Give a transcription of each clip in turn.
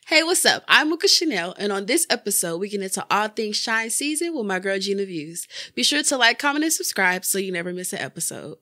Hey, what's up? I'm Mooka Chanel, and on this episode, we get into all things Shine season with my girl Gina Views. Be sure to like, comment, and subscribe so you never miss an episode.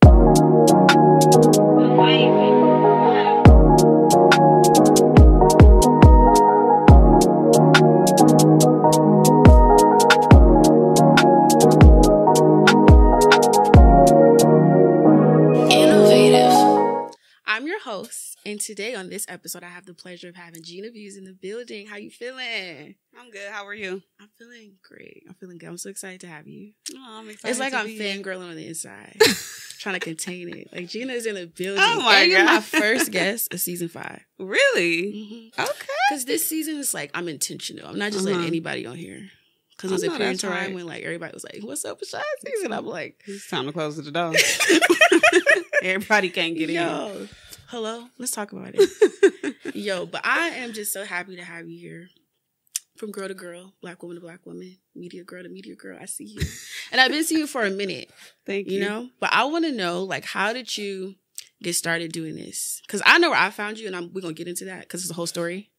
I'm your host, and today on this episode, I have the pleasure of having Gina Views in the building. How you feeling? I'm good. How are you? I'm feeling great. I'm feeling good. I'm so excited to have you. Oh, I'm excited. It's like I'm here. fangirling on the inside, trying to contain it. Like Gina is in the building. Oh my and God. You're my first guest of season 5. Really? Mm-hmm. Okay. Because this season is like I'm intentional. I'm not just letting anybody on here. Because it was a period of time when like everybody was like, "What's up with Shine season?" I'm like, it's time to close the door. Everybody can't get in. Hello, let's talk about it. But I am just so happy to have you here. From girl to girl, black woman to black woman, media girl to media girl, I see you. And I've been seeing you for a minute. Thank you. You know? But I want to know, like, how did you get started doing this? Because I know where I found you, and we're going to get into that because it's a whole story.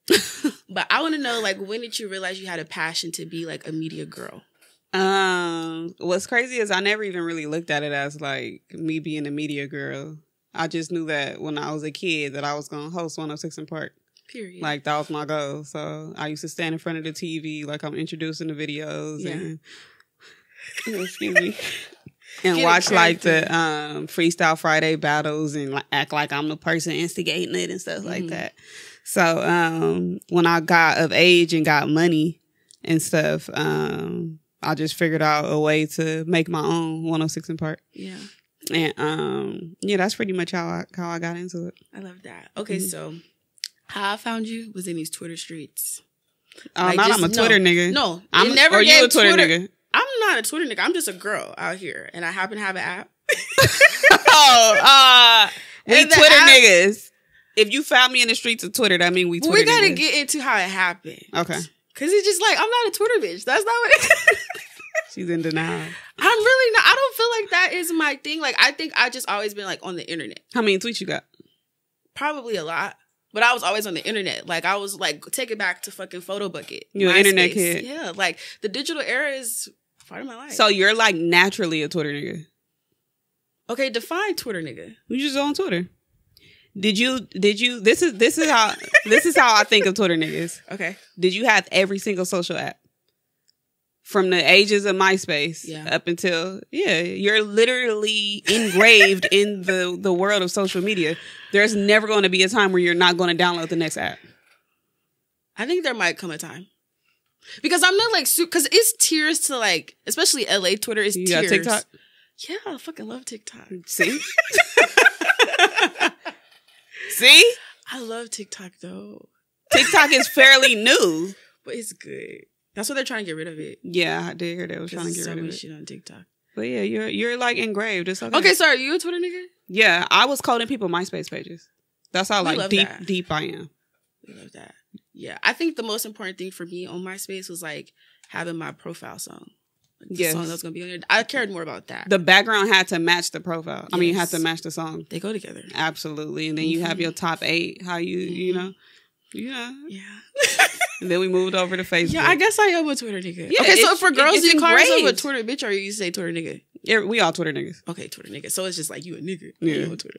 But I want to know, like, when did you realize you had a passion to be, like, a media girl? What's crazy is I never even really looked at it as, like, me being a media girl. I just knew that when I was a kid that I was going to host 106 in Park. Period. Like, that was my goal. So I used to stand in front of the TV like I'm introducing the videos and excuse me. And watch like the Freestyle Friday battles and like, act like I'm the person instigating it and stuff like that. So when I got of age and got money and stuff, I just figured out a way to make my own 106 in Park. Yeah. And that's pretty much how I got into it. I love that. Okay, so how I found you was in these Twitter streets. I'm a Twitter nigga. No, you a Twitter nigga? I'm not a Twitter nigga. I'm just a girl out here, and I happen to have an app. We Twitter niggas. If you found me in the streets of Twiter, that mean we Twitter. We gotta niggas. get into how it happened. Okay. Because it's just like I'm not a Twitter bitch. That's not what it is. She's in denial. I'm really not. I don't feel like that is my thing. Like I think I just always been like on the internet. How many tweets you got? Probably a lot. But I was always on the internet. Like, I was, like, take it back to fucking Photo Bucket. You're an internet kid. Yeah, like, the digital era is part of my life. So you're, like, naturally a Twitter nigga. Okay, define Twitter nigga. You just on Twitter. Did you, this is how I think of Twitter niggas. Okay. Did you have every single social app? From the ages of MySpace up until, you're literally engraved in the world of social media. There's never going to be a time where you're not going to download the next app. I think there might come a time. Because I'm not like, because it's tiers to like, especially LA Twitter is tiers. You got TikTok? Yeah, I fucking love TikTok. See? See? I love TikTok though. TikTok is fairly new. But it's good. That's why they're trying to get rid of it. Yeah, I did hear they were trying to get rid of it. Shit on TikTok. But yeah, you're like engraved. It's okay. Okay, so are you a Twitter nigga? Yeah, I was coding people MySpace pages. That's how like deep I am. We love that. Yeah, I think the most important thing for me on MySpace was like having my profile song. Like the song that was gonna be on there. I cared more about that. The background had to match the profile. Yes. I mean, it had to match the song. They go together. Absolutely. And then you have your top 8. How you know. Yeah. And then we moved over to Facebook. Yeah, I guess I am a Twitter nigga. Yeah, okay, so for girls, do you call yourself a Twitter bitch or you say Twitter nigga? Yeah, we all Twitter niggas. Okay, Twitter nigga. So it's just like you a nigga. Yeah. You on Twitter.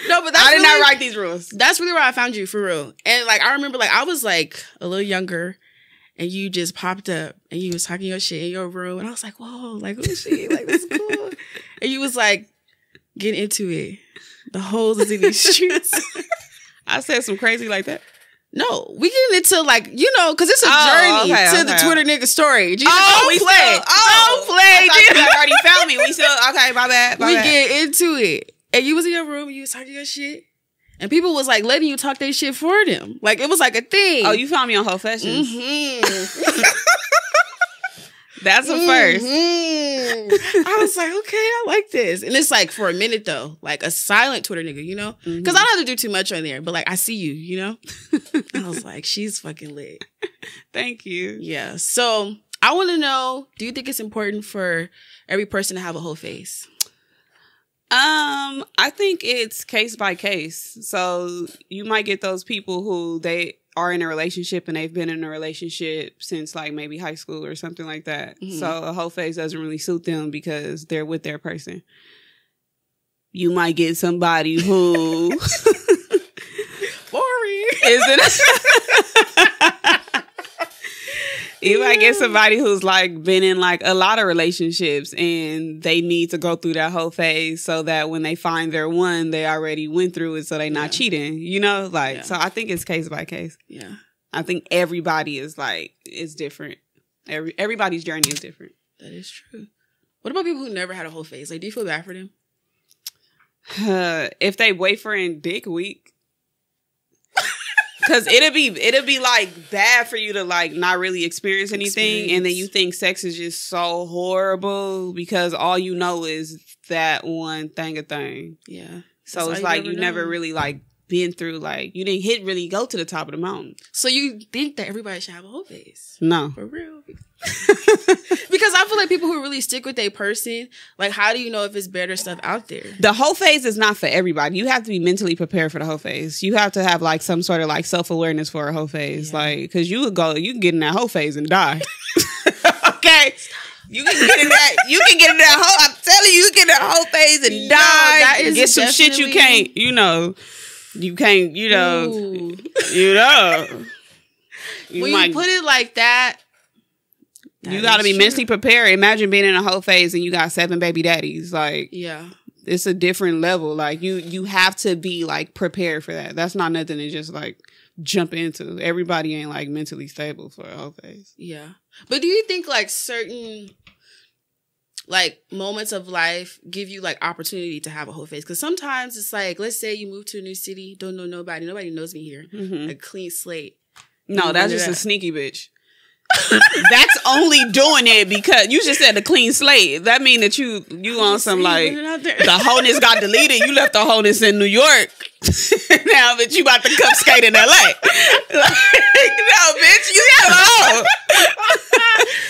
No, but I did not write these rules. That's really where I found you, for real. And like I remember like I was like a little younger and you just popped up and you was talking your shit in your room and I was like, whoa, like who is she? Like this is cool. And you was like getting into it. The holes is in these streets. I said some crazy like that. No, we getting into like, you know, because it's a journey to the Twitter nigga story. Jesus, don't play. Don't play. You already found me. We still, okay, my bad. We get into it. And you was in your room and you was talking your shit. And people was like letting you talk their shit for them. Like it was like a thing. Oh, you found me on Whole Fashions. That's a first. I was like, okay, I like this. And it's like for a minute though, like a silent Twitter nigga, you know? Because I don't have to do too much on there, but like I see you, you know? I was like, she's fucking lit. Thank you. Yeah. So I want to know, do you think it's important for every person to have a whole face? I think it's case by case. So you might get those people who they are in a relationship and they've been in a relationship since like maybe high school or something like that. Mm-hmm. So a whole phase doesn't really suit them because they're with their person. You might get somebody who boring isn't. You might get somebody who's like been in like a lot of relationships and they need to go through that whole phase so that when they find their one, they already went through it so they're not cheating, you know? Like, so I think it's case by case. Yeah. I think everybody is like, it's different. Everybody's journey is different. That is true. What about people who never had a whole phase? Like, do you feel bad for them? If they boyfriend dick weak. Cause it'll be like bad for you to like not really experience anything, and then you think sex is just so horrible because all you know is that one thing. Yeah. So that's it's like you never really like been through like you didn't really go to the top of the mountain. So you think that everybody should have a whole phase? No, for real. Because I feel like people who really stick with a person, like, how do you know if it's better stuff out there? The whole phase is not for everybody. You have to be mentally prepared for the whole phase. You have to have like some sort of like self-awareness for a whole phase. Like, because you can get in that whole phase and die. Okay. You can get in that whole, I'm telling you, get in that whole phase and die. That is get some shit you can't, you can't, when you put it like that, you got to be mentally prepared. Imagine being in a whole phase and you got 7 baby daddies. Like, yeah, it's a different level. Like, you have to be like prepared for that. That's not nothing to just like jump into. Everybody ain't like mentally stable for a whole phase. Yeah. But do you think like certain like moments of life give you like opportunity to have a whole phase? Because sometimes it's like, let's say you move to a new city, don't know nobody knows me here, a clean slate. No, that's just a sneaky bitch. That's only doing it because you just said a clean slate. That mean that you on some like the wholeness got deleted. You left the wholeness in New York. Now that you about to come skate in LA. Like, no, bitch, you hello.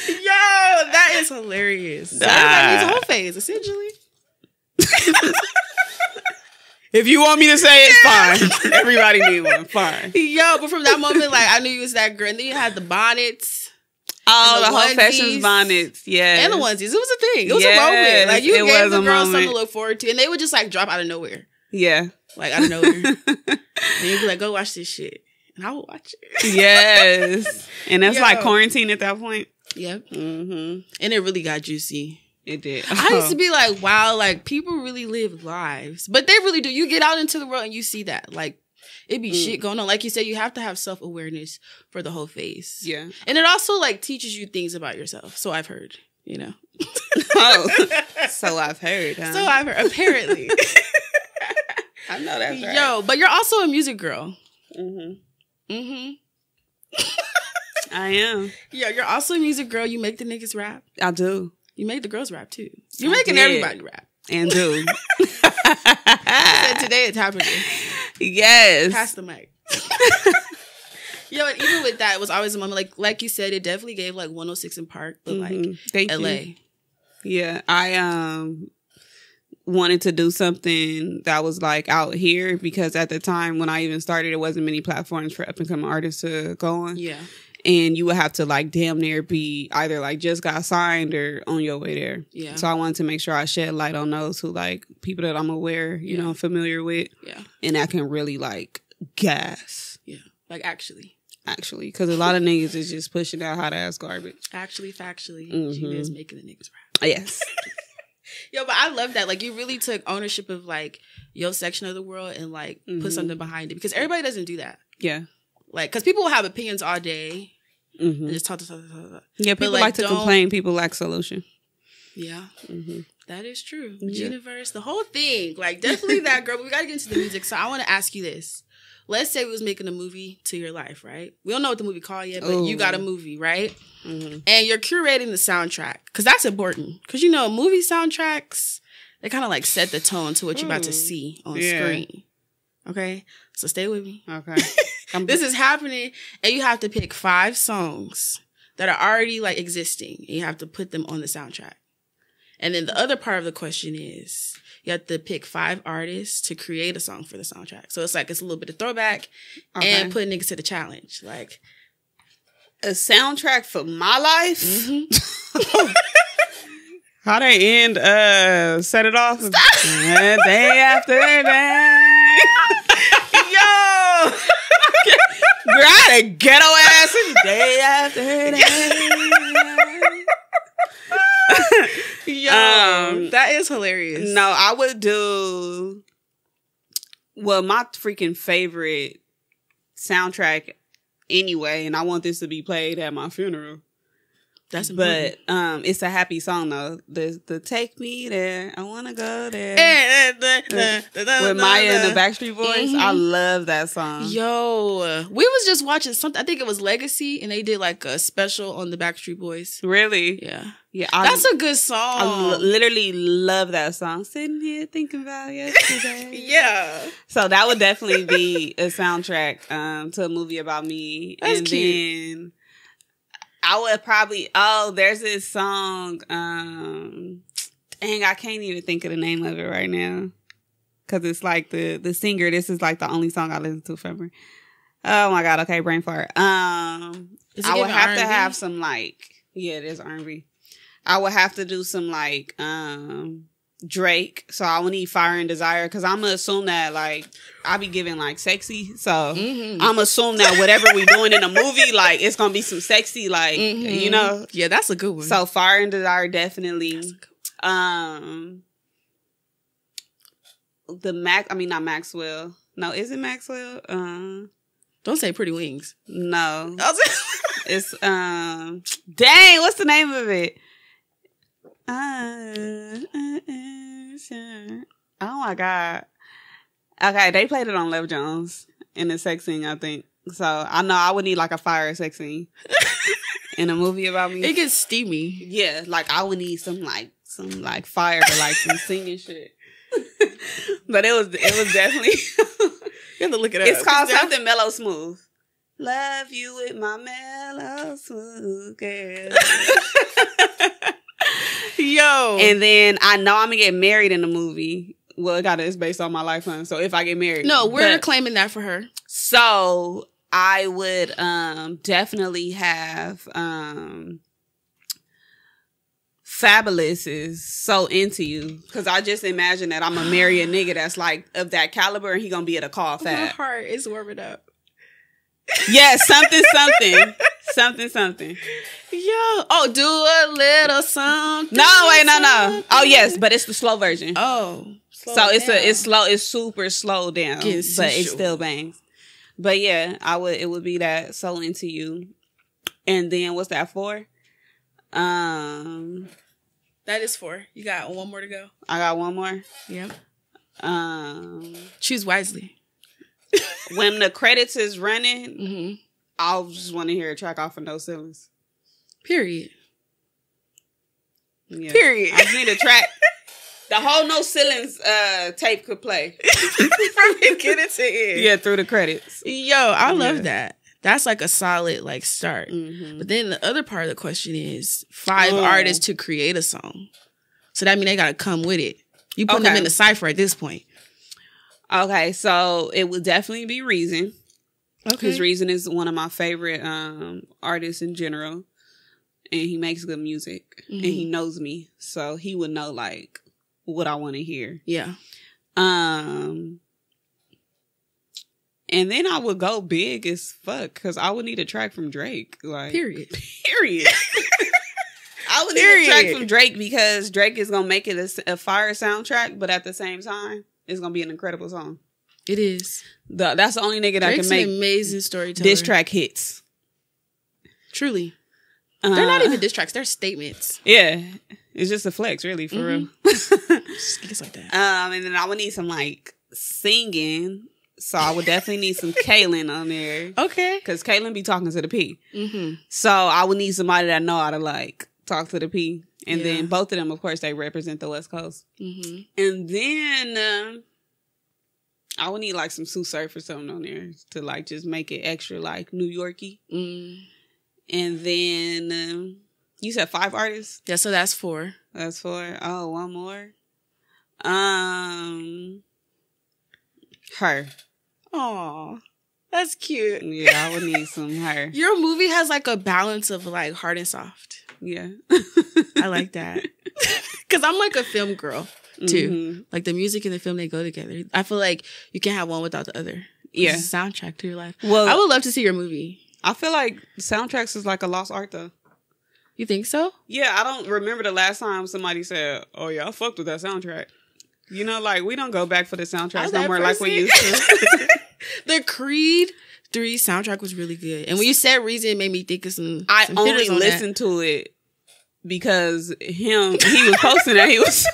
Yo, that is hilarious. So everybody needs a whole phase, essentially. If you want me to say it, fine. Everybody need one. Fine. Yo, but from that moment, like, I knew you was that girl. And then you had the bonnets. Oh, the whole fashion bonnets. Yeah. And the onesies. It was a thing. It was a moment. Like, you gave the girls something to look forward to. And they would just, like, drop out of nowhere. Yeah. Like, out of nowhere. And you'd be like, go watch this shit. And I would watch it. Yes. And that's like quarantine at that point. Yep. Mm-hmm. And it really got juicy. It did. I used to be like, wow, like, people really live lives. But they really do. You get out into the world and you see that. Like, it be shit going on. Like you said, you have to have self-awareness for the whole phase. Yeah. And it also, like, teaches you things about yourself. So I've heard, you know. Oh. So I've heard, huh? So I've heard, apparently. I know that's right. Yo, but you're also a music girl. Mm-hmm. Mm-hmm. I am. Yeah, you're also a music girl. You make the niggas rap. I do. You make the girls rap, too. You're making everybody rap. And do. I said today it's happening. Yes. Pass the mic. Yo, and even with that, it was always a moment. Like you said, it definitely gave like 106 in Park, but like Thank LA. You. Yeah, I wanted to do something that was like out here because at the time when I even started, there wasn't many platforms for up and coming artists to go on. Yeah. And you would have to like damn near be either like just got signed or on your way there. Yeah. So I wanted to make sure I shed light on those who like people that I'm aware, you know, familiar with. Yeah. And I can really like gas. Yeah. Like actually. Because a lot of niggas is just pushing out hot ass garbage. Actually, factually. Gina is making the niggas rap. Yes. Yo, but I love that. Like, you really took ownership of like your section of the world and like put something behind it because everybody doesn't do that. Yeah. Like, because people will have opinions all day and just talk. Yeah, people like to complain. People lack solution. Yeah. That is true. Ginaverse, the whole thing. Like, definitely that girl. But we got to get into the music. So I want to ask you this. Let's say we was making a movie to your life, right? We don't know what the movie called yet, but you got a movie, right? And you're curating the soundtrack. Because that's important. Because, you know, movie soundtracks, they kind of like set the tone to what you're about to see on screen. Okay? So stay with me. Okay. This is happening, and you have to pick 5 songs that are already like existing, and you have to put them on the soundtrack. And then the other part of the question is, you have to pick 5 artists to create a song for the soundtrack. So it's like, it's a little bit of throwback and putting niggas to the challenge. Like a soundtrack for my life. Mm-hmm. How they end Set It Off? Day after day. Yo! Girl, I had a ghetto ass day after day. Yo, that is hilarious. No, I would do, well, my freaking favorite soundtrack anyway, and I want this to be played at my funeral. That's important. But it's a happy song though. The Take Me There, I Wanna Go There. With Maya and the Backstreet Boys. Mm-hmm. I love that song. Yo, we was just watching something, I think it was Legacy, and they did like a special on the Backstreet Boys. Really? Yeah. Yeah, that's a good song. I literally love that song. Sitting here thinking about yesterday. Yeah. So that would definitely be a soundtrack to a movie about me. That's and cute. Then I would probably, there's this song, dang, I can't even think of the name of it right now. Cause it's like the singer, this is like the only song I listen to from her. Oh my God, okay, brain fart. I would have R&B? To have some like, yeah, it is R&B. I would have to do some like, Drake. So I would need Fire and Desire. Cause I'm gonna assume that like, I be giving like sexy. So I'm gonna assume that whatever we doing in a movie, like it's gonna be some sexy, like, you know? Yeah, that's a good one. So Fire and Desire definitely. Not Maxwell. No, is it Maxwell? Don't say Pretty Wings. No. It's, dang, what's the name of it? Oh my God. Okay, they played it on Love Jones in the sex scene, I think. So I know I would need like a fire sex scene in a movie about me. It gets steamy. Yeah, like I would need some fire for like some singing shit. But it was definitely you have to look it up. It's called something Mellow Smooth. Love you with my mellow smooth girl. Yo. And then I know I'm gonna get married in the movie. Well, it's based on my life, huh? So if I get married. No, we're claiming that for her. So I would definitely have Fabulous is So Into You. Because I just imagine that I'm gonna marry a nigga that's like of that caliber and he gonna be at a call fab. My heart is warming up. Yeah, something. Yo, do a little something. No, wait, no. Oh yes, but it's the slow version. Oh, so it's slow. It's super slow down, but it still bangs. But yeah, it would be that So Into You, and then what's that for? That is 4. You got one more to go. I got one more. Yep. Choose wisely. When the credits is running, I just want to hear a track off of No Ceilings. Period. Yeah. Period. I just need a track. The whole No Ceilings tape could play. From beginning to end. Yeah, through the credits. Yo, I love that. That's like a solid like start. But then the other part of the question is 5 artists to create a song. So that means they got to come with it. You put them in the cypher at this point. Okay, so it would definitely be Reason. Okay. Because Reason is one of my favorite artists in general. And he makes good music. And he knows me. So he would know like what I want to hear. Yeah. And then I would go big as fuck. Because I would need a track from Drake. Like, Period. I would need a track from Drake because Drake is going to make it a fire soundtrack. But at the same time, it's going to be an incredible song. It is. That's the only nigga that Drake's can make an amazing storyteller. Diss track hits. Truly. They're not even diss tracks. They're statements. Yeah. It's just a flex, really, for real. It's like that. And then I would need some, like, singing. So I would definitely need some Kaylin on there. Okay. Because Kaylin be talking to the P. So I would need somebody that know how to, like, talk to the P. And then both of them, of course, they represent the West Coast. And then I would need like some Sue Surf or something on there to like just make it extra like New Yorky. And then you said 5 artists? Yeah, so that's 4. That's 4. Oh, one more. Her. Aw, that's cute. Yeah, I would need some her. Your movie has like a balance of like hard and soft. Yeah. I like that. Because I'm like a film girl too. Mm-hmm. Like the music and the film, they go together. I feel like you can't have one without the other. Yeah. It's a soundtrack to your life. Well, I would love to see your movie. I feel like soundtracks is like a lost art though. You think so? Yeah, I don't remember the last time somebody said, "Oh yeah, I fucked with that soundtrack." You know, like we don't go back for the soundtracks no more like we used to. The Creed 3 soundtrack was really good, and when you said Reason, it made me think of some. I only listened to it because he was posting that he was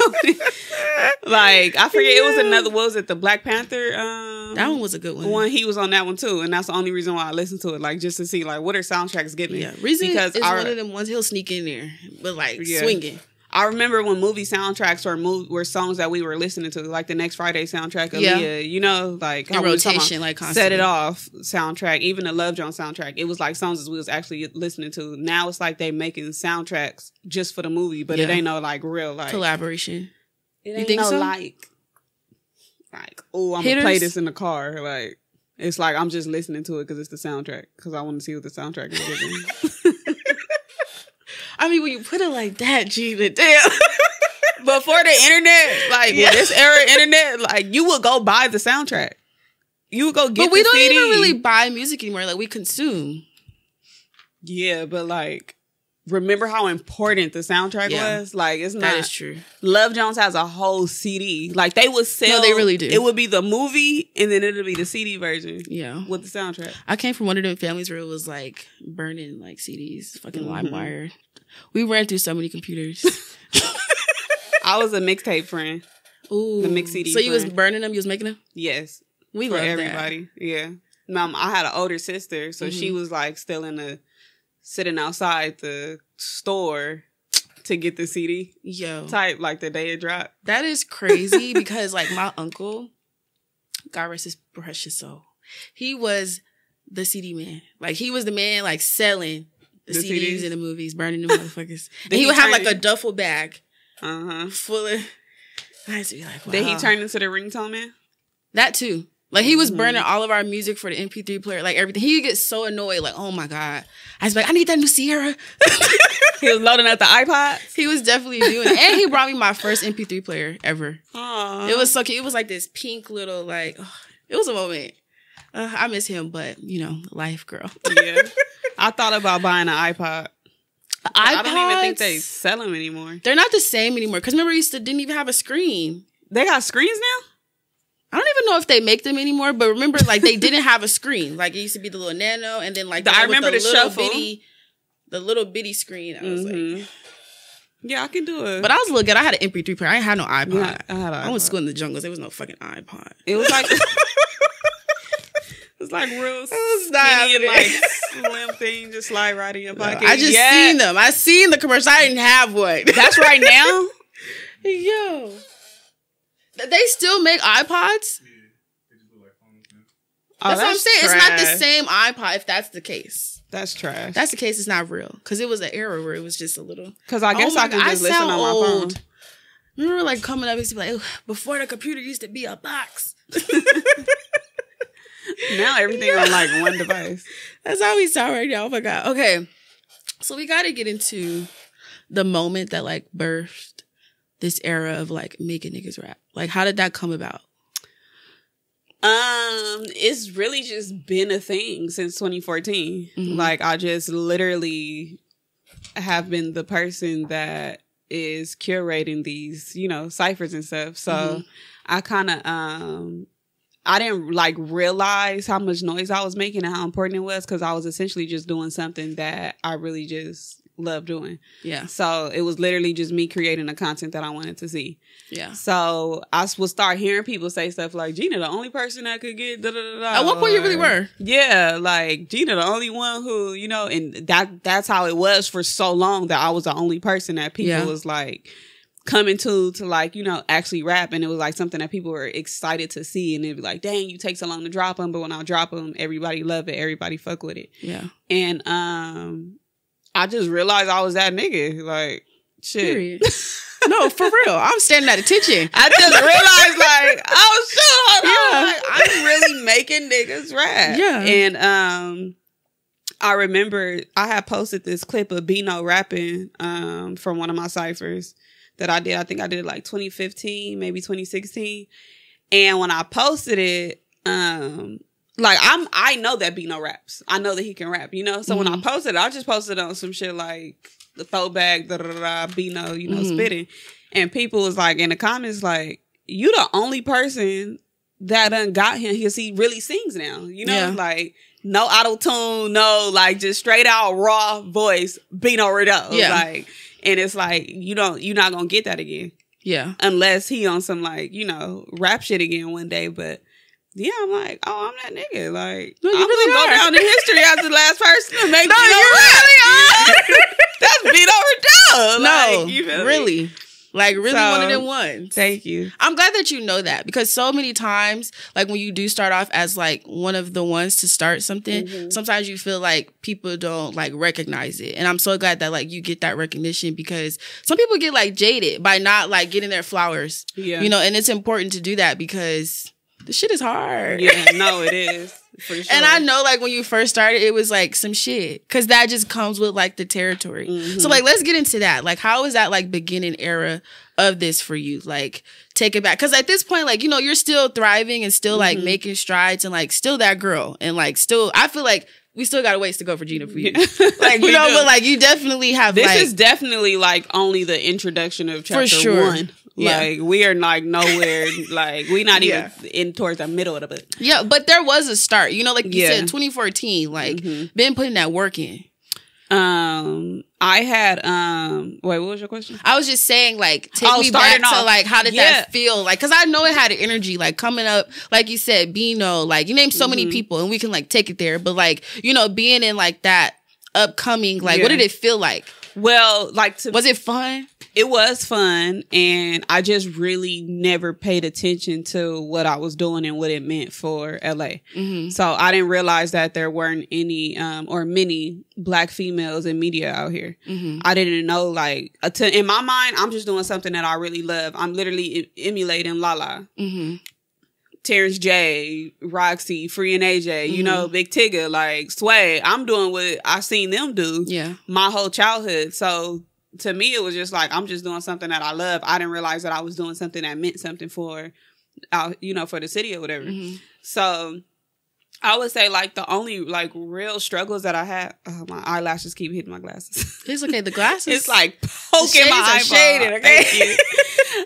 like I forget it was another. What was it? The Black Panther. That one was a good one. He was on that one too, and that's the only reason why I listened to it, like just to see like what are soundtracks getting. Yeah, Reason because is one of them ones he'll sneak in there, but like swinging. I remember when movie soundtracks were songs that we were listening to, like the Next Friday soundtrack, Aaliyah, you know, like in rotation, like constantly. Set It Off soundtrack, even the Love Jones soundtrack. It was like songs that we was actually listening to. Now it's like they making soundtracks just for the movie, but it ain't no like real like collaboration. It ain't you think no so? Like oh, I'm gonna play this in the car. Like it's like I'm just listening to it because it's the soundtrack because I want to see what the soundtrack is giving. I mean, when you put it like that, Gina, damn. Before the internet, like with this era of internet, like you would go buy the soundtrack. You would go get the CD. But we don't even really buy music anymore. Like we consume. Yeah, but like, remember how important the soundtrack was? Like it's not. That is true. Love Jones has a whole CD. Like they would sell. No, they really do. It would be the movie and then it'll be the CD version. Yeah. With the soundtrack. I came from one of them families where it was like burning like CDs, fucking LimeWire. We ran through so many computers. I was a mixtape friend. Ooh. The mix CD So you was burning them? You was making them? Yes. We love everybody. That. Yeah. I had an older sister, so she was like still sitting outside the store to get the CD. Yo. Type like the day it dropped. That is crazy because like my uncle, God rest his precious soul, he was the CD man. Like he was the man like selling the CDs in the movies, burning the motherfuckers. And he would have like a duffel bag full of. I used to be like, wow. Did he turn into the ringtone man? That too. Like he was burning all of our music for the MP3 player, like everything. He would get so annoyed, like, oh my God. I was like, I need that new Sierra. He was loading up the iPods. He was definitely doing it. And he brought me my first MP3 player ever. Aww. It was so cute. It was like this pink little, like, it was a moment. I miss him, but you know, life, girl. Yeah. I thought about buying an iPod. I don't even think they sell them anymore. They're not the same anymore. Because remember, didn't even have a screen. They got screens now? I don't even know if they make them anymore. But remember, like, they didn't have a screen. Like, it used to be the little Nano. And then, like, I remember the shuffle. The little bitty screen. I was like... Yeah, I can do it. But I was a little good. I had an MP3 player. I ain't had no iPod. Yeah, I had an iPod. I went to school in the jungles. There was no fucking iPod. It was like... It's like real skinny and like slim thing, just slide right in your pocket. I just seen them. I seen the commercial. I didn't have one. That's right now? Yo. They still make iPods? Yeah. They just look like phones now. That's what I'm saying. Trash. It's not the same iPod if that's the case. That's trash. That's the case. It's not real. Because it was an era where it was just a little... Because I guess I could just listen on my phone. Remember like coming up, it used to be like, before the computer used to be a box. Now everything on like one device. That's how we sound right now. Oh my God. Okay. So we got to get into the moment that like birthed this era of like making niggas rap. Like how did that come about? It's really just been a thing since 2014. Like I just literally have been the person that is curating these, you know, ciphers and stuff. So I kind of, I didn't like realize how much noise I was making and how important it was because I was essentially just doing something that I really just love doing. Yeah. So it was literally just me creating the content that I wanted to see. Yeah. So I would start hearing people say stuff like, Gina, the only person that could get da da da da. At one point you really were. Yeah. Like Gina, the only one who, you know, and that's how it was for so long that I was the only person that people was like coming to like, you know, actually rap. And it was like something that people were excited to see. And they'd be like, dang, you take so long to drop them. But when I drop them, everybody love it. Everybody fuck with it. Yeah. And I just realized I was that nigga. Like, shit. No, for real. I'm standing at attention. I just realized, like, oh shit, hold on. Like, I'm really making niggas rap. Yeah. And I remember I had posted this clip of Bino rapping from one of my ciphers that I did. I think I did it like 2015, maybe 2016. And when I posted it, like I know that Bino raps. I know that he can rap, you know? So when I posted it, I just posted on some shit like the throwback, Bino, you know, spitting. And people was like in the comments like, you the only person that done got him because he really sings now. You know, like no auto-tune, no, like just straight out raw voice, Bino Rideau. Yeah. Like, and it's like you're not gonna get that again. Yeah. Unless he on some like, you know, rap shit again one day. But yeah, I'm like, oh, I'm that nigga. Like, no, I'm really gonna go down in history as the last person to make Bino really are. That's Bino Rideau. No, like, you feel really. Me? Like, really one of them ones. Thank you. I'm glad that you know that, because so many times, like, when you do start off as, like, one of the ones to start something, sometimes you feel like people don't, like, recognize it. And I'm so glad that, like, you get that recognition, because some people get, like, jaded by not, like, getting their flowers. Yeah. You know, and it's important to do that because the shit is hard. Yeah, no, it is. For sure. And I know, like, when you first started, it was, like, some shit. Because that just comes with, like, the territory. So, like, let's get into that. Like, how is that, like, beginning era of this for you? Like, take it back. Because at this point, like, you know, you're still thriving and still, like, making strides and, like, still that girl. And, like, still, I feel like we still got a ways to go for Gina Views. Like, you know, but, like, you definitely have, this like... is definitely, like, only the introduction of chapter 1. Yeah. Like, we are like nowhere, like, we not even in towards the middle of the book. Yeah, but there was a start. You know, like you said, 2014, like, been putting that work in. I had, wait, what was your question? I was just saying, like, take me back to, like, how did that feel? Like, because I know it had an energy, like, coming up, like you said, Bino, like, you named so many people, and we can, like, take it there. But, like, you know, being in, like, that upcoming, like, what did it feel like? Well, like, was it fun? It was fun, and I just really never paid attention to what I was doing and what it meant for LA. So I didn't realize that there weren't any or many Black females in media out here. I didn't know, like, in my mind, I'm just doing something that I really love. I'm literally emulating Lala. Terrence J, Roxy, Free and AJ, you know, Big Tigger, like Sway. I'm doing what I seen them do my whole childhood. So to me, it was just like, I'm just doing something that I love. I didn't realize that I was doing something that meant something for, you know, for the city or whatever. So I would say, like, the only, like, real struggles that I had, my eyelashes keep hitting my glasses. It's okay. The glasses. It's like poking my eyeball. Shaded, okay?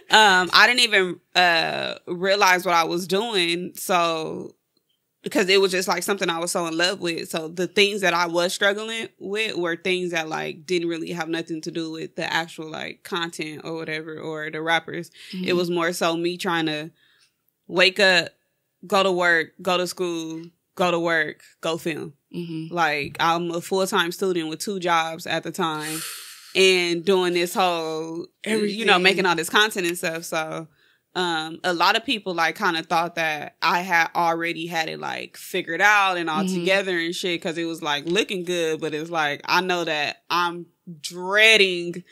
I didn't even realize what I was doing. So, because it was just like something I was so in love with. So the things that I was struggling with were things that, like, didn't really have nothing to do with the actual, like, content or whatever, or the rappers. It was more so me trying to wake up, go to work, go to school, go to work, go film. Like, I'm a full-time student with 2 jobs at the time and doing this whole, you know, making all this content and stuff. So a lot of people, like, kind of thought that I had already had it, like, figured out and all together and shit, because it was, like, looking good. But it's like, I know that I'm dreading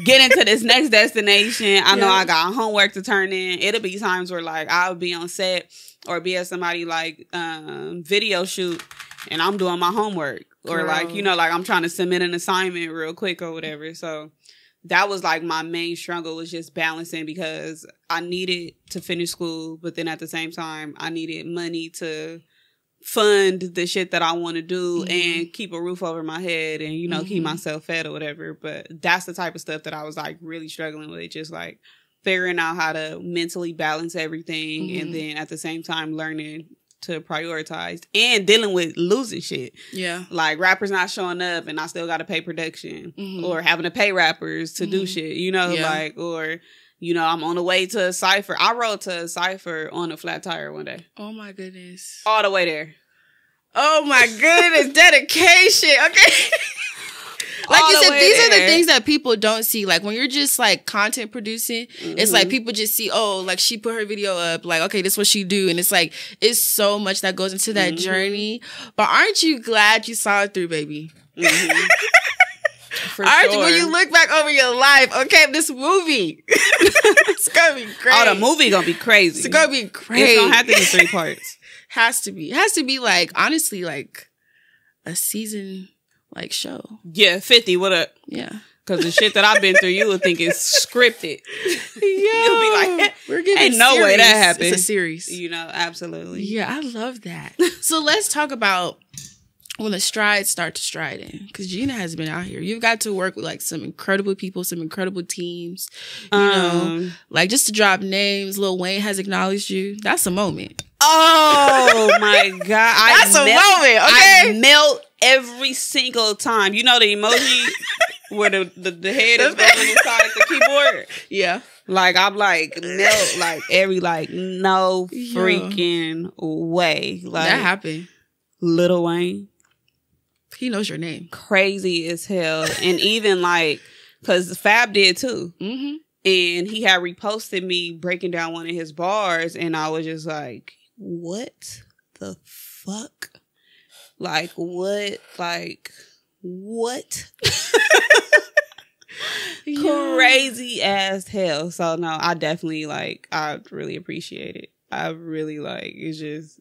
getting to this next destination. I know I got homework to turn in. It'll be times where, like, I'll be on set or be at somebody, like, video shoot, and I'm doing my homework. Or, like, you know, like, I'm trying to submit an assignment real quick or whatever. So that was, like, my main struggle, was just balancing, because I needed to finish school, but then at the same time, I needed money to fund the shit that I want to do and keep a roof over my head and, you know, keep myself fed or whatever. But that's the type of stuff that I was, like, really struggling with, just, like, figuring out how to mentally balance everything and then at the same time learning to prioritize and dealing with losing shit. Yeah. Like, rappers not showing up and I still got to pay production or having to pay rappers to do shit, you know, like, or, you know, I'm on the way to a cypher. I rode to a cypher on a flat tire one day. Oh my goodness. All the way there. Oh my goodness. Dedication. Okay. Like you said, these are the things that people don't see. Like, when you're just, like, content producing, it's like people just see, oh, like, she put her video up, like, okay, this is what she do. And it's like, it's so much that goes into that journey. But aren't you glad you saw it through, baby? For All right, sure. when you look back over your life, okay, this movie, it's gonna be crazy. Oh, the movie gonna be crazy. It's gonna be crazy. It's gonna have to be 3 parts. Has to be. It has to be like, honestly, like a season like show. Yeah, 50. What up? Yeah. Because the shit that I've been through, you would think it's scripted. You'll be like, we're getting ain't no way that happened. It's a series. You know, absolutely. Yeah, I love that. So let's talk about when the strides start to stride in. Because Gina has been out here. You've got to work with like some incredible people, some incredible teams. You know, like just to drop names, Lil Wayne has acknowledged you. That's a moment. Oh my God. That's a moment, okay? I melt every single time. You know the emoji where the head is going inside the keyboard? Yeah. Like, I'm like, melt, like, every, like, no freaking way. Like, that happened. Lil Wayne. He knows your name. Crazy as hell. And even, like, because Fab did, too. Mm-hmm. And he had reposted me breaking down one of his bars, and I was just like, what the fuck? Like, what? Like, what? Yeah. Crazy as hell. So no, I definitely like, I really appreciate it. I really like, it's just,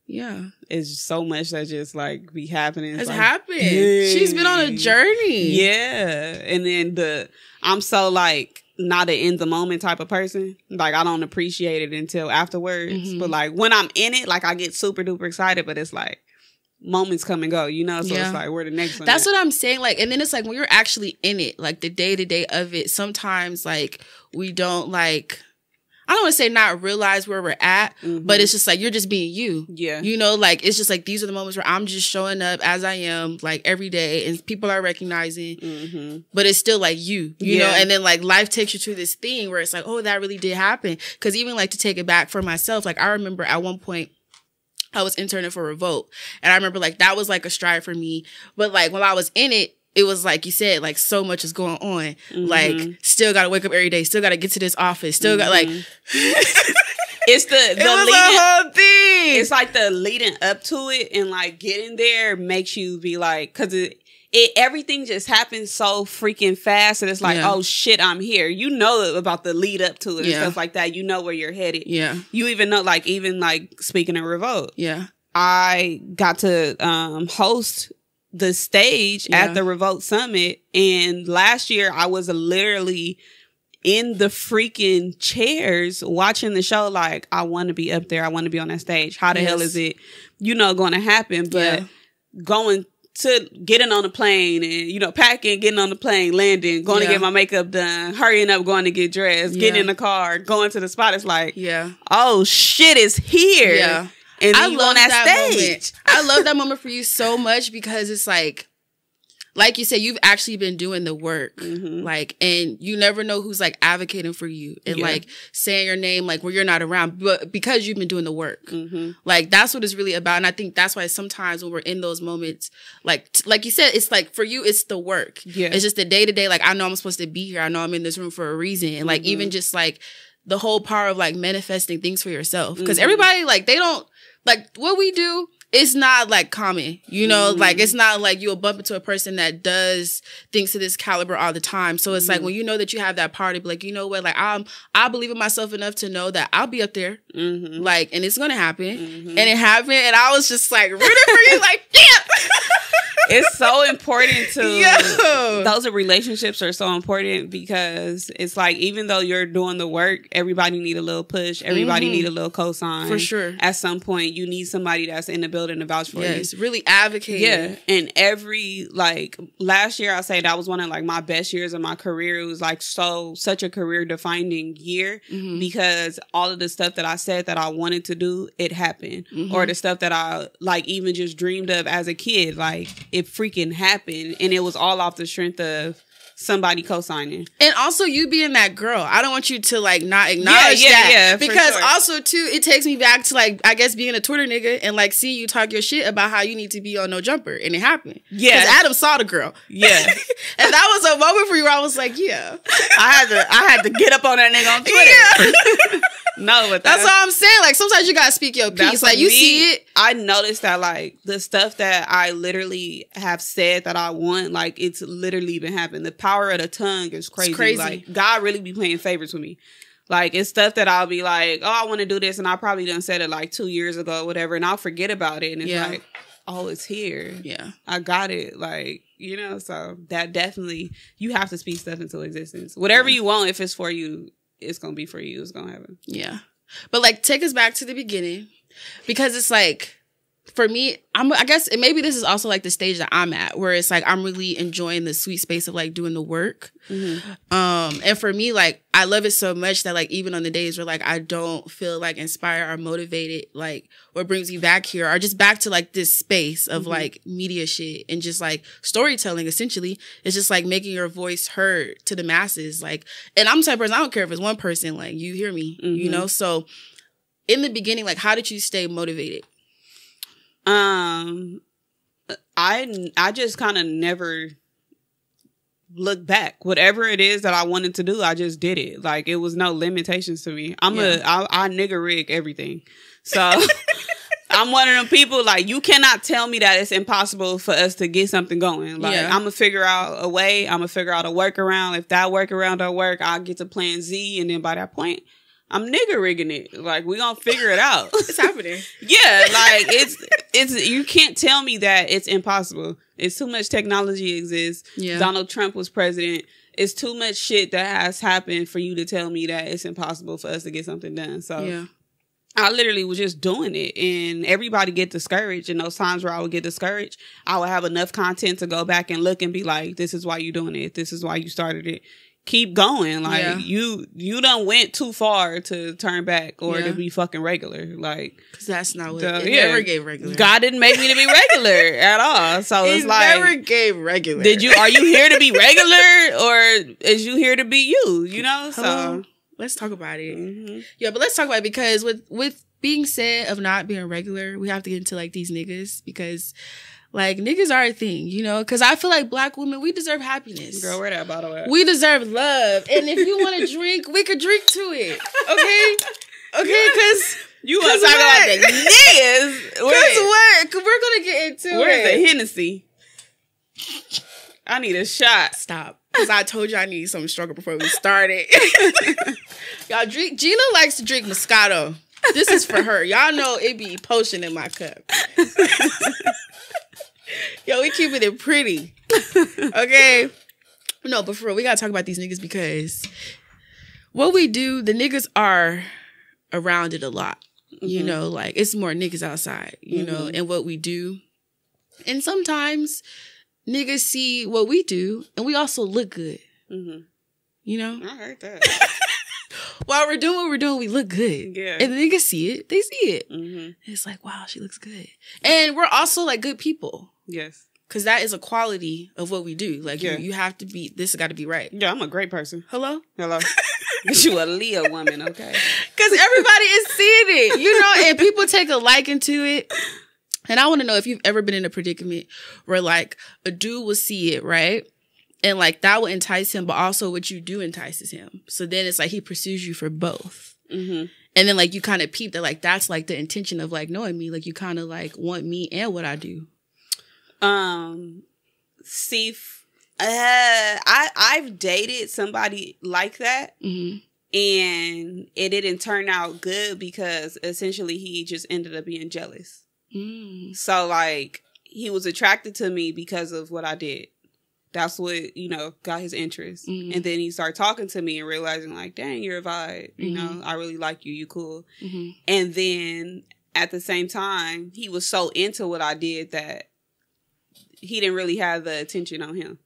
yeah, it's just so much that just like be happening. It's like, happened. dang. She's been on a journey. Yeah. And then I'm so like not an in the moment type of person. Like I don't appreciate it until afterwards. Mm-hmm. But like when I'm in it, like I get super duper excited, but it's like moments come and go, you know? So it's like, where the next one? That's what I'm saying. Like, and then it's like when you're actually in it, like the day to day of it, sometimes like we don't like, I don't want to say not realize where we're at, but it's just like, you're just being you. Yeah. You know, like, it's just like, these are the moments where I'm just showing up as I am, like every day, and people are recognizing, but it's still like you know, and then like life takes you to this thing where it's like, oh, that really did happen. Cause even like to take it back for myself, like I remember at one point, I was interning for Revolt. And I remember like that was like a stride for me. But like when I was in it, it was like you said, like so much is going on. Like still gotta wake up every day, still gotta get to this office, still got like it's the it was leading, a whole thing. It's like the leading up to it and like getting there makes you be like, cause everything just happens so freaking fast and it's like, oh shit, I'm here. You know about the lead up to it and stuff like that. You know where you're headed. Yeah. You even know, like, even like speaking of Revolt. Yeah. I got to host the stage at the Revolt Summit. And last year I was literally in the freaking chairs watching the show. Like, I want to be up there. I want to be on that stage. How the hell is it, you know, going to happen? But going to getting on the plane and, you know, packing, getting on the plane, landing, going to get my makeup done, hurrying up, going to get dressed, getting in the car, going to the spot. It's like, oh, shit is here. Yeah. And then I love that stage. Moment. I love that moment for you so much because it's like you said, you've actually been doing the work. Like, and you never know who's like advocating for you and like saying your name, like where you're not around, but because you've been doing the work. Like, that's what it's really about. And I think that's why sometimes when we're in those moments, like you said, it's like for you, it's the work. Yeah. It's just the day to day. Like, I know I'm supposed to be here. I know I'm in this room for a reason. And like, even just like the whole power of like manifesting things for yourself. Cause everybody, like, they don't, like what we do, it's not like common, you know, like it's not like you'll bump into a person that does things to this caliber all the time. So it's like when you know that you have that power to be like, you know what, like I believe in myself enough to know that I'll be up there, like, and it's gonna happen, and it happened, and I was just like rooting for you, like damn. It's so important to those relationships are so important because it's like even though you're doing the work, everybody need a little push, everybody need a little cosign. For sure. At some point, you need somebody that's in the building to vouch for you. Yes, really advocate. Yeah, and every like last year, I say that was one of like my best years of my career. It was like such a career defining year because all of the stuff that I said that I wanted to do, it happened, or the stuff that I like even just dreamed of as a kid, like it freaking happened, and it was all off the strength of somebody co-signing. And also you being that girl. I don't want you to like not acknowledge that. Yeah, because also too, it takes me back to like, I guess being a Twitter nigga and like seeing you talk your shit about how you need to be on No Jumper, and it happened. Yeah. Because Adam saw the girl. Yeah. And that was a moment for you where I was like, yeah. I had to get up on that nigga on Twitter. Yeah. No, but that's all I'm saying. Like, sometimes you gotta speak your piece. Like, you see it. I noticed that, like, the stuff that I literally have said that I want, like, it's literally been happening. The power of the tongue is crazy. It's crazy. Like, God really be playing favorites with me. Like, it's stuff that I'll be like, oh, I want to do this, and I probably done said it like 2 years ago or whatever, and I'll forget about it, and it's like, oh, it's here. Yeah. I got it. Like, you know, so that definitely, you have to speak stuff into existence. Whatever you want, if it's for you, it's going to be for you. It's going to happen. Yeah. But, like, take us back to the beginning, because it's like, for me, I guess, and maybe this is also like the stage that I'm at, where it's like I'm really enjoying the sweet space of like doing the work. And for me, like, I love it so much that like even on the days where like I don't feel like inspired or motivated, like what brings me back here are just back to like this space of like media shit and just like storytelling. Essentially, it's just like making your voice heard to the masses. Like, and I'm the type of person, I don't care if it's one person, like, you hear me, you know. So in the beginning, like, how did you stay motivated? I just kind of never looked back. Whatever it is that I wanted to do, I just did it. Like, it was no limitations to me. I nigga rig everything. So I'm one of them people, like, you cannot tell me that it's impossible for us to get something going. Like, I'm gonna figure out a way. I'm gonna figure out a workaround. If that workaround don't work, I'll get to plan Z, and then by that point, I'm nigga rigging it. Like, we gonna figure it out. It's happening. Yeah, like, it's you can't tell me that it's impossible. It's too much technology exists. Yeah. Donald Trump was president. It's too much shit that has happened for you to tell me that it's impossible for us to get something done. So I literally was just doing it, and everybody get discouraged. And those times where I would get discouraged, I would have enough content to go back and look and be like, this is why you doing it. This is why you started it. Keep going. Like, you done went too far to turn back or to be fucking regular. Like, because that's not what it never gave regular. God didn't make me to be regular at all. So it's like, never gave regular. Are you here to be regular, or is you here to be you? You know? Hello? So let's talk about it. Yeah, but let's talk about it, because with being said of not being regular, we have to get into like these niggas, because like, niggas are a thing, you know? Because I feel like Black women, we deserve happiness. Girl, where that bottle at? We deserve love. And if you want to drink, we could drink to it. Okay? Okay, because you want to talk about the niggas? Because what? We're going to get into it. Where's the Hennessy? I need a shot. Stop. Because I told you I need something stronger before we started. Y'all drink. Gina likes to drink Moscato. This is for her. Y'all know it be potion in my cup. Yo, we keeping it pretty. Okay? No, but for real, we gotta talk about these niggas, because what we do, the niggas are around it a lot. You know, like, it's more niggas outside, you know, and what we do. And sometimes niggas see what we do, and we also look good. You know? I heard that. While we're doing what we're doing, we look good. Yeah. And the niggas see it. They see it. It's like, wow, she looks good. And we're also like good people. Yes. Because that is a quality of what we do. Like, you have to be, this has got to be right. Yeah, I'm a great person. Hello? Hello. You a Leah woman, okay? Because everybody is seeing it, you know, and people take a liking to it. And I want to know if you've ever been in a predicament where, like, a dude will see it, right? And, like, that will entice him, but also what you do entices him. So then it's like he pursues you for both. And then, like, you kind of peep that, like, that's, like, the intention of, like, knowing me. Like, you kind of, like, want me and what I do. See, I've dated somebody like that. And it didn't turn out good, because essentially he just ended up being jealous. So, like, he was attracted to me because of what I did. That's what, you know, got his interest. And then he started talking to me and realizing, like, dang, you're a vibe. You know, I really like you. You cool. And then at the same time, he was so into what I did that he didn't really have the attention on him.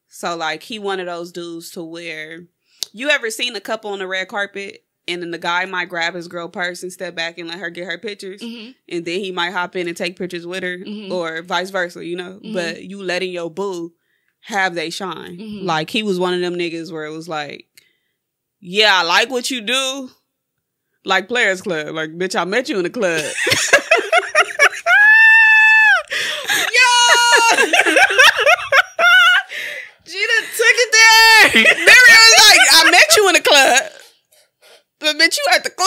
So, like, he one of those dudes to where, you ever seen a couple on the red carpet and then the guy might grab his girl purse and step back and let her get her pictures, and then he might hop in and take pictures with her, or vice versa, you know? But you letting your boo have they shine. Like, he was one of them niggas where it was like, yeah, I like what you do. Like Players Club. Like, bitch, I met you in the club. Gina took it there. Mary was like, I met you in the club, but bitch, you at the club.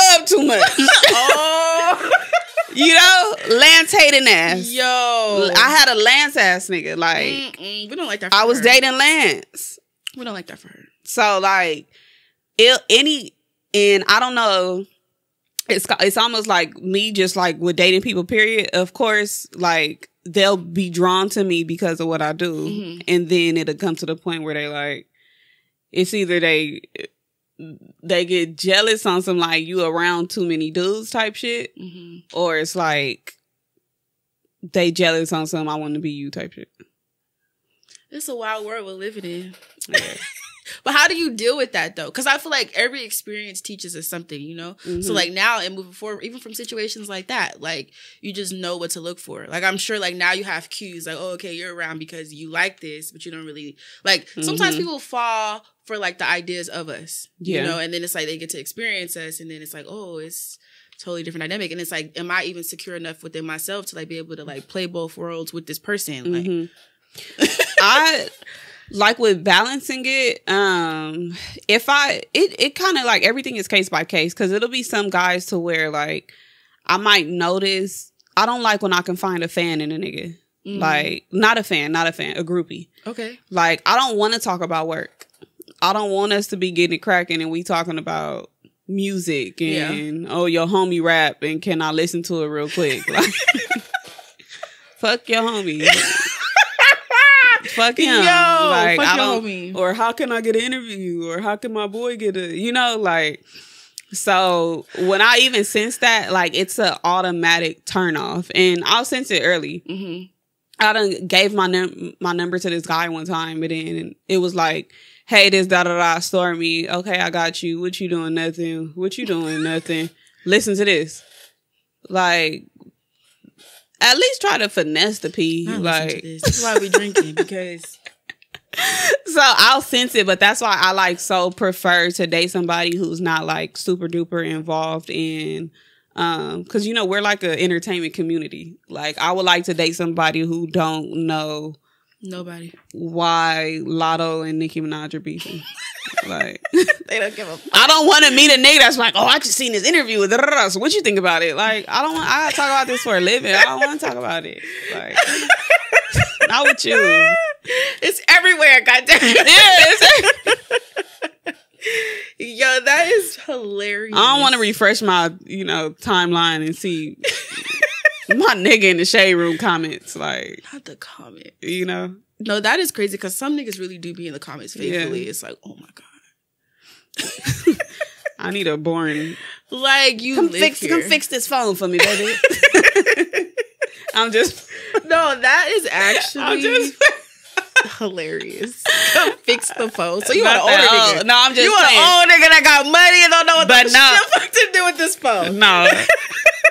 hating ass. Yo, I had a Lance ass nigga. Like, we don't like that for her. I was dating Lance. We don't like that for her. So, like, and I don't know, it's almost like me just, like, with dating people, period. Of course, like, they'll be drawn to me because of what I do. Mm-hmm. And then it'll come to the point where they, like, it's either they get jealous on some, like, you around too many dudes type shit. Mm-hmm. Or it's like, they jealous on some I want to be you type shit. It's a wild world we're living in. Yeah. But how do you deal with that, though? Because I feel like every experience teaches us something, you know? Mm-hmm. So, like, now and moving forward, even from situations like that, like, you just know what to look for. Like, I'm sure, like, now you have cues, like, oh, okay, you're around because you like this, but you don't really, like, sometimes people fall for, like, the ideas of us, you know? And then it's like they get to experience us, and then it's like, oh, it's totally different dynamic. And it's like, am I even secure enough within myself to, like, be able to, like, play both worlds with this person? Like, I... Like with balancing it, it kind of like everything is case by case, because it'll be some guys to where like I might notice I don't like when I can find a fan in a nigga. Like not a fan, a groupie. Okay. Like I don't want to talk about work. I don't want us to be getting it cracking and we talking about music and oh your homie rap and can I listen to it real quick? Like fuck your homie. Fuck him. Yo, like, fuck I your don't, homie. Or how can I get an interview? Or how can my boy get a, you know, like, so when I even sense that, like, it's an automatic turn off. And I'll sense it early. Mm-hmm. I done gave my number to this guy one time, and then it was like, hey, this da-da-da, Stormy. Okay, I got you. What you doing? Nothing. What you doing? Nothing. Listen to this. Like, at least try to finesse the P. Like, that's why we drinking, because. So I'll sense it, but that's why I like so prefer to date somebody who's not like super duper involved in, because you know we're like an entertainment community. Like I would like to date somebody who don't know nobody why Lotto and Nicki Minaj are beefing. Like they don't give a fuck. I don't want to meet a nigga that's like, oh, I just seen this interview with so what you think about it? Like I gotta talk about this for a living. I don't want to talk about it. Like not with you. It's everywhere, goddamn. Yeah, yo, that is hilarious. I don't want to refresh my, timeline and see my nigga in the shade room comments. Like, not the comment. No, that is crazy because some niggas really do be in the comments faithfully. Yeah. It's like, oh my God. I need a boring. Like, you come fix this phone for me, baby. I'm just. No, that is actually hilarious. Come fix the phone. So you want an older nigga? No, I'm just. You want an old nigga that got money and don't know what the fuck to do with this phone? No,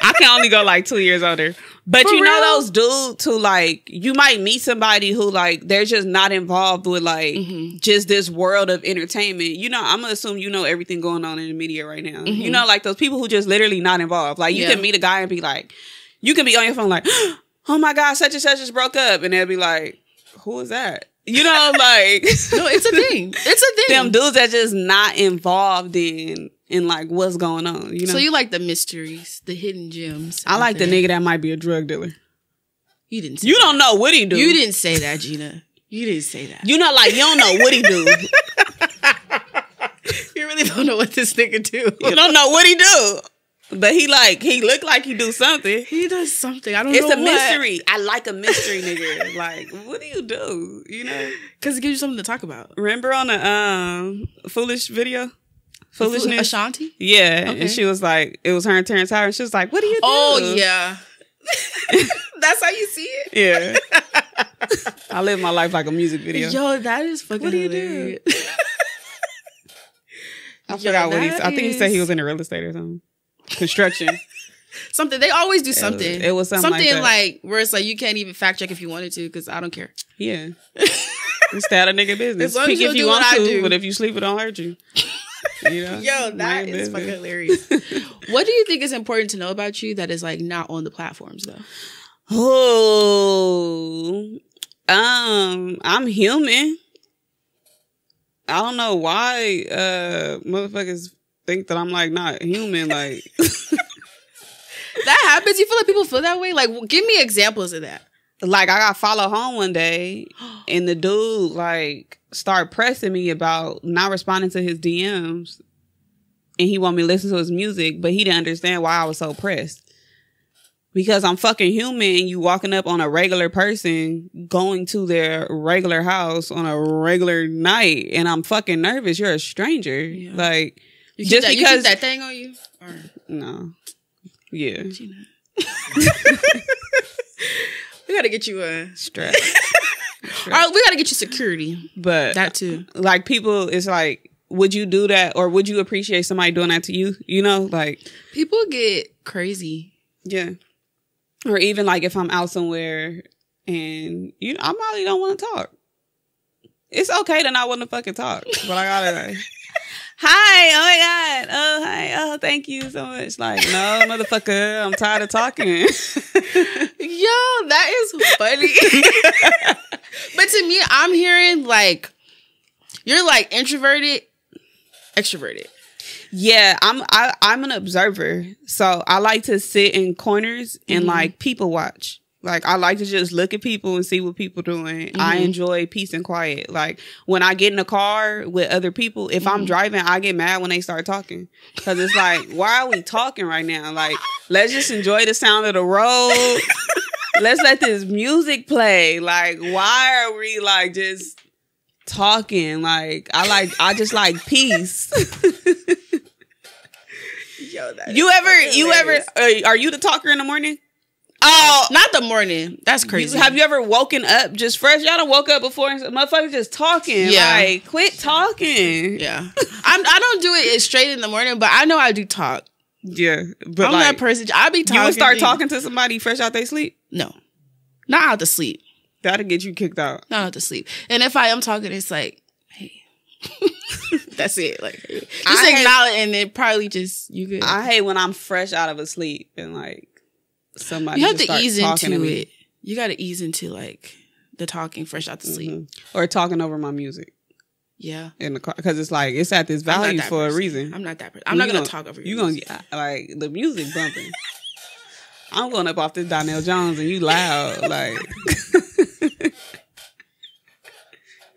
I can only go like 2 years older. But for you know real? Those dudes who like you might meet somebody who like they're just not involved with like just this world of entertainment. I'm gonna assume you know everything going on in the media right now. Like those people who just literally not involved. Like you can meet a guy and be like, you can be on your phone like, oh my God, such and such just broke up, and they'll be like, who is that? Like no, it's a thing. It's a thing. Them dudes that just not involved in like what's going on, So you like the mysteries, the hidden gems. I like the nigga that might be a drug dealer. You didn't say You that. don't know what he do. You didn't say that, Gina. You didn't say that. You don't know what he do. You really don't know what this nigga do. You don't know what he do. But he look like he do something. He does something. I don't know It's what. a mystery. I like a mystery nigga. Like, what do you do? Because it gives you something to talk about. Remember on the Foolish video? Foolishness? Ashanti? Yeah. Okay. And she was like, it was her and Terrence Howard. And she was like, what do you do? Oh, yeah. That's how you see it? Yeah. I live my life like a music video. Yo, that is fucking What do you hilarious. do? I forgot what I think he said he was in real estate or something. Construction. Something. They always do something. It was something like where it's like you can't even fact check if you wanted to because I don't care. Yeah. You stay out of nigga business. As long as if you do want what to, I do. But if you sleep, it don't hurt you. Yo, that is fucking hilarious. What do you think is important to know about you that is like not on the platforms though? Oh, I'm human. I don't know why motherfuckers think that I'm like not human. Like That happens. You feel like people feel that way? Like, give me examples of that. Like, I got followed home one day, and the dude, like, started pressing me about not responding to his DMs, and he wanted me to listen to his music, but he didn't understand why I was so pressed. Because I'm fucking human, you walking up on a regular person, going to their regular house on a regular night, and I'm fucking nervous. You're a stranger. Yeah. Like, you just because... You keep that thing on you? Or... No. Yeah. We gotta get you a strap. All right, we gotta get you security. But that too. Like, people, it's like, would you do that, or would you appreciate somebody doing that to you? You know, like, people get crazy. Yeah. Or even like if I'm out somewhere and I probably don't want to talk. It's okay to not want to fucking talk, but I gotta like, hi, oh my god, oh hi, oh thank you so much. Like, no, motherfucker, I'm tired of talking. Yo, that is funny. But to me, I'm hearing like you're like introverted, extroverted. Yeah, I'm an observer, so I like to sit in corners and like people watch. Like, I like to just look at people and see what people doing. I enjoy peace and quiet. Like, when I get in a car with other people, if I'm driving, I get mad when they start talking, because it's like, why are we talking right now? Like, let's just enjoy the sound of the road. Let's let this music play. Like, why are we like just talking? Like, I just like peace. Yo, you ever are you the talker in the morning? Oh, not the morning. That's crazy. Have you ever woken up just fresh? Y'all done woke up before and motherfuckers just talking. Yeah. Like, quit talking. Yeah. I don't do it straight in the morning, but I know I do talk. Yeah. But I'm that person. I be talking. You would start talking to somebody fresh out they sleep? No. Not out to sleep. That'll get you kicked out. Not out to sleep. And if I am talking, it's like, hey. That's it. Like, just acknowledge, and then probably just you good. I hate when I'm fresh out of a sleep and like somebody. You have to ease into it. You got to ease into like the talking fresh out to sleep, or talking over my music. Yeah, in the car, because it's like it's at this value for a reason. I'm not that person. I'm not gonna talk over you. You gonna get like the music bumping. I'm going up off this Donnell Jones and you loud like.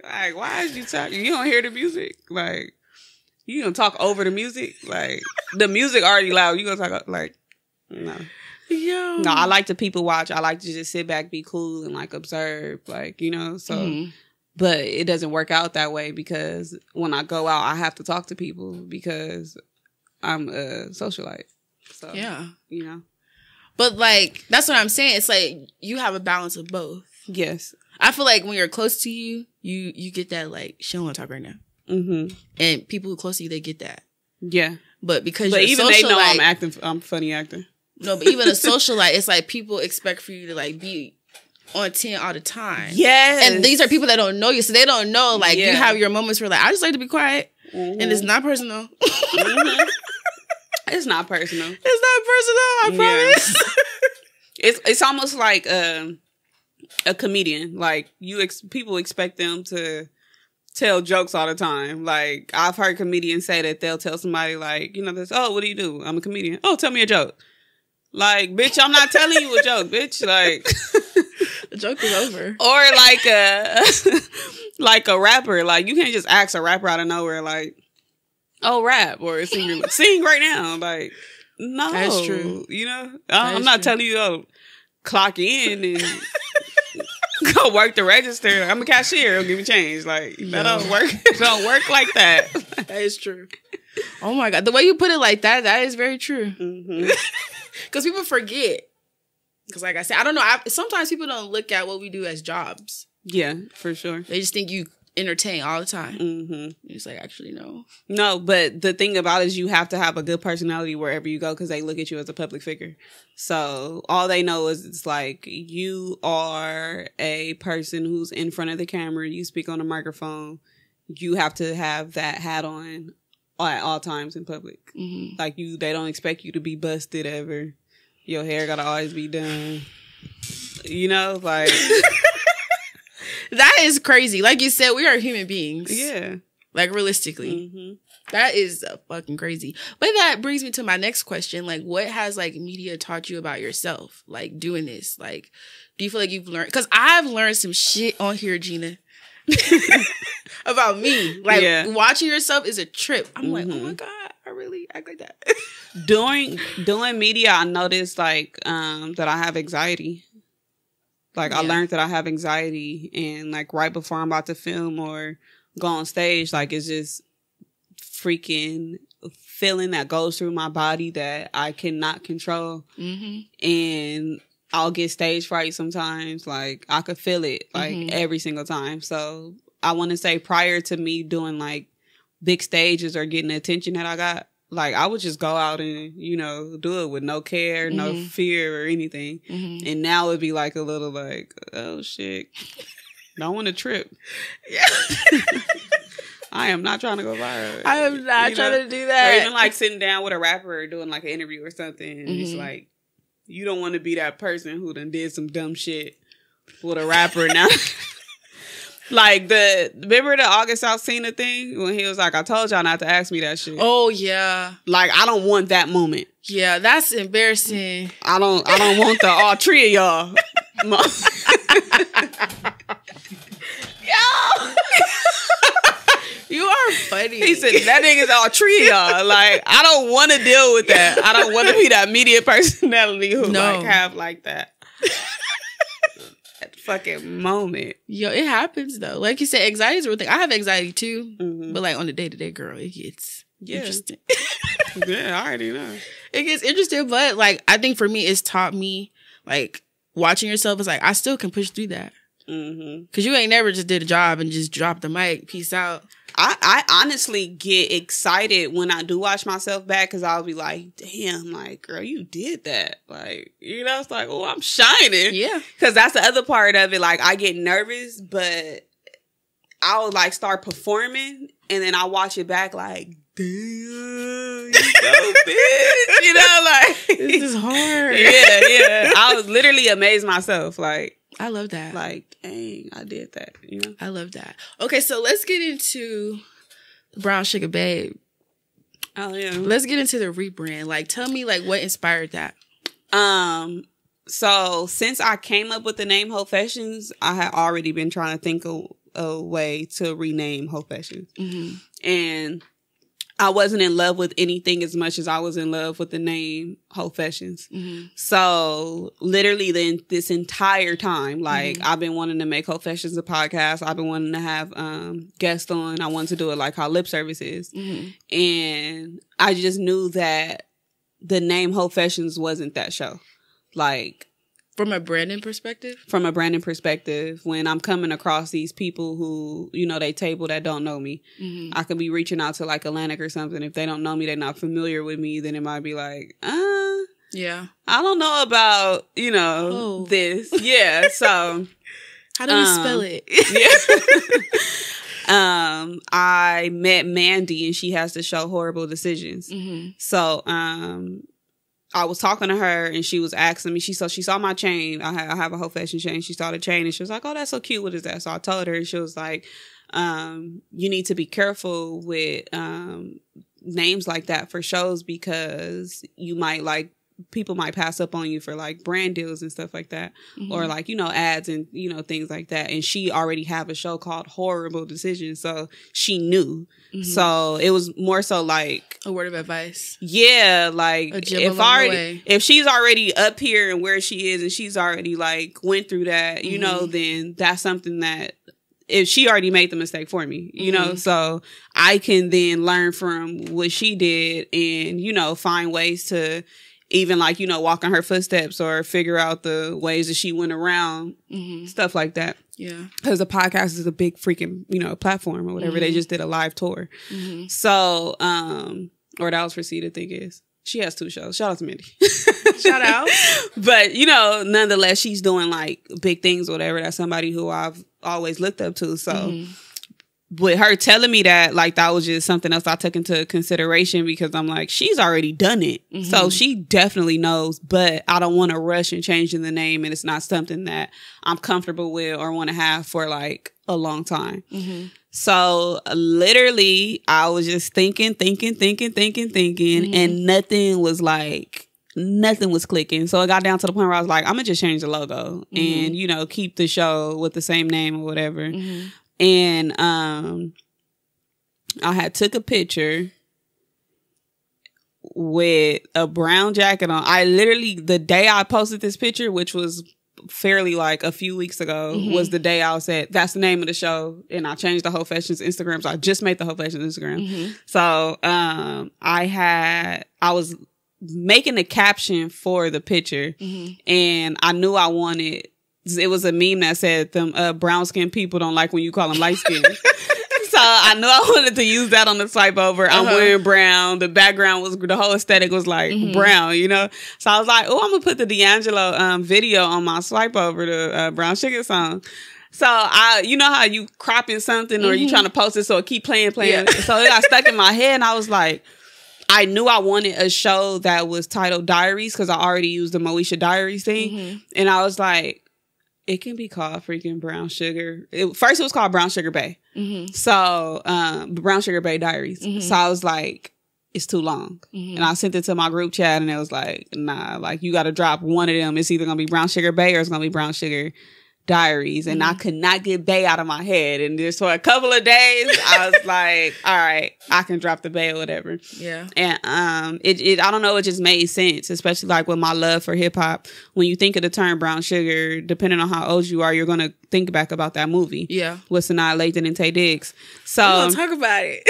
Like, why is you talking? You don't hear the music. Like, you gonna talk over the music? Like, the music already loud. You gonna talk like, no. Yo. No, I like to people watch. I like to just sit back, be cool, and like observe. Like, so. But it doesn't work out that way, because when I go out, I have to talk to people because I'm a socialite. So, yeah. But like, that's what I'm saying. It's like you have a balance of both. Yes. I feel like when you're close to you, you get that like, she don't want to talk right now. And people who are close to you, they get that. Yeah. But because you're even they know I'm funny acting. No, but even a socialite, it's like people expect for you to like be on 10 all the time. Yes. And these are people that don't know you, so they don't know like you have your moments where like, I just like to be quiet. And it's not personal. It's not personal. It's not personal, I promise. It's almost like a comedian. Like, people expect them to tell jokes all the time. Like, I've heard comedians say that they'll tell somebody like, this, oh, what do you do? I'm a comedian. Oh, tell me a joke. Like, bitch, I'm not telling you a joke, bitch. Like, the joke is over. Or like a rapper. Like, you can't just ask a rapper out of nowhere like, oh, rap, or sing right now. Like, no. That's true. I'm not telling you, oh, clock in and go work the register. I'm a cashier. I'll give you change. Like, that don't work. It don't work like that. That is true. Oh my God. The way you put it like that, that is very true. Because people forget. Because like I said, I don't know. Sometimes people don't look at what we do as jobs. Yeah, for sure. They just think you entertain all the time. It's like, actually, no. No, but the thing about it is you have to have a good personality wherever you go, because they look at you as a public figure. So all they know is it's like, you are a person who's in front of the camera. You speak on a microphone. You have to have that hat on at all times in public. Like, they don't expect you to be busted ever. Your hair gotta always be done. Like... That is crazy. Like you said, we are human beings. Yeah. Like, realistically. That is fucking crazy. But that brings me to my next question. Like, what has like media taught you about yourself? Like doing this? Like, do you feel like you've learned? Because I've learned some shit on here, Gina. About me. Like watching yourself is a trip. I'm like, oh my God, I really act like that. Doing media, I noticed like that I have anxiety. Like I learned that I have anxiety, and like right before I'm about to film or go on stage, like it's just freaking feeling that goes through my body that I cannot control. And I'll get stage fright sometimes. Like I could feel it like every single time. So I want to say prior to me doing like big stages or getting the attention that I got, like I would just go out and, you know, do it with no care, no fear or anything. And now it'd be like a little like, oh shit, don't want to trip. I am not trying to go viral. I am not trying to do that. Or even like sitting down with a rapper or doing like an interview or something. And it's like, you don't want to be that person who done did some dumb shit with a rapper now. Like remember the August Alsina thing when he was like, I told y'all not to ask me that shit. Oh yeah. Like I don't want that moment. Yeah, that's embarrassing. I don't want all three of y'all. Yo. You are funny. He said that nigga's all three of y'all. Like I don't want to deal with that. I don't want to be that media personality who like have like that. Fucking moment. Yo, it happens though. Like you said, anxiety is a real thing. I have anxiety too, but like on the day-to-day, girl, it gets interesting. Yeah, I already know. It gets interesting, but like I think for me, it's taught me like watching yourself is like I still can push through that. Because you ain't never just did a job and just dropped the mic. Peace out. I honestly get excited when I do watch myself back because I'll be like, damn, like, girl, you did that. Like, you know, it's like, oh, I'm shining. Yeah. Because that's the other part of it. Like, I get nervous, but I'll, like, start performing, and then I watch it back like, damn, you so bitch. You know, like. This is hard. Yeah. I was literally amazed myself, like. I love that. Like, dang, I did that, you know? I love that. Okay, so let's get into Brown Sugar Babe. Oh, yeah. Let's get into the rebrand. Like, tell me, like, what inspired that? So, since I came up with the name Hope Fashions, I had already been trying to think of a way to rename Hope Fashions. And I wasn't in love with anything as much as I was in love with the name Hope Fashions. So literally this entire time, like I've been wanting to make Hope Fashions a podcast. I've been wanting to have guests on. I wanted to do it like how Lip Service is. And I just knew that the name Hope Fashions wasn't that show. Like, From a branding perspective? From a branding perspective, when I'm coming across these people who, you know, they table that don't know me, I could be reaching out to like Atlantic or something. If they don't know me, they're not familiar with me, then it might be like, yeah, I don't know about, you know, this. Yeah. So how do you spell it? I met Mandy and she has the show Horrible Decisions. So, I was talking to her and she was asking me, she saw my chain. I have a whole fashion chain. She saw the chain and she was like, oh, that's so cute. What is that? So I told her and she was like, you need to be careful with names like that for shows because you might like, people might pass up on you for like brand deals and stuff like that. Or like, you know, ads and, you know, things like that. And she already have a show called Horrible Decisions. So she knew. So it was more so like a word of advice. Yeah. Like if she's already up here and where she is and she's already like went through that, you know, then that's something that if she already made the mistake for me, you know, so I can then learn from what she did and, you know, find ways to even like, you know, walk in her footsteps or figure out the ways that she went around, stuff like that. Yeah. Because the podcast is a big freaking, you know, platform or whatever. They just did a live tour. So, or that was for C, the thing is. She has 2 shows. Shout out to Mindy. Shout out. But, you know, nonetheless, she's doing like big things or whatever. That's somebody who I've always looked up to. So with her telling me that, like, that was just something else I took into consideration, because I'm like, she's already done it. Mm-hmm. So she definitely knows, but I don't want to rush and changing the name. And it's not something that I'm comfortable with or want to have for like a long time. Mm-hmm. So literally I was just thinking, mm-hmm. and nothing was clicking. So it got down to the point where I was like, I'm gonna just change the logo mm-hmm. and, you know, keep the show with the same name or whatever. Mm-hmm. And I had took a picture with a brown jacket on. I literally, the day I posted this picture, which was fairly like a few weeks ago, mm-hmm. was the day I said, that's the name of the show. And I changed the Whole Fashions Instagram. So I just made the Whole Fashions Instagram. Mm-hmm. So I was making a caption for the picture, mm-hmm. and I knew I wanted, it was a meme that said them brown skinned people don't like when you call them light skinned. So I knew I wanted to use that on the swipe over. I'm wearing brown. The background was, the whole aesthetic was like mm-hmm. brown, you know? So I was like, oh, I'm going to put the D'Angelo video on my swipe over, the Brown Sugar song. So you know how you cropping something or mm-hmm. you trying to post it so it keep playing. Yeah. So it got stuck in my head, and I was like, I knew I wanted a show that was titled Diaries, because I already used the Moesha Diaries thing. Mm-hmm. And I was like, it can be called freaking Brown Sugar. First it was called Brown Sugar Bay. Mm-hmm. So, Brown Sugar Bay Diaries. Mm-hmm. So I was like, it's too long. Mm-hmm. And I sent it to my group chat, and it was like, nah, like, you got to drop one of them. It's either going to be Brown Sugar Bay or it's going to be Brown Sugar Diaries. And mm-hmm. I could not get Bay out of my head. And just for a couple of days, I was like, all right, I can drop the Bay or whatever. Yeah. And it I don't know, it just made sense, especially like with my love for hip hop. When you think of the term brown sugar, depending on how old you are, you're gonna think back about that movie. Yeah. With Sanaa Lathan and Taye Diggs. So we're gonna talk about it.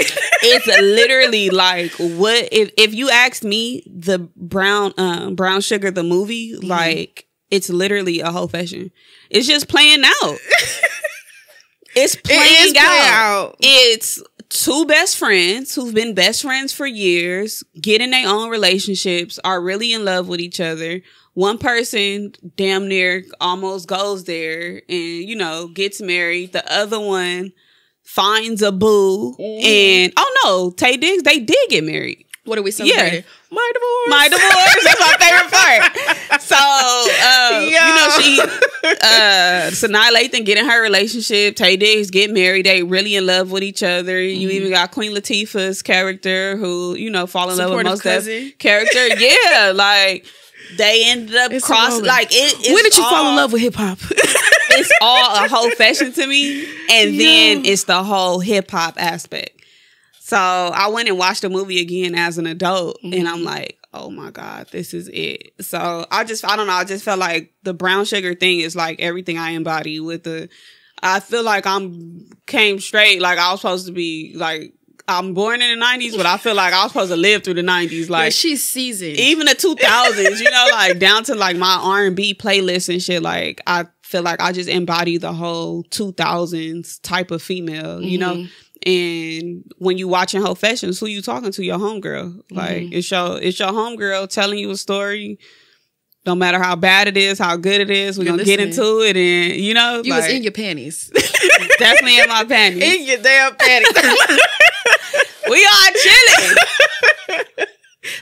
It's literally like, what if you asked me, the Brown Sugar the movie, mm-hmm. like, it's literally a whole fashion. It's just playing out. It's playing out. It's two best friends who've been best friends for years, get in their own relationships, are really in love with each other. One person damn near almost goes there and, you know, gets married. The other one finds a boo. Mm. And, oh no, Taye Diggs, they did get married. What are we celebrating? Yeah. My divorce. That's my favorite part. So, you know, Sanaa Lathan get in her relationship. Taye Diggs get married. They really in love with each other. Mm-hmm. You even got Queen Latifah's character who, you know, fall in love with most of that character. Yeah, like, they ended up crossing. Like, when did you fall in love with hip hop? It's all a whole fashion to me, and then it's the whole hip hop aspect. So I went and watched the movie again as an adult, mm-hmm. and I'm like, oh my God, this is it. So I don't know, I just felt like the brown sugar thing is like everything I embody with I feel like came straight, like I was supposed to be like, I'm born in the 90s, but I feel like I was supposed to live through the 90s. Like, yeah, she's seasoned. Even the 2000s, you know, like down to like my R&B playlist and shit. Like, I feel like I just embody the whole 2000s type of female, you mm-hmm. know? And when you watching Whole Fashions, who you talking to? Your homegirl. Like, mm-hmm. it's your homegirl telling you a story. No matter how bad it is, how good it is, we're going to get into it. And, you know. You was in your panties. Definitely in my panties. In your damn panties. We are chilling.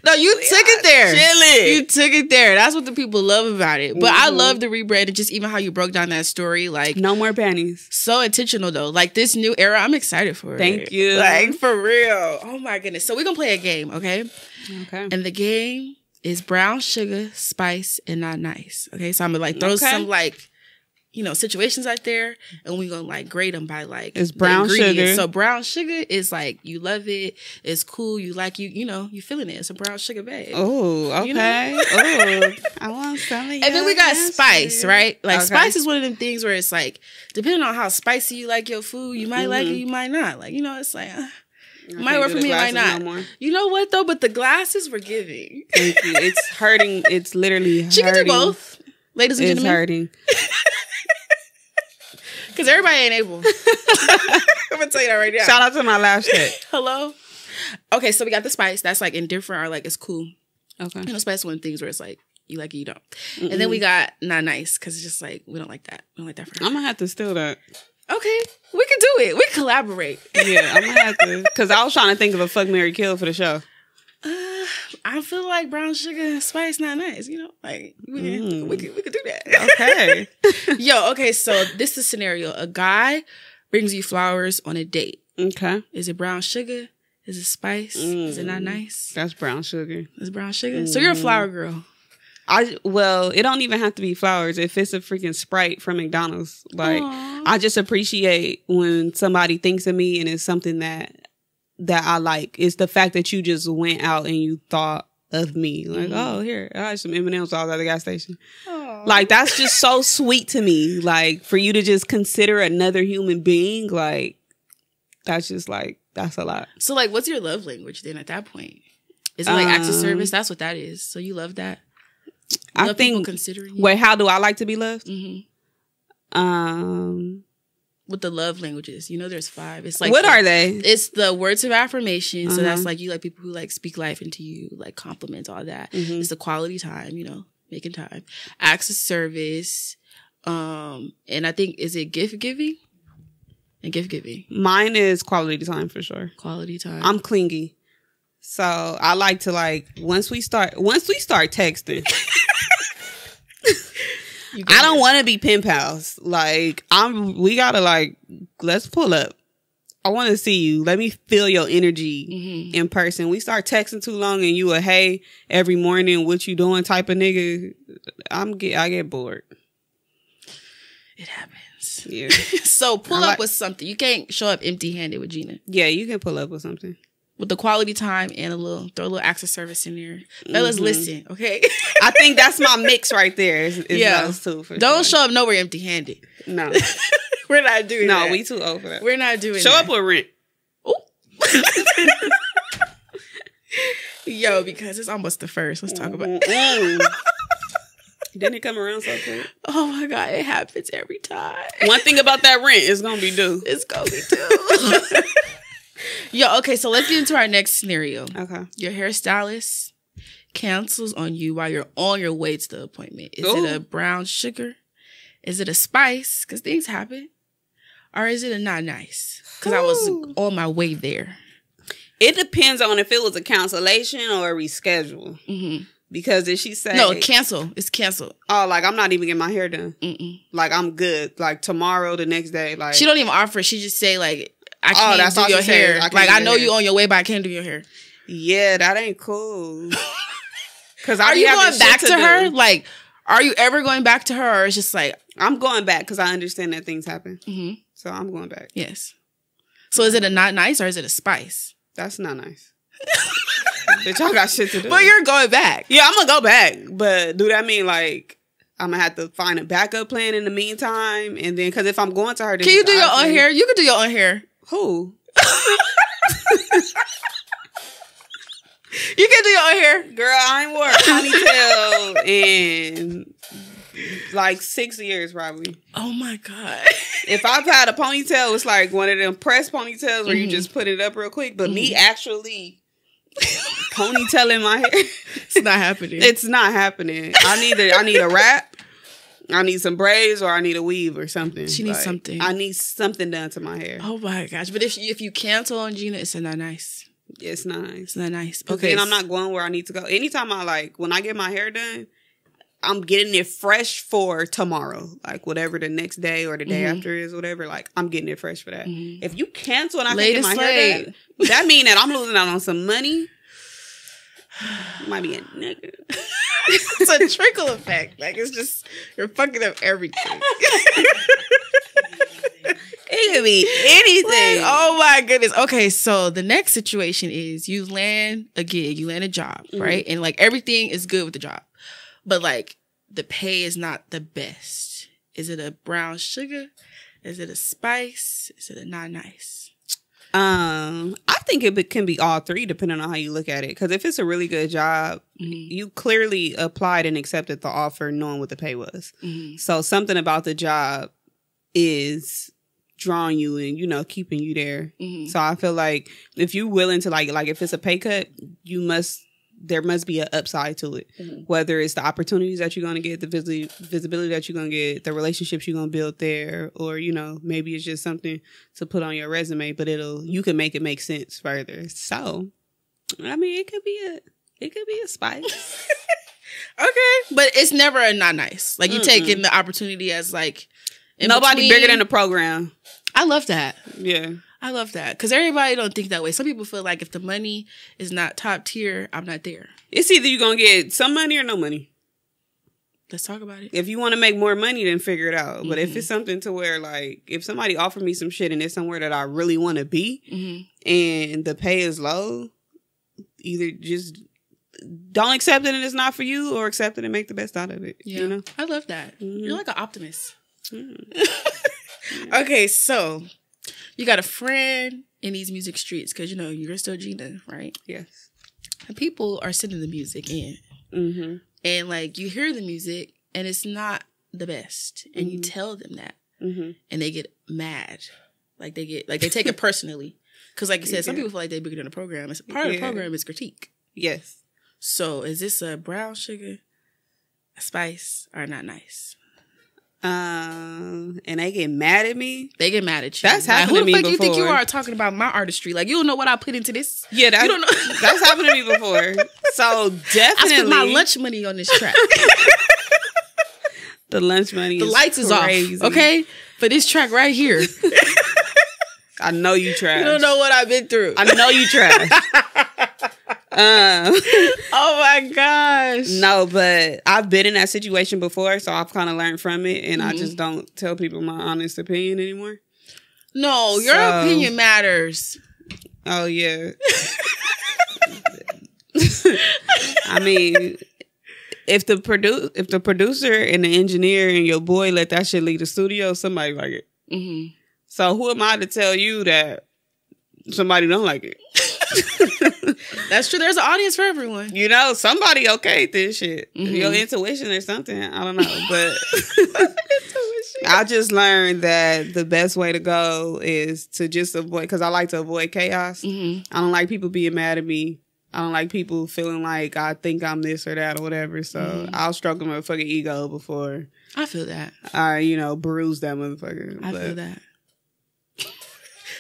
No, you took it there. Chilling. You took it there. That's what the people love about it. But mm-hmm. I love the rebrand and just even how you broke down that story. Like, no more panties. So intentional though. Like, this new era, I'm excited for it. Thank you. Like, for real. Oh my goodness. So we're gonna play a game, okay? Okay. And the game is brown sugar, spice, and not nice. Okay. So I'm gonna like throw some like, you know, situations out there, and we're gonna like grade them by like, it's brown sugar. So brown sugar is like, you love it, it's cool, you like, you know, you feeling it. It's a brown sugar bag. Oh, okay. You know? Oh, I want some of. And then we got spice, right? Like, spice is one of them things where it's like, depending on how spicy you like your food, you might like it, you might not. Like, you know, it's like, it might work for me, it might not. No, you know what though? But the glasses were giving. Thank you. It's hurting. It's literally hurting. She can do both, ladies and gentlemen. It's hurting. Because everybody ain't able. I'm going to tell you that right now. Shout out to my lash tech. Hello? Okay, so we got the spice. That's like indifferent or like it's cool. Okay. You know, spice one of the things where it's like, you like it, you don't. Mm-mm. And then we got not nice because it's just like, we don't like that. We don't like that for her. I'm going to have to steal that. Okay, we can do it. We can collaborate. Yeah, I'm gonna have to. Because I was trying to think of a fuck, marry, kill for the show. I feel like brown sugar and spice not nice. You know, like we could do that. Okay. Yo, okay. So this is a scenario. A guy brings you flowers on a date. Okay. Is it brown sugar? Is it spice? Is it not nice? That's brown sugar. It's brown sugar. So you're a flower girl. Well, it don't even have to be flowers. If it's a freaking Sprite from McDonald's, like Aww. I just appreciate when somebody thinks of me and it's something that I like. It's the fact that you just went out and you thought of me. Like, oh, here, I had some M&M's while I was at the gas station. Aww. Like, that's just so sweet to me. Like, for you to just consider another human being, like, that's just like, that's a lot. So, like, what's your love language then at that point? Is it like acts of service? That's what that is. So you love that? You love people considering you? Wait, how do I like to be loved? With the love languages, you know, there's 5. It's like, what are they? It's the words of affirmation. So that's like, you like people who like speak life into you, like compliments, all that. It's the quality time, you know, making time. Acts of service. And I think, is it gift giving? And gift giving. Mine is quality time for sure. Quality time. I'm clingy. So I like to once we start texting, I don't want to be pen pals. Like we gotta let's pull up. I want to see you. Let me feel your energy in person. We start texting too long and you hey every morning, what you doing type of nigga. I get bored. It happens. Yeah. So pull up with something. You can't show up empty handed with Gina. Yeah, you can pull up with something. With the quality time and throw a little acts of service in there. Fellas, listen, okay? I think that's my mix right there. Is those two for Don't show up nowhere empty handed. No. We're not doing that. No, we too old for that. We're not doing Show that. up with rent. Yo, because it's almost the first. Let's talk about it. Didn't it come around so quick? Oh my God, it happens every time. One thing about that rent is going to be due. It's going to be due. Yo, okay, so let's get into our next scenario. Okay. Your hairstylist cancels on you while you're on your way to the appointment. Is it a brown sugar? Is it a spice? Because things happen. Or is it a not nice? Because I was on my way there. It depends on if it was a cancellation or a reschedule. Because if she say... No, cancel. It's canceled. Oh, like I'm not even getting my hair done. Like I'm good. Like tomorrow, the next day. Like she don't even offer. She just say like, I can't do your hair. Like, I know you on your way, but I can't do your hair. Yeah, that ain't cool. Because are you going back to her? Like, are you ever going back to her, or it's just like I'm going back because I understand that things happen. So I'm going back. Yes. So is it a not nice or is it a spice? That's not nice. Bitch, y'all got shit to do. But you're going back. Yeah, I'm gonna go back. But do that mean like I'm gonna have to find a backup plan in the meantime? And then because if I'm going to her, can you do your own hair? You can do your own hair. Who? You can do your own hair. Girl, I ain't wore a ponytail in like 6 years probably. Oh my God. If I've had a ponytail, it's like one of them press ponytails where you just put it up real quick. But me actually ponytailing my hair, it's not happening. It's not happening. I need a wrap. I need some braids, or I need a weave or something. She needs something. I need something done to my hair. Oh my gosh. But if you cancel on Gina, it's not nice. It's nice. It's not nice. Okay. And I'm not going where I need to go. Anytime when I get my hair done, I'm getting it fresh for tomorrow. Like whatever the next day or the day after is, whatever. Like I'm getting it fresh for that. If you cancel and I can get my hair done, that mean that I'm losing out on some money. Might be a nigga. It's a trickle effect. Like it's just you're fucking up everything. It could be anything. Like, oh my goodness. Okay, so the next situation is you land a gig, you land a job, right? And like everything is good with the job. But like the pay is not the best. Is it a brown sugar? Is it a spice? Is it a not nice? I think it can be all three depending on how you look at it. Because if it's a really good job, you clearly applied and accepted the offer knowing what the pay was. So something about the job is drawing you and, keeping you there. So I feel like if you're willing to like if it's a pay cut, you must there must be an upside to it. Whether it's the opportunities that you're going to get, the visibility that you're going to get, the relationships you're going to build there, or, you know, maybe it's just something to put on your resume, but you can make it make sense further. So, I mean, it could be a spice. Okay, but it's never a not nice. Like, you taking the opportunity as, like, nobody bigger than the program. I love that. Yeah. I love that. Because everybody don't think that way. Some people feel like if the money is not top tier, I'm not there. It's either you're going to get some money or no money. Let's talk about it. If you want to make more money, then figure it out. But if it's something to where, like, if somebody offered me some shit and it's somewhere that I really want to be and the pay is low, either just don't accept it and it's not for you, or accept it and make the best out of it. Yeah. You know? I love that. You're like an optimist. Okay, so you got a friend in these music streets because, you know, you're still Gina, right? Yes. And people are sending the music in. And, like, you hear the music and it's not the best. And you tell them that. And they get mad. Like, they take it personally. Because, like you said, some people feel like they're bigger than the program. It's part of the program is critique. Yes. So, is this a brown sugar, a spice, or not nice? And they get mad at me. They get mad at you. That's happened to me before. Who the fuck you think you are talking about my artistry? Like, you don't know what I put into this? Yeah, you don't know. That's happened to me before. So definitely, I spent my lunch money on this track. The lunch money. The lights is off. Okay, for this track right here. I know you trash. You don't know what I've been through. I know you trash. Oh my gosh. No, but I've been in that situation before, so I've kind of learned from it, and I just don't tell people my honest opinion anymore. No, your opinion matters. Oh yeah. I mean, if the producer and the engineer and your boy let that shit leave the studio, somebody like it. So who am I to tell you that somebody don't like it? That's true. There's an audience for everyone. You know, somebody okayed this shit. Your intuition or something. I don't know. But I just learned that the best way to go is to just avoid, because I like to avoid chaos. I don't like people being mad at me. I don't like people feeling like I think I'm this or that or whatever. So I'll stroke a motherfucking ego before I feel that. I, bruise that motherfucker. I feel that.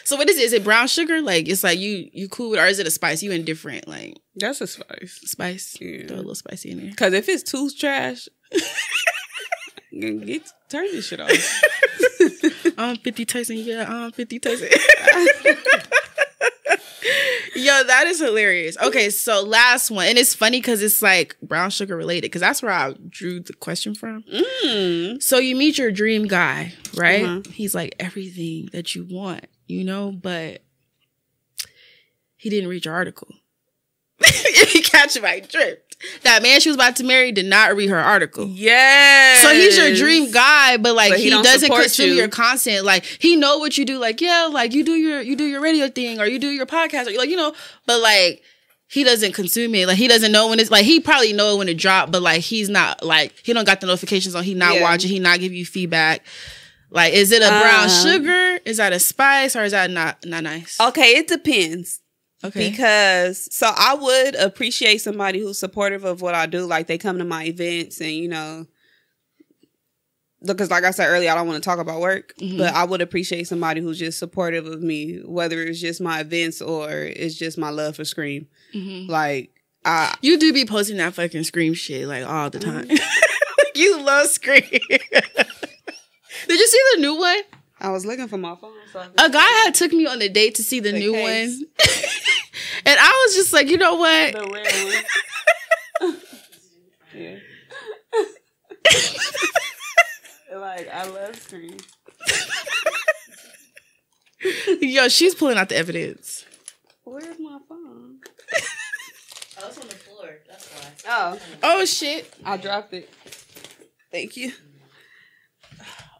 So what is it? Is it brown sugar? Like, it's like you cool with, or is it a spice? You indifferent? Like, that's a spice. Spice? Yeah. Throw a little spicy in there. Because if it's too trash, turn this shit off. 50 Tyson. Yeah, 50 Tyson. Yo, that is hilarious. Okay, so last one. And it's funny because it's like brown sugar related, because that's where I drew the question from. So you meet your dream guy, right? He's like everything that you want, but he didn't read your article. He catch my drift. That man she was about to marry did not read her article. Yes. So he's your dream guy, but like he doesn't consume your content. Like he know what you do. Like, yeah, like you do your radio thing, or you do your podcast, or like, but like he doesn't consume it. Like he doesn't know when it's like, he probably know when it dropped, but like he's not like, he don't got the notifications on, he not watching, he not give you feedback. Like, is it a brown sugar? Is that a spice, or is that not nice? Okay, it depends. Okay. Because, so I would appreciate somebody who's supportive of what I do. Like, they come to my events and, because like I said earlier, I don't want to talk about work, but I would appreciate somebody who's just supportive of me, whether it's just my events or it's just my love for Scream. Like, you do be posting that fucking Scream shit, like, all the time. You love Scream. Did you see the new one? I was looking for my phone. So a guy had took me on a date to see the new one. And I was just like, you know what? The red one. Yeah. Like, I love Scream. Yo, she's pulling out the evidence. Where's my phone? Oh, it's on the floor. That's why. Oh, shit. I dropped it. Thank you.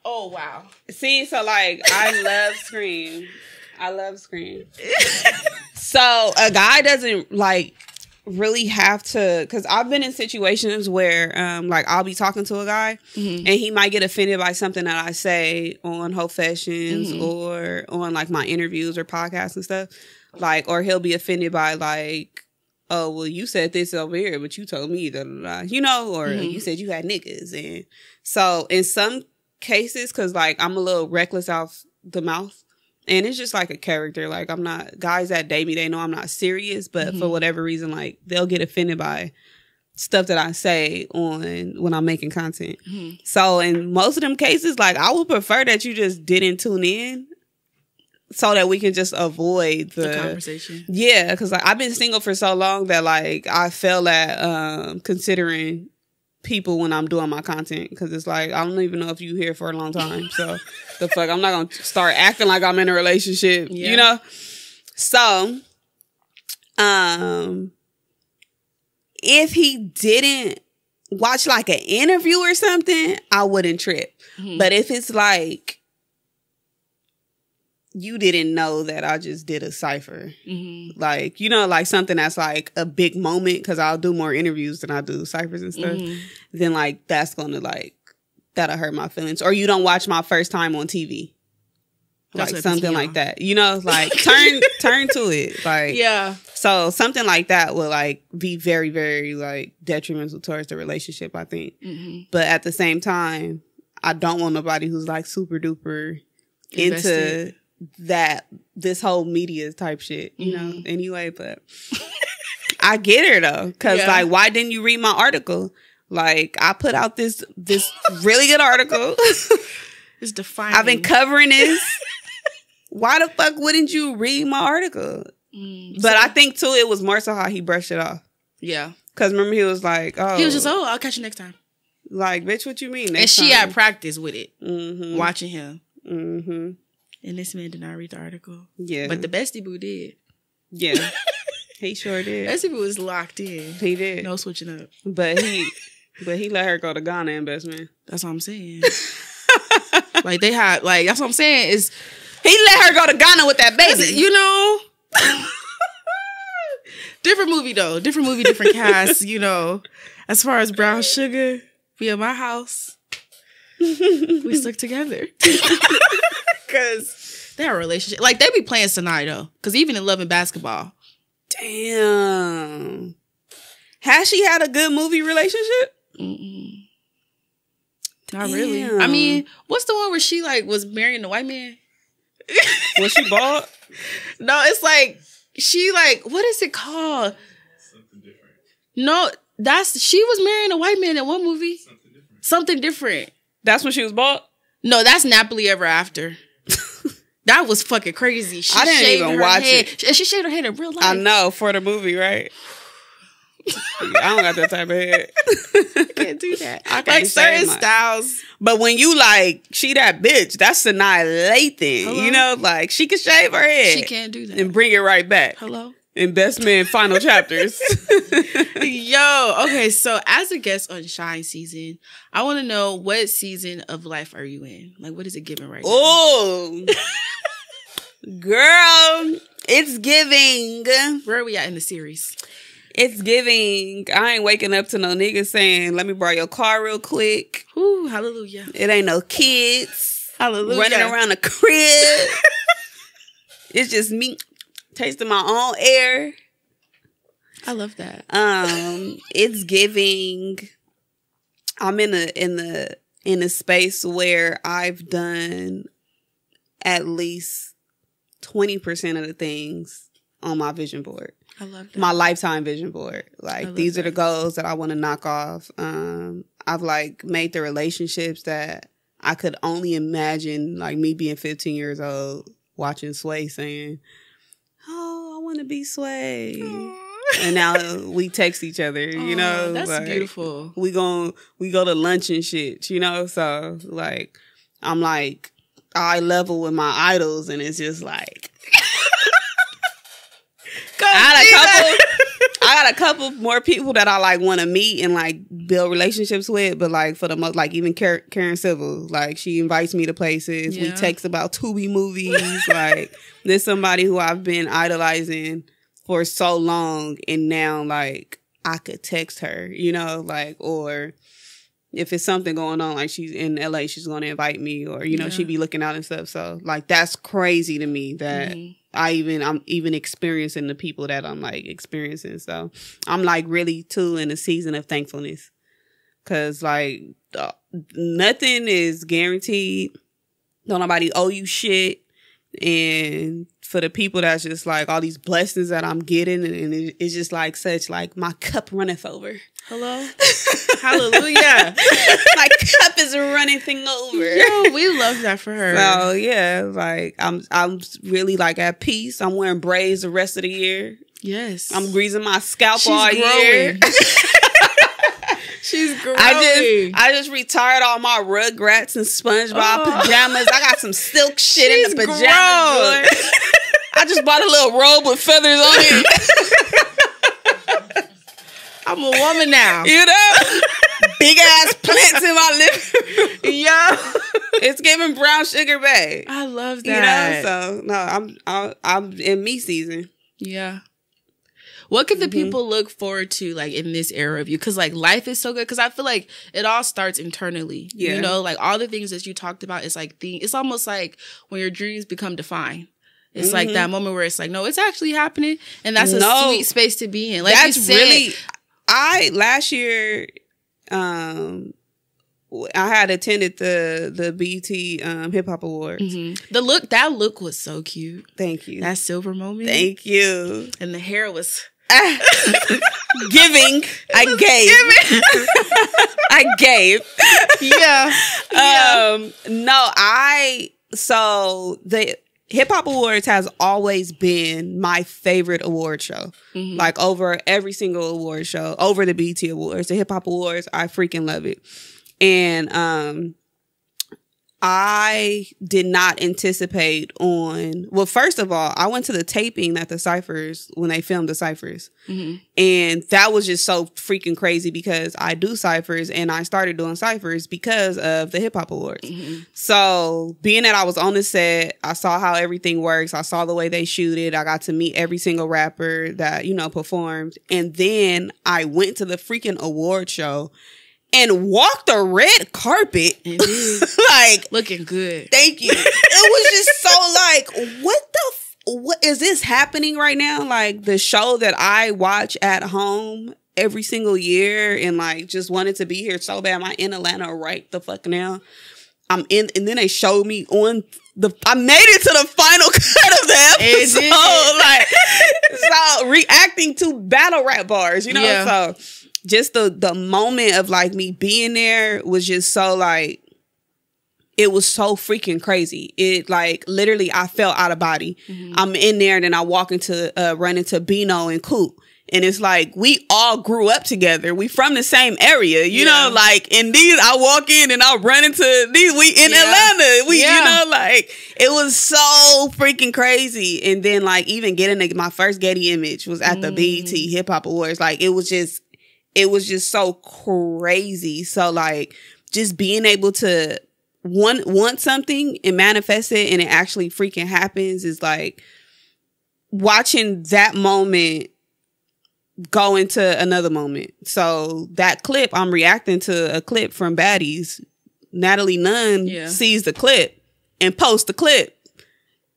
Oh, wow. See, so like, I love Scream. I love Scream. So a guy doesn't like really have to, because I've been in situations where like I'll be talking to a guy and he might get offended by something that I say on Hope Fashions or on like my interviews or podcasts and stuff. Like, or he'll be offended by like oh, well, you said this over here, but you told me, da, da, da, you know, or you said you had niggas. And so in some cases, because, like, I'm a little reckless off the mouth, and it's just like a character. Like, I'm not, guys that date me, they know I'm not serious, but for whatever reason, like, they'll get offended by stuff that I say when I'm making content. So in most of them cases, like, I would prefer that you just didn't tune in, so that we can just avoid the conversation. Yeah, because like, I've been single for so long that, like, I feel at considering people when I'm doing my content, because it's like, I don't even know if you here for a long time. So the fuck, I'm not gonna start acting like I'm in a relationship, you know? So, if he didn't watch like an interview or something, I wouldn't trip. But if it's like, you didn't know that I just did a cipher. Like, you know, like something that's like a big moment, because I'll do more interviews than I do ciphers and stuff. Then, like, that's going to, like, that'll hurt my feelings. Or you don't watch my first time on TV. Like, something like that. You know, like, turn to it. Like, yeah. So something like that will, like, be very, very, like, detrimental towards the relationship, I think. But at the same time, I don't want nobody who's, like, super duper into this whole media type shit, you know, anyway. But I get her though, because like, why didn't you read my article? Like, I put out this really good article. It's defining. I've been covering this. Why the fuck wouldn't you read my article? But I think too, it was more so how he brushed it off. Yeah, because remember, he was like, oh, he was just, oh, I'll catch you next time. Like, bitch, what you mean? And she had practice with it, watching him. And this man did not read the article. Yeah. But the bestie boo did. Yeah. He sure did. Bestie boo was locked in. He did. No switching up. But he let her go to Ghana investment. That's what I'm saying. Like, they had, like, that's what I'm saying is, he let her go to Ghana with that baby. You know? Different movie, though. Different movie, different cast, you know. As far as Brown Sugar, be in my house, we stuck together. Because they have a relationship. Like, they be playing Sinai, though. Because even in Love and Basketball. Damn. Has she had a good movie relationship? Not really. I mean, what's the one where she, like, was marrying the white man? Was she bald? No, it's like, she, like, what is it called? Something different. No, she was marrying a white man in one movie. Something different. That's when she was bald? No, that's Napoli Ever After. That was fucking crazy. I didn't even watch it. And she shaved her head in real life. I know, for the movie, right? I don't got that type of head. I can't do that. I like certain styles. But when you like, she that bitch, that's Sinai Lathan. Hello? You know, like, she can shave her head. She can't do that. And bring it right back. Hello? Investment final chapters. Yo, okay, so as a guest on Shine Season, I want to know, what season of life are you in? Like, what is it giving right now? Oh, girl, it's giving. Where are we at in the series? It's giving. I ain't waking up to no niggas saying, let me borrow your car real quick. Ooh, hallelujah. It ain't no kids. Hallelujah. Running around the crib. It's just me tasting my own air. I love that. It's giving. I'm in a space where I've done at least 20% of the things on my vision board. I love that. My lifetime vision board. Like, these are the goals that I want to knock off. I've, like, made the relationships that I could only imagine, like, me being 15 years old, watching Sway saying, oh, I want to be Sway. Aww. And now we text each other, you know? That's like, beautiful. We go to lunch and shit, you know? So, like, I'm, like, eye level with my idols, and it's just, like... I got a couple more people that I like want to meet and like build relationships with, but like for the most, like even Karen Civil, like she invites me to places. Yeah. We text about Tubi movies. Like, there's somebody who I've been idolizing for so long, and now like I could text her, you know, like, or if it's something going on, like she's in LA, she's going to invite me, or, you know, she'd be looking out and stuff. So like, that's crazy to me that I'm even experiencing the people that I'm like experiencing. So I'm like really too in a season of thankfulness, because like nothing is guaranteed. Don't nobody owe you shit. And for the people that's just like all these blessings that I'm getting, and it's just like such like my cup runneth over. Hello, hallelujah. My cup is running thing over. Yo, we love that for her. So yeah, like I'm really like at peace. I'm wearing braids the rest of the year. Yes, I'm greasing my scalp all year. She's growing. I just retired all my Rugrats and SpongeBob pajamas. I got some silk shit in the pajama drawer. I just bought a little robe with feathers on it. I'm a woman now. You know? Big ass plants in my living room. Yeah. It's giving brown sugar bae. I love that. You know? So no, I'm in me season. Yeah. What could the people look forward to, like, in this era of you? Because, like, life is so good. Because I feel like it all starts internally. Yeah. You know, like, all the things that you talked about, it's like, it's almost like when your dreams become defined. It's like that moment where it's like, no, it's actually happening. And that's a sweet space to be in. Like that's you said, really, last year, I had attended the BET Hip Hop Awards. That look was so cute. Thank you. That silver moment. Thank you. And the hair was giving. I gave. I gave. Yeah. So the Hip Hop Awards has always been my favorite award show. Like over every single award show, over the BET Awards, the Hip Hop Awards, I freaking love it. And I did not anticipate well, first of all, I went to the taping at the Cyphers when they filmed the Cyphers. And that was just so freaking crazy because I do Cyphers and I started doing Cyphers because of the Hip Hop Awards. So being that I was on the set, I saw how everything works. I saw the way they shoot it. I got to meet every single rapper that, you know, performed. And then I went to the freaking award show and walked the red carpet. Like, looking good. Thank you. It was just so like, what is this happening right now? Like the show that I watch at home every single year and like just wanted to be here so bad. I'm in Atlanta right the fuck now. And then they showed me I made it to the final cut of the episode. So reacting to battle rap bars, you know? Yeah. So just the moment of like me being there was just so like, it was so freaking crazy. It like literally I felt out of body. I'm in there and then I run into Bino and Coop. And it's like, we all grew up together. We from the same area, you know, like, and I walk in and I run into these, we in Atlanta. You know, like, it was so freaking crazy. And then like, even getting my first Getty image was at the BET Hip Hop Awards. Like, it was just so crazy. So like, just being able to want something and manifest it and it actually freaking happens is like watching that moment go into another moment. So that clip, I'm reacting to a clip from Baddies. Natalie Nunn sees the clip and posts the clip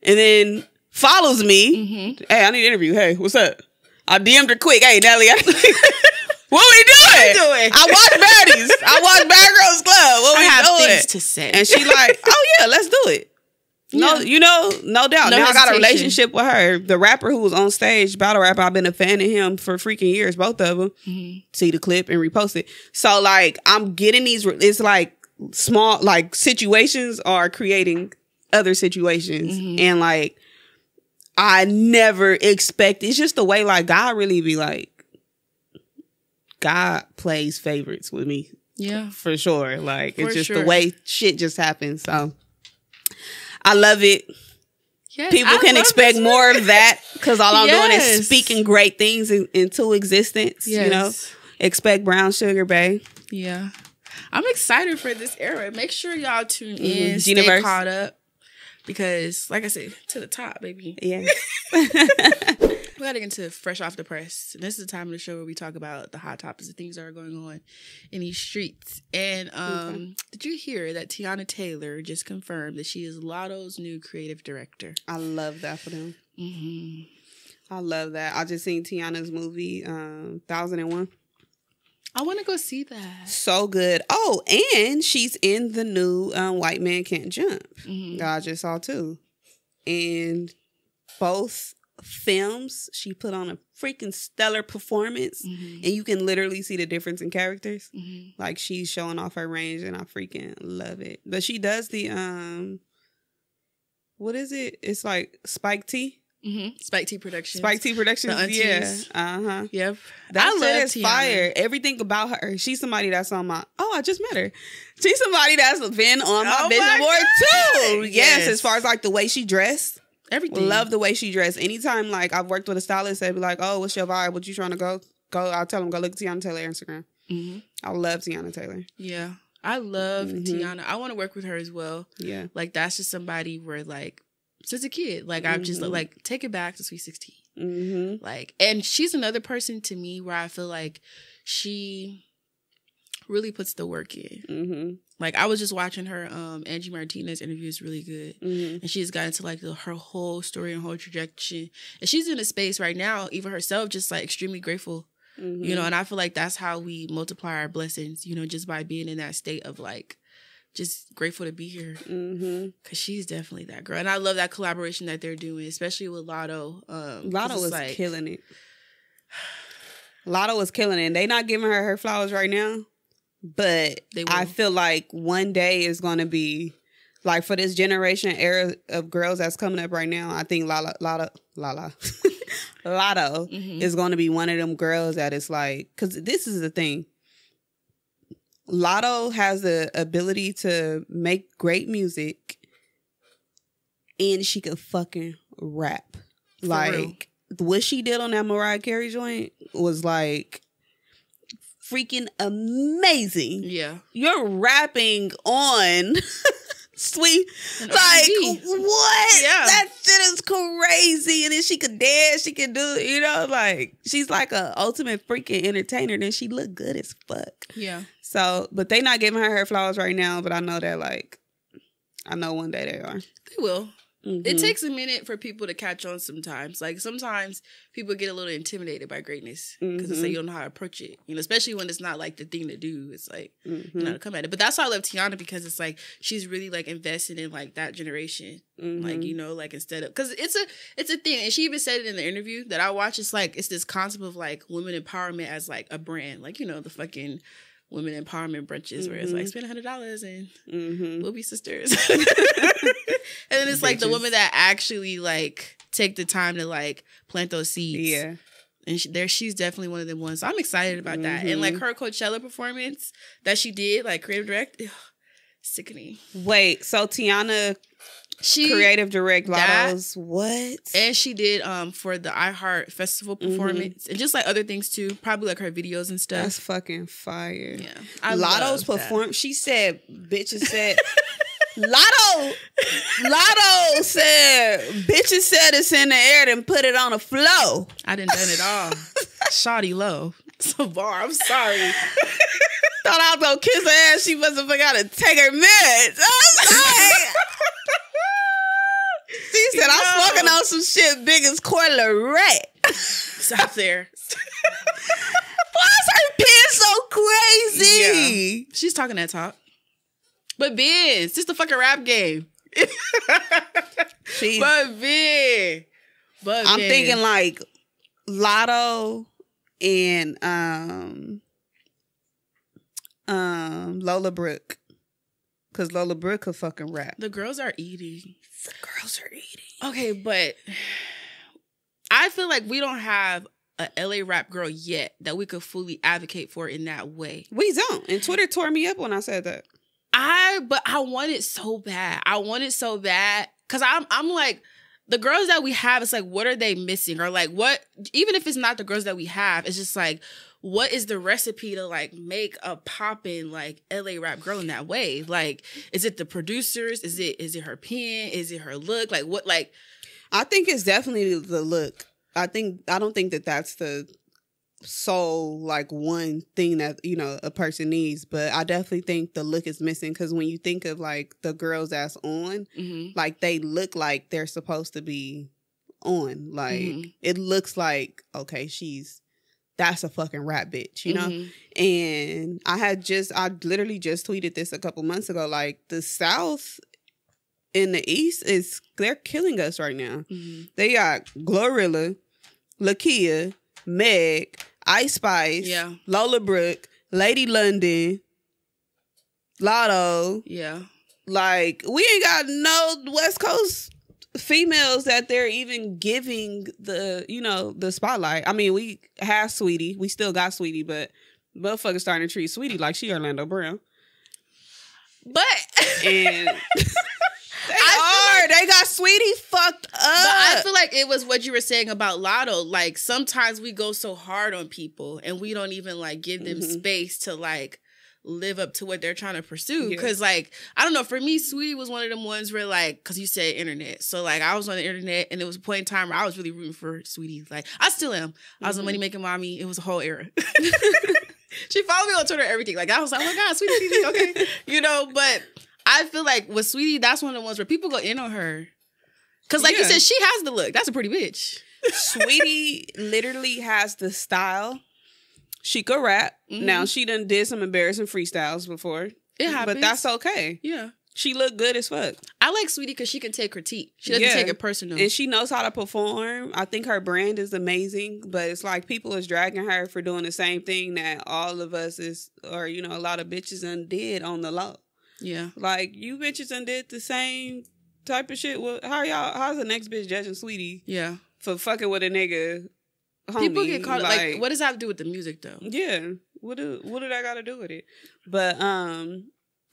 and then follows me. Hey, I need an interview. Hey, what's up? I DM'd her quick. Hey, Natalie, what we doing? I watch Baddies. I watch Bad Girls Club. What we doing? I have things to say. And she like, oh yeah, let's do it. No, you know, no doubt. Now I got a relationship with her. The rapper who was on stage, battle rapper, I've been a fan of him for freaking years, both of them. See the clip and repost it. So like, I'm getting these, it's like small, like situations are creating other situations. And like, I never expect, it's just the way like God really be like, God plays favorites with me. Yeah. For sure. Like, it's just the way shit just happens. So I love it. Yes, people can expect more of that because all I'm doing is speaking great things into existence. You know, expect brown sugar, babe. Yeah. I'm excited for this era. Make sure y'all tune in, stay caught up because, like I said, to the top, baby. Yeah. We gotta get into fresh off the press. This is the time of the show where we talk about the hot topics of things that are going on in these streets. And did you hear that Tiana Taylor just confirmed that she is Lotto's new creative director? I love that for them. Mm-hmm. I love that. I just seen Tiana's movie, 1001. I want to go see that. So good. Oh, and she's in the new White Man Can't Jump that I just saw too. And both films, she put on a freaking stellar performance. And you can literally see the difference in characters. Like, she's showing off her range, and I freaking love it. But she does the, what is it? It's like Spike T. Spike T Productions. Spike T Productions, yeah. Yep. That shit is fire. Everything about her. She's somebody that's on my, I just met her. She's somebody that's been on my vision board too. Yes, as far as like the way she dressed. Everything. Love the way she dressed. Anytime like I've worked with a stylist, they'd be like, oh, what's your vibe? What you trying to go? I'll tell them, go look at Tiana Taylor Instagram. I love Tiana Taylor. Yeah. I love Tiana. I want to work with her as well. Yeah. Like, that's just somebody where like, since a kid, like I'm just like, take it back to Sweet 16. Like, and she's another person to me where I feel like she really puts the work in. Like, I was just watching her Angie Martinez interview. Is really good, and she's got into like her whole story and whole trajectory. And she's in a space right now, even herself, just like extremely grateful. You know, and I feel like that's how we multiply our blessings. You know, just by being in that state of like, just grateful to be here. Because she's definitely that girl. And I love that collaboration that they're doing, especially with Lotto. Lotto was like, killing it. Lotto was killing it. And they not giving her flowers right now. But I feel like one day is going to be, like, for this generation era of girls that's coming up right now, I think Lotto is going to be one of them girls that is like, because this is the thing. Lotto has the ability to make great music, and she could fucking rap. Like, what she did on that Mariah Carey joint was like freaking amazing. Yeah. You're rapping on Sweet. Like, what? Yeah. That shit is crazy. And then she could dance, she could do, you know, like, she's like a ultimate freaking entertainer. Then she look good as fuck. Yeah. So, but they not giving her flowers right now, but I know that, like, I know one day they are. They will. It takes a minute for people to catch on sometimes. Like, sometimes people get a little intimidated by greatness because it's like you don't know how to approach it. You know, especially when it's not like the thing to do. It's like, you know, to come at it. But that's why I love Tiana, because it's like she's really like invested in like that generation. Like, you know, like instead of, because it's a thing. And she even said it in the interview that I watched. It's like, it's this concept of like women empowerment as like a brand. Like, you know, the fucking women empowerment brunches where it's like, spend $100 and we'll be sisters. And then it's like the women that actually like take the time to like plant those seeds. Yeah. And she's definitely one of them ones. So I'm excited about that. And like her Coachella performance that she did, like creative direct, sickening. Wait, so Tiana, she creative direct Lotto's what? And she did for the iHeart Festival performance and just like other things too. Probably like her videos and stuff. That's fucking fire. Yeah, Lotto's performance. She said, "Bitches said." Lotto said, "Bitches said it's in the air, then put it on the flow." I didn't done it all. Shoddy low. It's a bar. I'm sorry. Thought I was gonna kiss her ass. She must have forgot to take her meds. I'm sorry. She said, "I'm smoking on some shit big as Corlorette." Stop there. Why is her pen so crazy? Yeah. She's talking that talk. But Ben, it's just a fucking rap game. But Ben. I'm thinking like Lotto and Lola Brooke. Because Lola Brooke could fucking rap. The girls are eating. Okay, but I feel like we don't have a LA rap girl yet that we could fully advocate for in that way. We don't. And Twitter tore me up when I said that. But I want it so bad. Because I'm like, the girls that we have, it's like, what are they missing? Or like, what, even if it's not the girls that we have, it's just like, what is the recipe to like make a poppin' like LA rap girl in that way? Like, is it the producers? Is it her pen? Is it her look? Like, what, like? I think it's definitely the look. I don't think that that's the sole like one thing that a person needs, but I definitely think the look is missing, because when you think of like the girls that's on, like they look like they're supposed to be on, like it looks like, okay, that's a fucking rap bitch, you know? And I literally just tweeted this a couple months ago, like the South in the East they're killing us right now. They got Glorilla, Lakia, Meg, Ice Spice, Lola Brooke, Lady London, Lotto. Yeah. Like, we ain't got no West Coast females that they're even giving the spotlight. I mean, we have Sweetie. We still got Sweetie, but motherfuckers starting to treat Sweetie like she Orlando Brown. But and they got Sweetie fucked up. But I feel like it was what you were saying about Lotto. Like, sometimes we go so hard on people and we don't even like give them space to like live up to what they're trying to pursue. Because like, I don't know, for me, Sweetie was one of them ones where like, because you said internet, so like I was on the internet and it was a point in time where I was really rooting for Sweetie. Like, I still am. I was a money making mommy. It was a whole era. She followed me on Twitter, everything. Like, I was like, oh my God, Sweetie TV, okay. But I feel like with Sweetie, that's one of the ones where people go in on her. Because like you said, she has the look. That's a pretty bitch. Sweetie literally has the style. She could rap. Now, she done did some embarrassing freestyles before. It happens. But that's okay. Yeah. She look good as fuck. I like Sweetie because she can take critique. She doesn't take it personal. And she knows how to perform. I think her brand is amazing. But it's like people is dragging her for doing the same thing that all of us a lot of bitches did on the low. Yeah. Like, you bitches did the same type of shit. Well, how's the next bitch judging Sweetie? Yeah. For fucking with a nigga homie? People get caught like, what does that have to do with the music though? Yeah. What did I got to do with it? But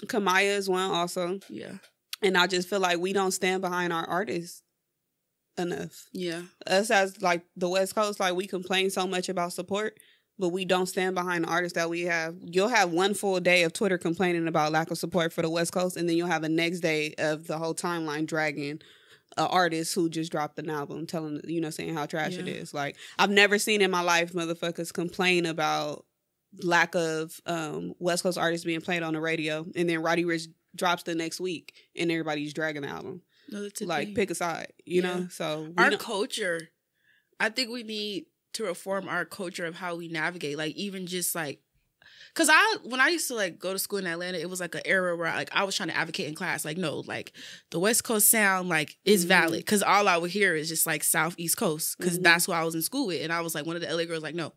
Kamaya is one also. Yeah. And I just feel like we don't stand behind our artists enough. Yeah. Us as like the West Coast, like we complain so much about support, but we don't stand behind the artists that we have. You'll have one full day of Twitter complaining about lack of support for the West Coast, and then you'll have the next day of the whole timeline dragging an artist who just dropped an album, telling, saying how trash it is. Like, I've never seen in my life motherfuckers complain about lack of West Coast artists being played on the radio, and then Roddy Ricch drops the next week, and everybody's dragging the album. No, that's like thing. Pick a side, you know. So our culture, I think we need to reform our culture of how we navigate. Like, even just like, because when I used to like go to school in Atlanta, it was like an era where like I was trying to advocate in class. Like, no, like the West Coast sound like is valid, because all I would hear is just like South East Coast, because that's who I was in school with, and I was like one of the LA girls. Like, no,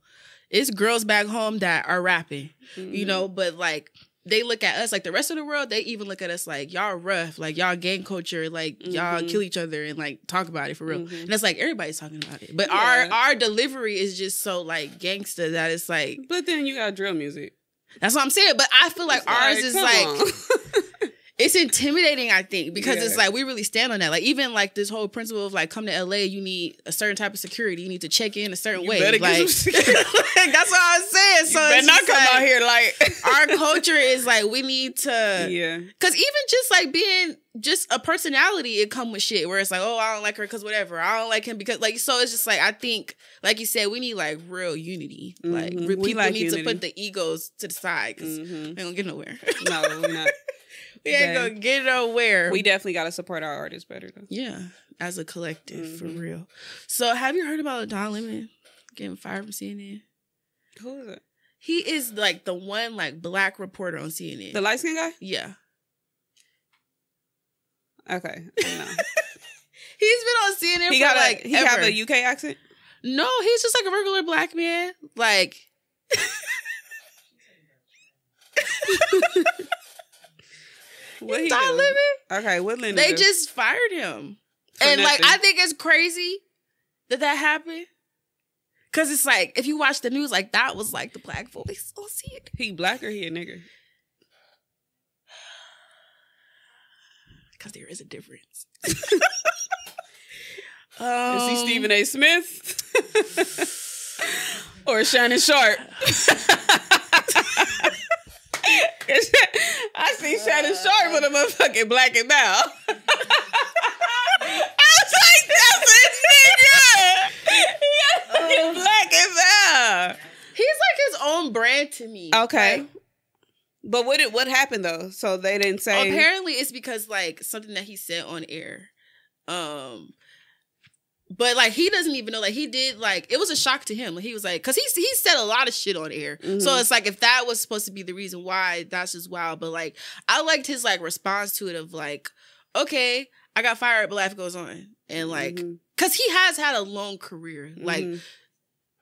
it's girls back home that are rapping, but like they look at us like the rest of the world. They even look at us like, y'all rough, like y'all gang culture, like y'all kill each other and like talk about it for real. And it's like everybody's talking about it, but our delivery is just so like gangster that it's like. But then you got drill music. That's what I'm saying. But I feel like ours is like it's intimidating, I think, because it's like we really stand on that. Like, even like this whole principle of like, come to LA, you need a certain type of security. You need to check in a certain way. Like, that's what I was saying. So you better not come out here like our culture is like, we need to, because even just like being just a personality, it come with shit where it's like, oh, I don't like her because whatever. I don't like him because like, so it's just like, I think, like you said, we need like real unity. Like people need unity. To put the egos to the side, because we ain't gonna get nowhere. No, we're not. We ain't gonna get nowhere. We definitely gotta support our artists better though. Yeah, as a collective, for real. So have you heard about Don Lemon getting fired from CNN? Who is it? He is like the one like black reporter on CNN. The light skinned guy? Yeah. Okay. No. He's been on CNN for like he have a UK accent? No, he's just like a regular black man. Like what he Don Lemon? Okay, what Lemon? They just fired him. And nothing. Like, I think it's crazy that happened. Cause it's like, if you watch the news, like that was like the black voice on CNN. He black or he a nigger? Cause there is a difference. Is he Stephen A. Smith? Or Shannon Sharp? I see Shannon Sharp with a motherfucking black and mouth. I was like, that's a nigga. He lying to me. Okay. Like, but what happened though? So they didn't say. Apparently, it's because like something that he said on air. But like he doesn't even know. Like he did. Like it was a shock to him. Like, he was like, because he said a lot of shit on air. Mm-hmm. So it's like if that was supposed to be the reason why, that's just wild. But like I liked his like response to it of like, okay, I got fired, but life goes on, and like because he has had a long career. Like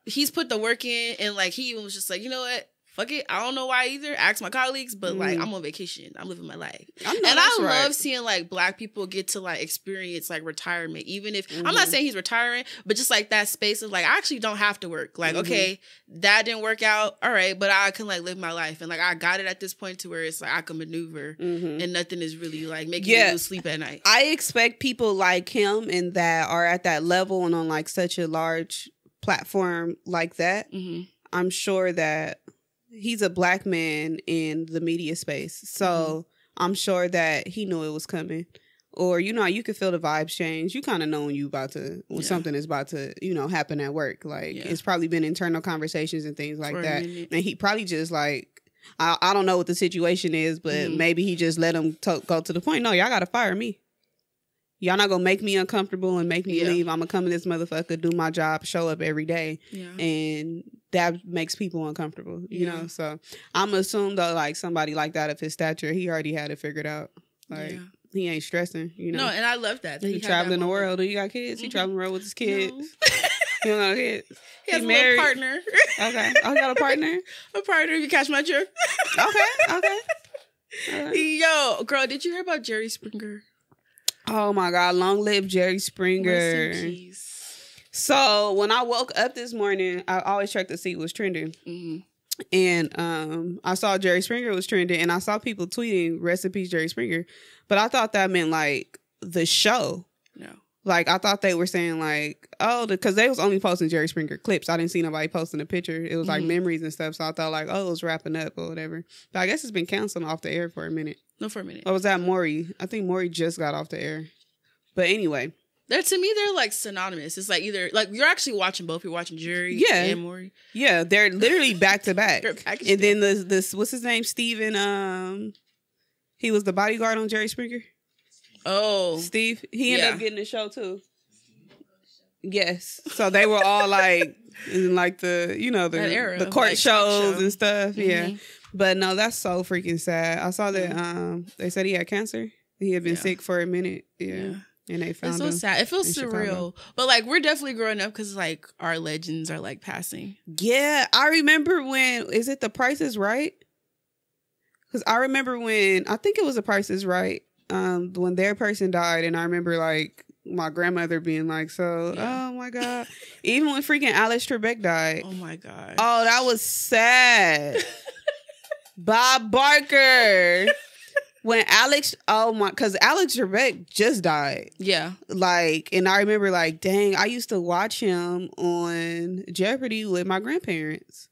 he's put the work in, and like he even was just like, you know what? Fuck it. I don't know why either. Ask my colleagues, but like I'm on vacation. I'm living my life. I love seeing like Black people get to like experience like retirement. Even if I'm not saying he's retiring, but just like that space of like I actually don't have to work. Like, okay, that didn't work out. All right, but I can like live my life. And like I got it at this point to where it's like I can maneuver and nothing is really like making me lose sleep at night. I expect people like him and that are at that level and on like such a large platform like that. I'm sure that he's a Black man in the media space. So I'm sure that he knew it was coming. Or, you know, you could feel the vibes change. You kind of know when something is about to, you know, happen at work. Like, it's probably been internal conversations and things like that. And he probably just like, I don't know what the situation is, but maybe he just let him go to the point. No, y'all got to fire me. Y'all not gonna make me uncomfortable and make me leave. I'm gonna come in this motherfucker, do my job, show up every day. And that makes people uncomfortable, you know? So I'm assuming though, like somebody like that of his stature, he already had it figured out. Like he ain't stressing, you know? No, and I love that. He traveling the world. Do you got kids? He traveling the world with his kids. No. He don't got kids. He has a little partner. Okay. Oh, he got a partner? A partner, you catch my drift. Okay. Yo, girl, did you hear about Jerry Springer? Oh my God, long live Jerry Springer. So when I woke up this morning, I always check to see what's trending. And I saw Jerry Springer was trending, and I saw people tweeting, rest in peace, Jerry Springer. But I thought that meant like the show. No. Like I thought they were saying like, oh, because they was only posting Jerry Springer clips. I didn't see nobody posting a picture. It was like memories and stuff. So I thought like, oh, it was wrapping up or whatever. But I guess it's been canceled off the air for a minute. No, for a minute. Or was that Maury? I think Maury just got off the air. But anyway. To me, they're like synonymous. It's like either like you're actually watching both. You're watching Jerry and Maury. Yeah, they're literally back to back. And then this what's his name? Steven. He was the bodyguard on Jerry Springer. Oh, Steve. He ended up getting the show too. Yes. So they were all like in like the the court like shows and stuff. Yeah. But no, that's so freaking sad. I saw that they said he had cancer. He had been sick for a minute. Yeah. And they found him. It's so sad. It feels surreal. Chicago. But like we're definitely growing up because like our legends are like passing. Yeah. I remember when, is it The Price is Right? Because I remember when, I think it was The Price is Right, when their person died. And I remember like my grandmother being like, oh my God. Even when freaking Alex Trebek died. Oh my God. Oh, that was sad. Bob Barker. When because Alex Trebek just died. Yeah. Like, and I remember like, dang, I used to watch him on Jeopardy with my grandparents.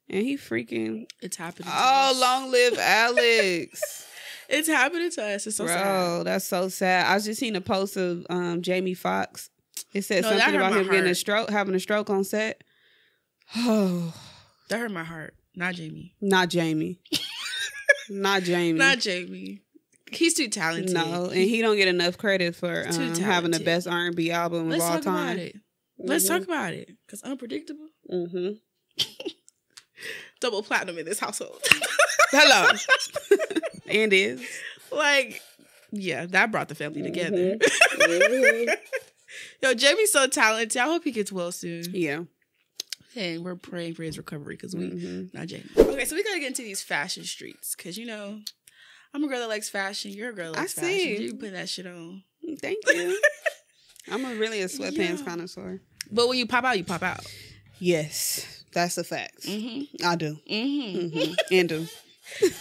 And he freaking. It's happening to us. Long live Alex. It's happening to us. It's so sad. Bro, that's so sad. I was just seeing a post of Jamie Foxx. It said something about him getting having a stroke on set. Oh. That hurt my heart. Not Jamie. Not Jamie. Not Jamie. Not Jamie. He's too talented. No, and he don't get enough credit for having the best R&B album of all time. Let's talk about it. Because Unpredictable. Double platinum in this household. Hello. And is. Like, yeah, that brought the family together. Yo, Jamie's so talented. I hope he gets well soon. Yeah. And we're praying for his recovery because not Jamie. Okay, so we gotta get into these fashion streets because I'm a girl that likes fashion. You're a girl that likes fashion. You put that shit on. Thank you. I'm really a sweatpants connoisseur. But when you pop out, you pop out. Yes, that's a fact. I do. And do.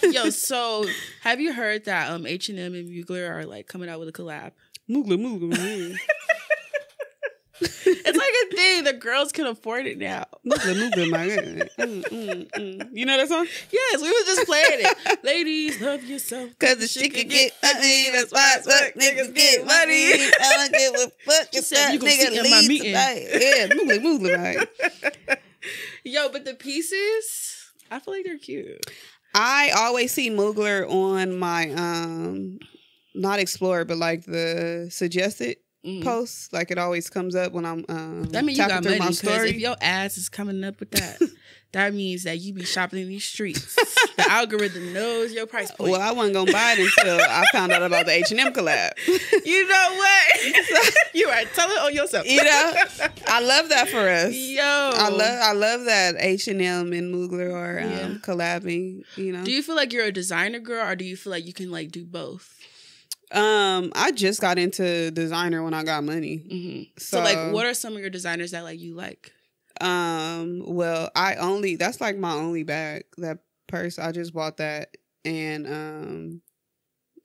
Yo, so have you heard that H&M and Mugler are like coming out with a collab? Mugler. It's like a thing. The girls can afford it now. You know that song? Yes, we was just playing it. Ladies, love yourself. Cause the shit can get money. That's why it's what niggas get money. I don't give a fuck. You said you nigga leave my meeting. Yeah, move, right. Yo, but the pieces, I feel like they're cute. I always see Moogler on my not Explorer, but like the suggested posts. Like it always comes up when I'm that means you got through money, my because story. if your ass is coming up with that, that means that you be shopping in these streets. The algorithm knows your price point. Well, I wasn't gonna buy it until I found out about the H&M collab. You know what? You are telling on yourself. You know, I love that for us. Yo, I love that H&M and Moogler are collabing. You know, do you feel like you're a designer girl, or do you feel like you can like do both? I just got into designer when I got money. Mm-hmm. So like, what are some of your designers that like you like? Well, that's like my only bag. That purse, I just bought that, and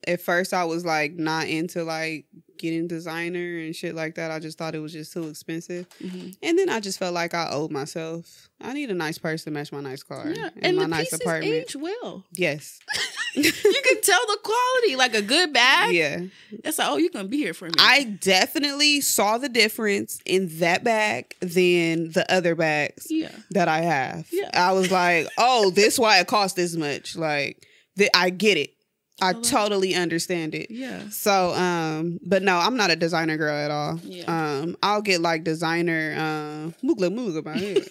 at first I was like not into like getting designer and shit like that. I just thought it was just too expensive, and then I just felt like I owed myself. I need a nice purse to match my nice car and my nice apartment. Age well. Yes. You can tell the quality, like a good bag. Yeah. It's like, oh, you're going to be here for me. I definitely saw the difference in that bag than the other bags that I have. Yeah. I was like, oh, this why it costs this much. Like, I get it. I totally understand it. Yeah. So, but no, I'm not a designer girl at all. Yeah. I'll get like designer, Mooga my head.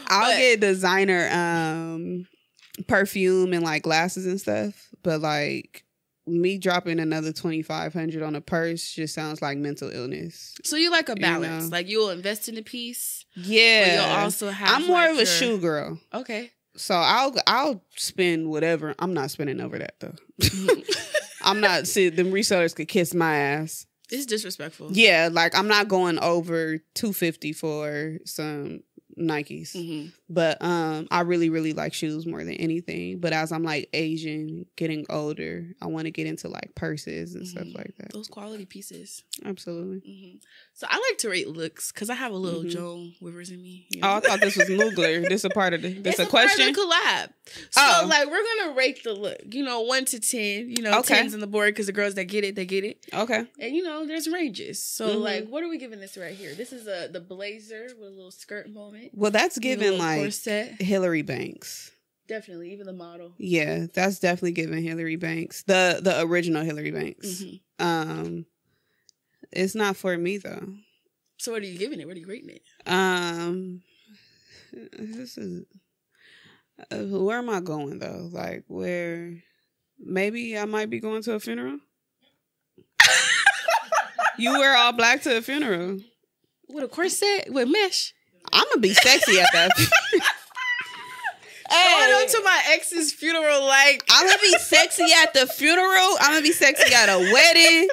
I'll get designer, perfume and like glasses and stuff, but like me dropping another $2,500 on a purse just sounds like mental illness. So you like a balance, you know? Like you'll invest in a piece. Yeah, but you'll also have. I'm more of a shoe girl. Okay, so I'll spend whatever. I'm not spending over that though. I'm not. See, them resellers could kiss my ass. It's disrespectful. Yeah, like I'm not going over $250 for some Nikes. But I really, really like shoes more than anything. But as I'm like Asian, getting older, I want to get into like purses and stuff like that. Those quality pieces. Absolutely. So I like to rate looks because I have a little Joan Rivers in me. You know? Oh, I thought this was Moogler. This a part of this a question? Part of the collab. So like we're gonna rate the look. 1 to 10. 10's on the board because the girls that get it, they get it. Okay. And there's ranges. So like, what are we giving this right here? This is the blazer with a little skirt moment. Well, that's giving like corset. Hillary Banks. Definitely, even the model. Yeah, that's definitely giving Hillary Banks. The original Hillary Banks. It's not for me though. So what are you giving it? What are you rating it? This is where am I going though? Like where maybe I might be going to a funeral. You wear all black to a funeral with a corset with mesh. I'm gonna be sexy at that. Going up to my ex's funeral, like I'm gonna be sexy at the funeral. I'm gonna be sexy at a wedding.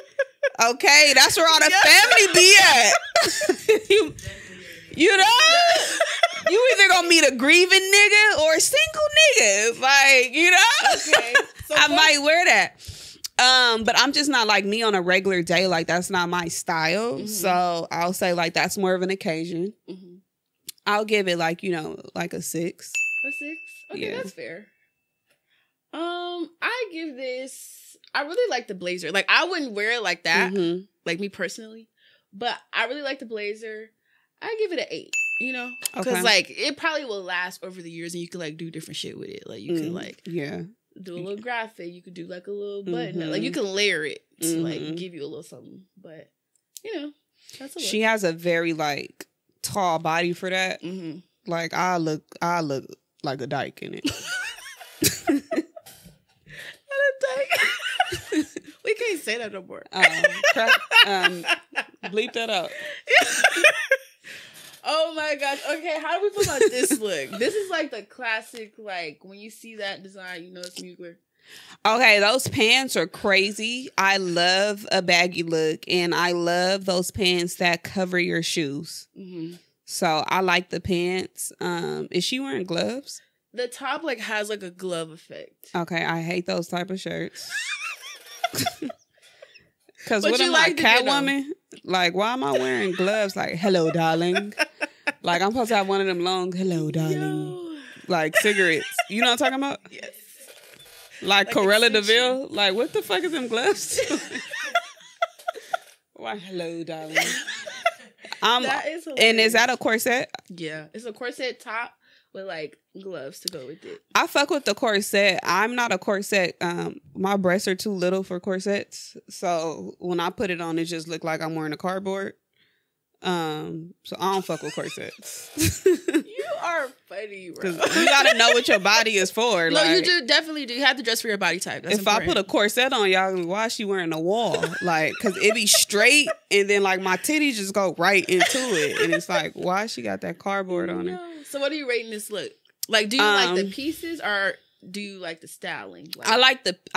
Okay, that's where all the family be at. you know, you either gonna meet a grieving nigga or a single nigga. Like, okay. So I might wear that. But I'm just not like me on a regular day. Like that's not my style. So I'll say like that's more of an occasion. I'll give it like like a 6. A 6? Okay, that's fair. I give this. I really like the blazer. Like I wouldn't wear it like that, like me personally, but I really like the blazer. I give it an 8. Because like it probably will last over the years, and you can like do different shit with it. Like you can like do a little graphic. You could do like a little button. Like you can layer it to like give you a little something. But that's a look. She has a very like tall body for that. Like I look like a dyke in it. We can't say that no more. Bleep that out. Oh my gosh. Okay, how do we feel about this look? This is like the classic, like when you see that design, it's Mugler. Okay, those pants are crazy. I love a baggy look, and I love those pants that cover your shoes. So I like the pants. Is she wearing gloves? The top like has like a glove effect. Okay, I hate those type of shirts. Because what am I, Catwoman? Like, why am I wearing gloves? Like, hello, darling. Like, I'm supposed to have one of them long, hello, darling. Like, cigarettes. You know what I'm talking about? Yes. Like Corella DeVille? Like, what the fuck is them gloves? Why, hello, darling. That is hilarious. And is that a corset? Yeah. It's a corset top with like gloves to go with it. I fuck with the corset. I'm not a corset. My breasts are too little for corsets. So when I put it on, it just look like I'm wearing a cardboard. So I don't fuck with corsets. You are funny, bro. You gotta know what your body is for. No, like, you do definitely do. You have to dress for your body type. That's if important. I put a corset on, y'all gonna be, why is she wearing a wall? Like, cause it be straight and then like my titties just go right into it. And it's like, why she got that cardboard on her? So what are you rating this look? Like, do you like the pieces or do you like the styling? Like, I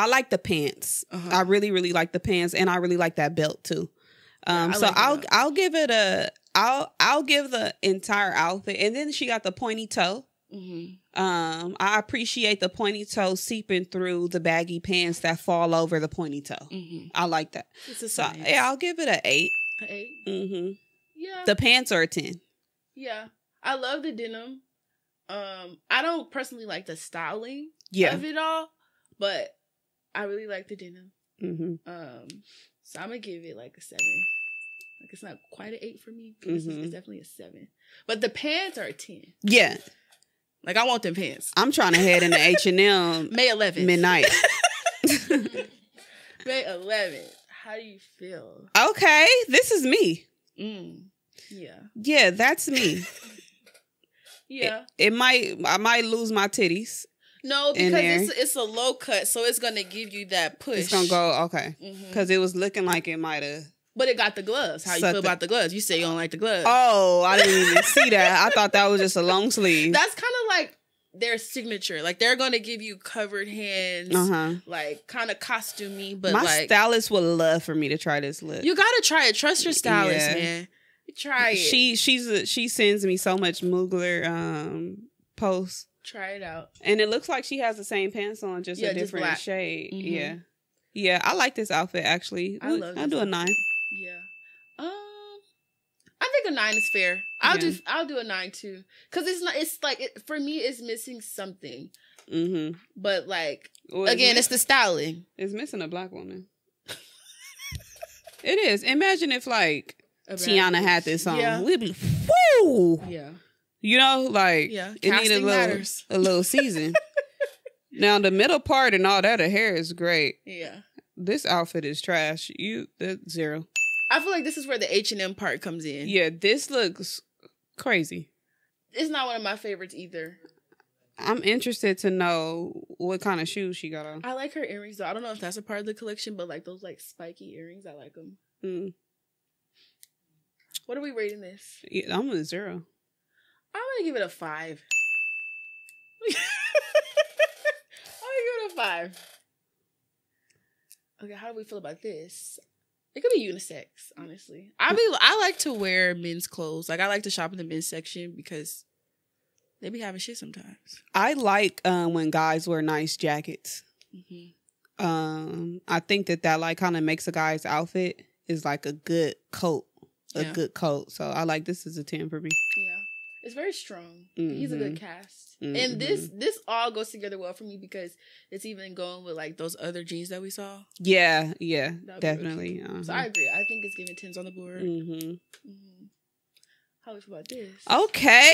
like the pants. I really, really like the pants, and I really like that belt too. So I'll give it I'll give the entire outfit, and then she got the pointy toe. I appreciate the pointy toe seeping through the baggy pants that fall over the pointy toe. I like that. It's a so science. yeah, I'll give it an 8. An 8. Yeah. The pants are a 10. Yeah, I love the denim. I don't personally like the styling of it all, but I really like the denim. So I'm gonna give it like a 7. Like, it's not quite an 8 for me. It's definitely a 7. But the pants are a 10. Yeah. Like, I want them pants. I'm trying to head into H&M May 11th. midnight. May 11th. How do you feel? Okay, this is me. Yeah. Yeah, that's me. Yeah. I might lose my titties. No, because it's a low cut, so it's gonna give you that push. It's gonna go, okay. Because it was looking like it might have. But it got the gloves. How you feel about the gloves? You say you don't like the gloves. Oh, I didn't even see that. I thought that was just a long sleeve. That's kind of like their signature. Like, they're going to give you covered hands, like kind of costumey, but my like stylist would love for me to try this look. You got to try it. Trust your stylist, man. Try it. She sends me so much Moogler posts. Try it out. And it looks like she has the same pants on, just a different shade. Yeah, I like this outfit actually. I'll do a 9. Yeah. I think a 9 is fair. I'll do a 9 too. Cause it's like, for me, it's missing something. But like, again, it's the styling. It's missing a black woman. It is. Imagine if like Tiana had this on. Yeah. We'd be, whoo! Yeah. You know, like, it needed a little season. Now, the middle part and all that, the hair is great. Yeah. This outfit is trash. That's 0. I feel like this is where the H&M part comes in. Yeah, this looks crazy. It's not one of my favorites either. I'm interested to know what kind of shoes she got on. I like her earrings, though. I don't know if that's a part of the collection, but like those like spiky earrings, I like them. What are we rating this? Yeah, I'm at 0. I'm gonna give it a 5. I'm gonna give it a 5. Okay, how do we feel about this? It could be unisex, honestly. I like to wear men's clothes. Like, I like to shop in the men's section because they be having shit sometimes. I like when guys wear nice jackets. I think that like kind of makes a guy's outfit is like a good coat. Good coat. So I like this is a 10 for me. Yeah. It's very strong. He's a good cast. And this all goes together well for me because it's even going with like those other jeans that we saw. Yeah, definitely. So I agree. I think it's giving 10s on the board. How do you feel about this? Okay.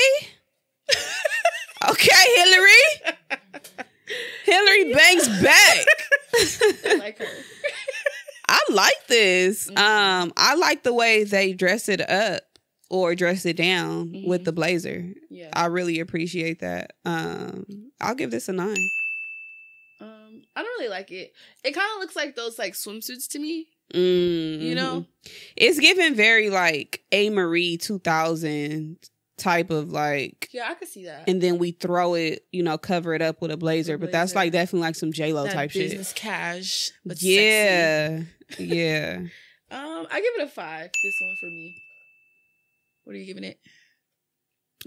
Okay, Hillary. Hillary bangs back. I like her. I like this. I like the way they dress it up. Or dress it down with the blazer. Yeah, I really appreciate that. I'll give this a 9. I don't really like it. It kind of looks like those like swimsuits to me. You know, it's giving very like A. Marie 2000 type of like. Yeah, I could see that. And then we throw it, cover it up with a blazer. But that's like definitely like some J-Lo type shit. Business cash, but sexy. Yeah. I give it a 5. This one for me. What are you giving it?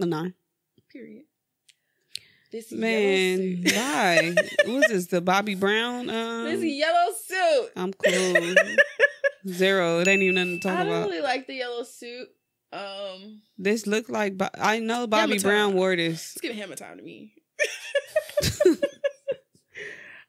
A 9. Period. This man, why? What's this? The Bobby Brown? This yellow suit. I'm cool. 0. It ain't even nothing to talk about. I don't really like the yellow suit. This looked like I know Bobby Brown wore this. It's giving hammer time to me.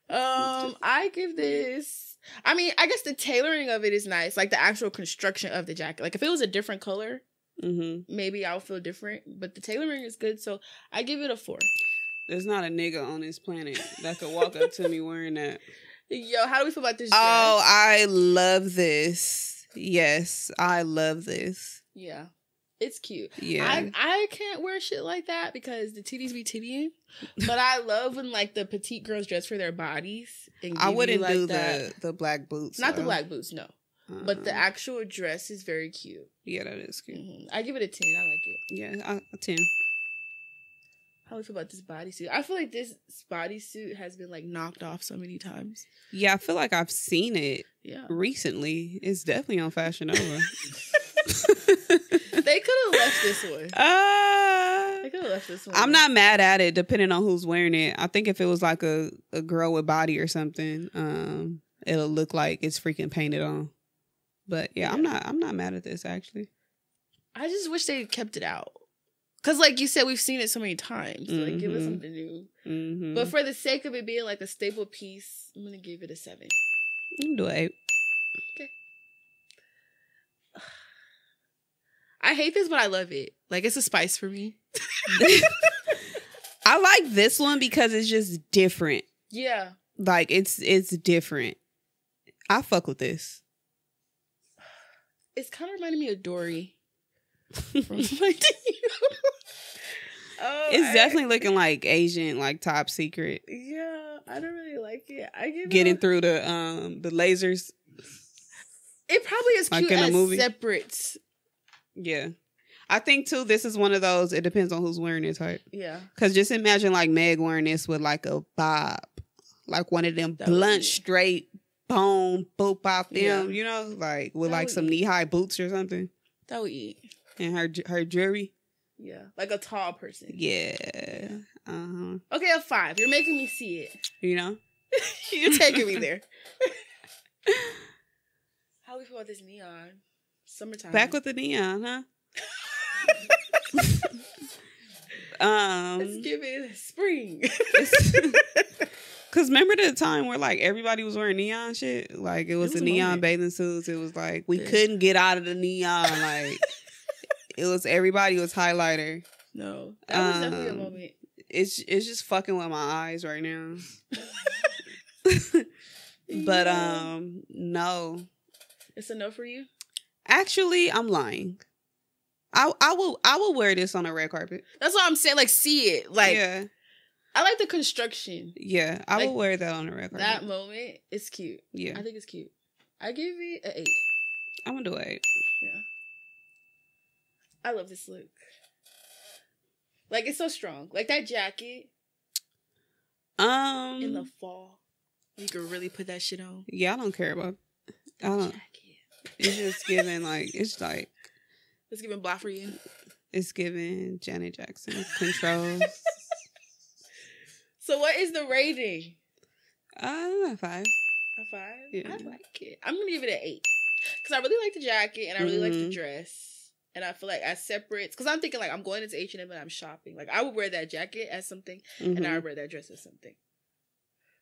I give this. I mean, I guess the tailoring of it is nice. Like the actual construction of the jacket. Like if it was a different color, maybe I'll feel different. But the tailoring is good, so I give it a 4. There's not a nigga on this planet that could walk up to me wearing that. Yo, how do we feel about this dress? Oh, I love this. Yes, I love this. Yeah. It's cute. Yeah. I can't wear shit like that because the titties be tittying. But I love when like the petite girls dress for their bodies. And I wouldn't like do that. the black boots. Not the black boots, no. But the actual dress is very cute. Yeah, that is cute. I give it a 10. I like it. Yeah, a 10. How do you feel about this bodysuit? I feel like this bodysuit has been like knocked off so many times. Yeah, I feel like I've seen it recently. It's definitely on Fashion Nova. They could have left this one. They could have left this one. I'm not mad at it, depending on who's wearing it. I think if it was like a girl with body or something, it'll look like it's freaking painted on. But yeah, I'm not mad at this actually. I just wish they kept it out. Cause like you said, we've seen it so many times. So, like, give us something new. But for the sake of it being like a staple piece, I'm gonna give it a 7. I'm gonna do an 8. Okay. I hate this, but I love it. Like, it's a spice for me. I like this one because it's just different. Yeah. Like, it's different. I fuck with this. It's kind of reminding me of Dory. From like, it's definitely looking like Asian, like Top Secret. Yeah, I don't really like it. I give getting it through the lasers. It probably is like cute in a as movie. Separate. Yeah, I think too. This is one of those. It depends on who's wearing it type. Yeah, because just imagine like Meg wearing this with like a bob, like one of them blunt straight bone boop out them. You know, like with like some knee high boots or something. That would eat. And her jewelry. Yeah, like a tall person. Yeah. Okay, a 5. You're making me see it. You know? You're taking me there. How we feel about this neon? Summertime. Back with the neon, huh? Let's give it spring. Cause remember the time where like everybody was wearing neon shit? Like it was the neon bathing suits. It was like we couldn't get out of the neon. Like it was everybody was highlighter. No, that was definitely a moment. It's just fucking with my eyes right now. But no. It's a no for you? Actually, I'm lying. I will wear this on a red carpet. That's what I'm saying. Like, see it. Like, yeah. I like the construction. Yeah, I will wear that on a red carpet. That moment is cute. Yeah, I think it's cute. I give it an 8. I'm gonna do an 8. Yeah. I love this look. Like, it's so strong. Like that jacket. In the fall, you could really put that shit on. Yeah, I don't care about. I don't. Jacket. It's just giving like it's like. It's giving blah for you. It's giving Janet Jackson controls. So what is the rating? A 5. A 5? Yeah. I like it. I'm gonna give it an 8 because I really like the jacket and I really like the dress, and I feel like as separates. Because I'm thinking like I'm going into H&M and I'm shopping. Like I would wear that jacket as something, and I would wear that dress as something.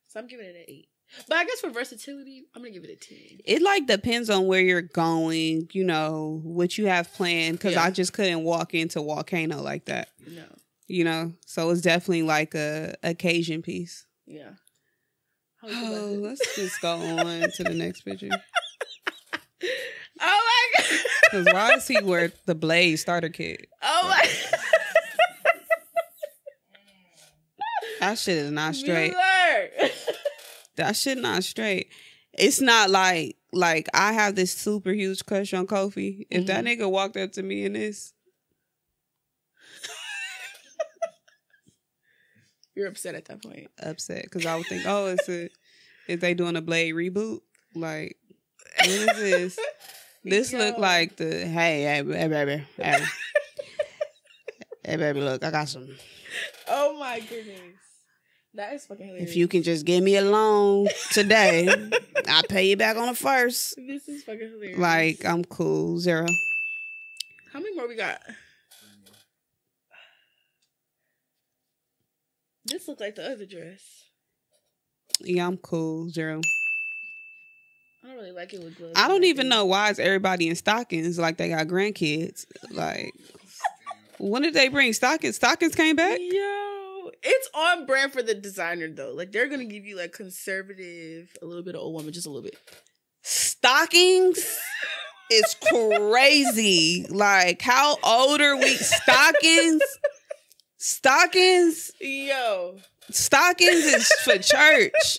So I'm giving it an 8. But I guess for versatility, I'm gonna give it a 10. It like depends on where you're going, you know, what you have planned. Because I just couldn't walk into Volcano like that. No. You know, so it's definitely like a occasion piece. Yeah. Oh, let's just go on to the next picture. Oh my god! Because why does he wear the Blaze starter kit? Oh my! That shit is not straight. That shit not straight. It's not like I have this super huge crush on Kofi. If that nigga walked up to me in this. You're upset at that point. Upset because I would think, oh, is they doing a Blade reboot? Like, what is this? This look like the hey baby, hey baby, look, I got some. Oh my goodness, that is fucking hilarious. If you can just give me a loan today, I'll pay you back on the first. This is fucking hilarious. Like, I'm cool. 0. How many more we got? This look like the other dress. Yeah, I'm cool. 0. I don't really like it with gloves. I don't even know why is everybody in stockings like they got grandkids. Like, when did they bring stockings? Stockings came back? Yo, it's on brand for the designer though. Like they're gonna give you like conservative, a little bit of old woman, just a little bit. Stockings is crazy. Like, how old are we? Stockings? Yo. Stockings is for church.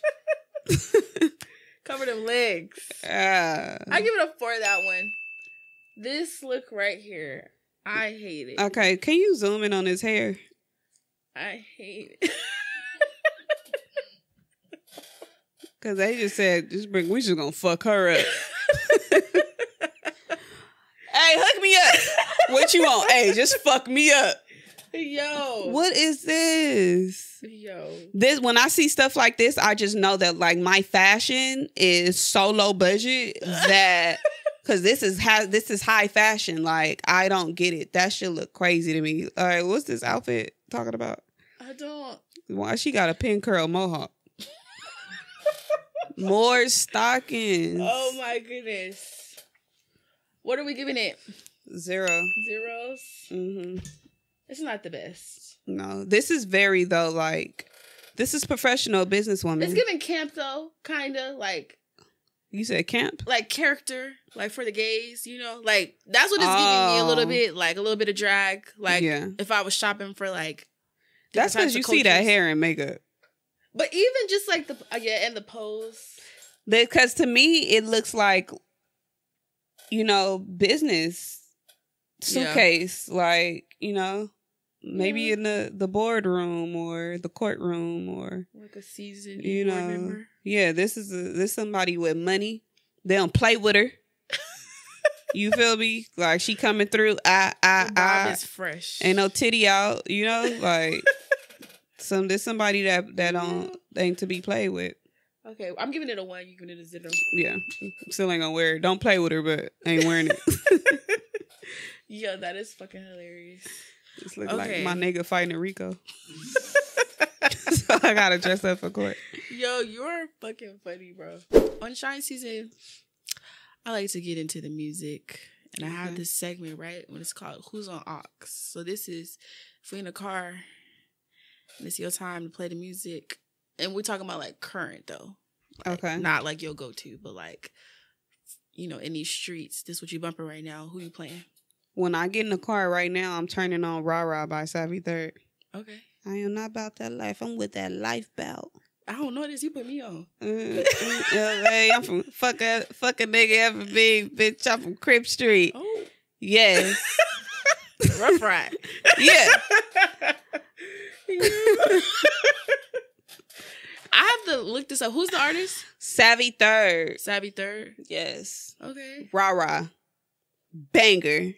Cover them legs. I give it a 4 that one. This look right here, I hate it. Okay, can you zoom in on his hair? I hate it. Cause they just said, we just gonna fuck her up. Hey, hook me up. What you want? Hey, just fuck me up. Yo. What is this? Yo. This, when I see stuff like this, I just know that like my fashion is so low budget that because this is high fashion. Like, I don't get it. That shit look crazy to me. All right, what's this outfit talking about? I don't. Why she got a pin curl mohawk? More stockings. Oh my goodness. What are we giving it? 0. Zeros? Mm-hmm. It's not the best. No, this is very though, like, this is professional businesswoman. It's giving camp though, kinda like. You said camp? Like character, like for the gays, you know? Like, that's what it's giving me a little bit, like a little bit of drag. Like, if I was shopping for like. That's because you see that hair and makeup. But even just like the, and the pose. Because to me, it looks like, you know, business suitcase. Yeah. Like, you know, maybe in the boardroom or the courtroom or. Like a seasoned board member. Yeah, this is somebody with money. They don't play with her. You feel me? Like, she coming through. Bob is fresh. Ain't no titty out, you know? Like, there's somebody that ain't to be played with. Okay, I'm giving it a 1. You giving it a 0. Yeah, still ain't gonna wear it. Don't play with her, but ain't wearing it. Yo, that is fucking hilarious. This looks like my nigga fighting a Rico. So I gotta dress up for court. Yo, you're fucking funny, bro. On Shine Season, I like to get into the music. And I have this segment, right? When it's called Who's on Aux. So this is, if we're in a car and it's your time to play the music. And we're talking about like current though. Like, okay. Not like your go-to, but like, you know, in these streets, this what you bumping right now. Who you playing? When I get in the car right now, I'm turning on Rah Rah by Savvy Third. Okay. I am not about that life. I'm with that life bout. I don't know this. You put me on. LA. I'm from fuck a nigga ever be, bitch. I'm from Crip Street. Oh. Yes. Rough Ride. Yeah. I have to look this up. Who's the artist? Savvy Third. Savvy Third? Yes. Okay. Rah Rah. Banger.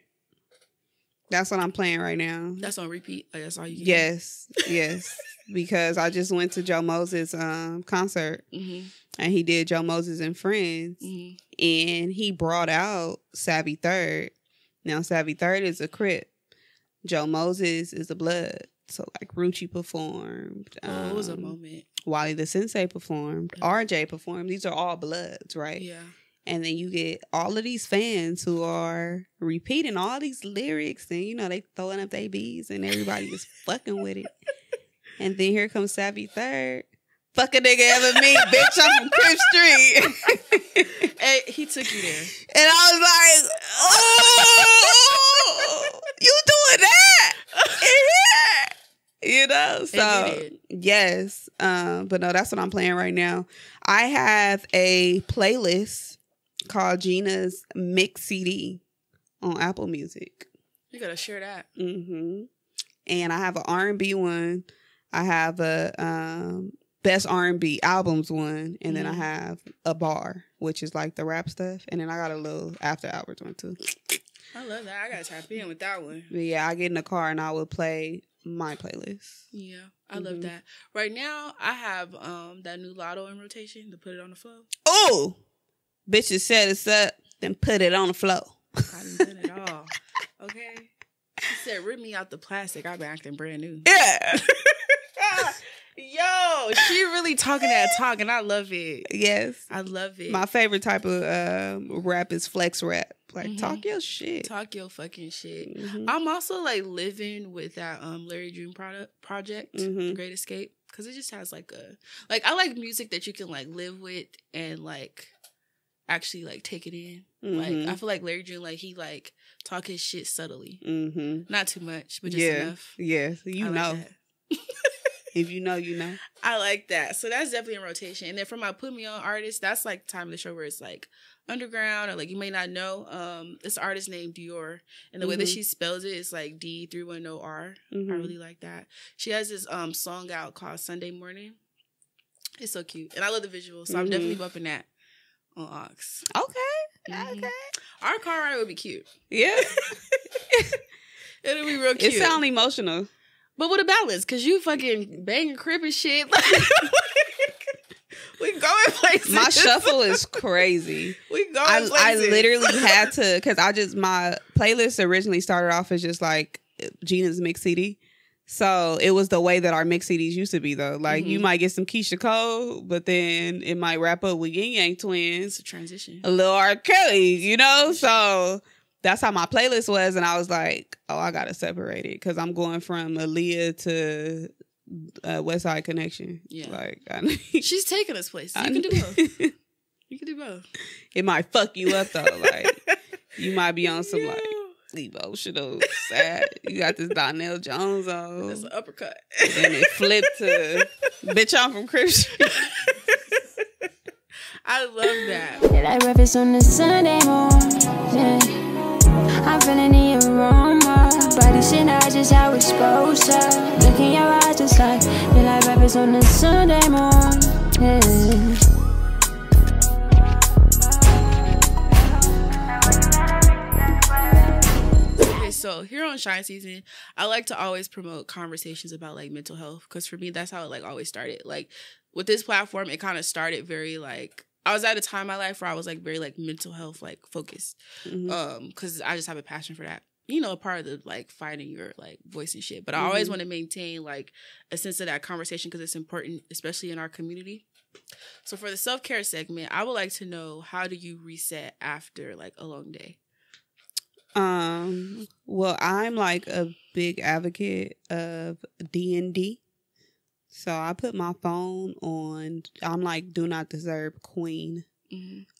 That's what I'm playing right now. That's on repeat? Like, that's all you get? Yes. Because I just went to Joe Moses' concert. Mm-hmm. And he did Joe Moses and Friends. Mm-hmm. And he brought out Savvy Third. Now, Savvy Third is a Crip. Joe Moses is a Blood. So, like, Rucci performed. It was a moment. Wally the Sensei performed. RJ performed. These are all Bloods, right? Yeah. And then you get all of these fans who are repeating all these lyrics and, you know, they throwing up their beats and everybody is fucking with it. And then here comes Savvy Third. Fuck a nigga ever me, bitch. I'm from Crip Street. Hey, he took you there. And I was like, oh, you doing that? You know? So, yes. But no, that's what I'm playing right now. I have a playlist called Gina's Mix CD on Apple Music. You gotta share that. Mm-hmm. And I have an R&B one. I have a best R&B albums one. And then I have a bar, which is like the rap stuff. And then I got a little after hours one too. I love that. I gotta tap in with that one. But yeah, I get in the car and I will play my playlist. Yeah, I love that. Right now, I have that new Lotto in rotation to put it on the floor. Oh! Bitches set us up, then put it on the floor. I didn't put it all. Okay? She said, rip me out the plastic. I've been acting brand new. Yeah. Yo, Yo, she really talking that talk, and I love it. Yes. I love it. My favorite type of rap is flex rap. Like, talk your shit. Talk your fucking shit. I'm also like living with that Larry June project, Great Escape, because it just has like I like music that you can like live with and like actually like take it in. Like I feel like Larry June, like he like talk his shit subtly, not too much, but just enough. Yeah, you know. Like if you know, you know. I like that. So that's definitely in rotation. And then for my put me on artists, that's like time of the show where it's like underground or like you may not know. It's an artist named Dior. And the way that she spells it is like D310R. I really like that. She has this song out called Sunday Morning. It's so cute. And I love the visual. So I'm definitely bumping that on Ox. Okay. Okay. Our car ride would be cute. Yeah. It'll be real cute. It sounds emotional. But with a balance, because you fucking banging crib and shit. We going places. My shuffle is crazy. We going places. I literally had to, because my playlist originally started off as just like Gina's mix CD. So it was the way that our mix CDs used to be, though. Like, you might get some Keisha Cole, but then it might wrap up with Yin Yang Twins. It's a transition. A little R. Kelly, you know? So that's how my playlist was. And I was like, oh, I got to separate it because I'm going from Aaliyah to West Side Connection. Yeah. Like, she's taking us places. You can do both. You can do both. It might fuck you up, though. Like, you might be on some, like, emotional, sad. You got this Donnell Jones on. That's an uppercut. And it flipped to, bitch, I'm from Christian. I love that. Feel like breakfast on a Sunday morning. I'm feeling the aroma. Body shit, I just how exposure. Look in your eyes just like, feel like breakfast on a Sunday morning. So here on Shine Season, I like to always promote conversations about like mental health because for me that's how it like always started. Like with this platform, it kind of started very like I was at a time in my life where I was like very like mental health like focused because I just have a passion for that. You know, a part of the like finding your like voice and shit. But I always want to maintain like a sense of that conversation because it's important, especially in our community. So for the self-care segment, I would like to know, how do you reset after like a long day? Well, I'm like a big advocate of D&D. So I put my phone on, I'm like do not disturb queen.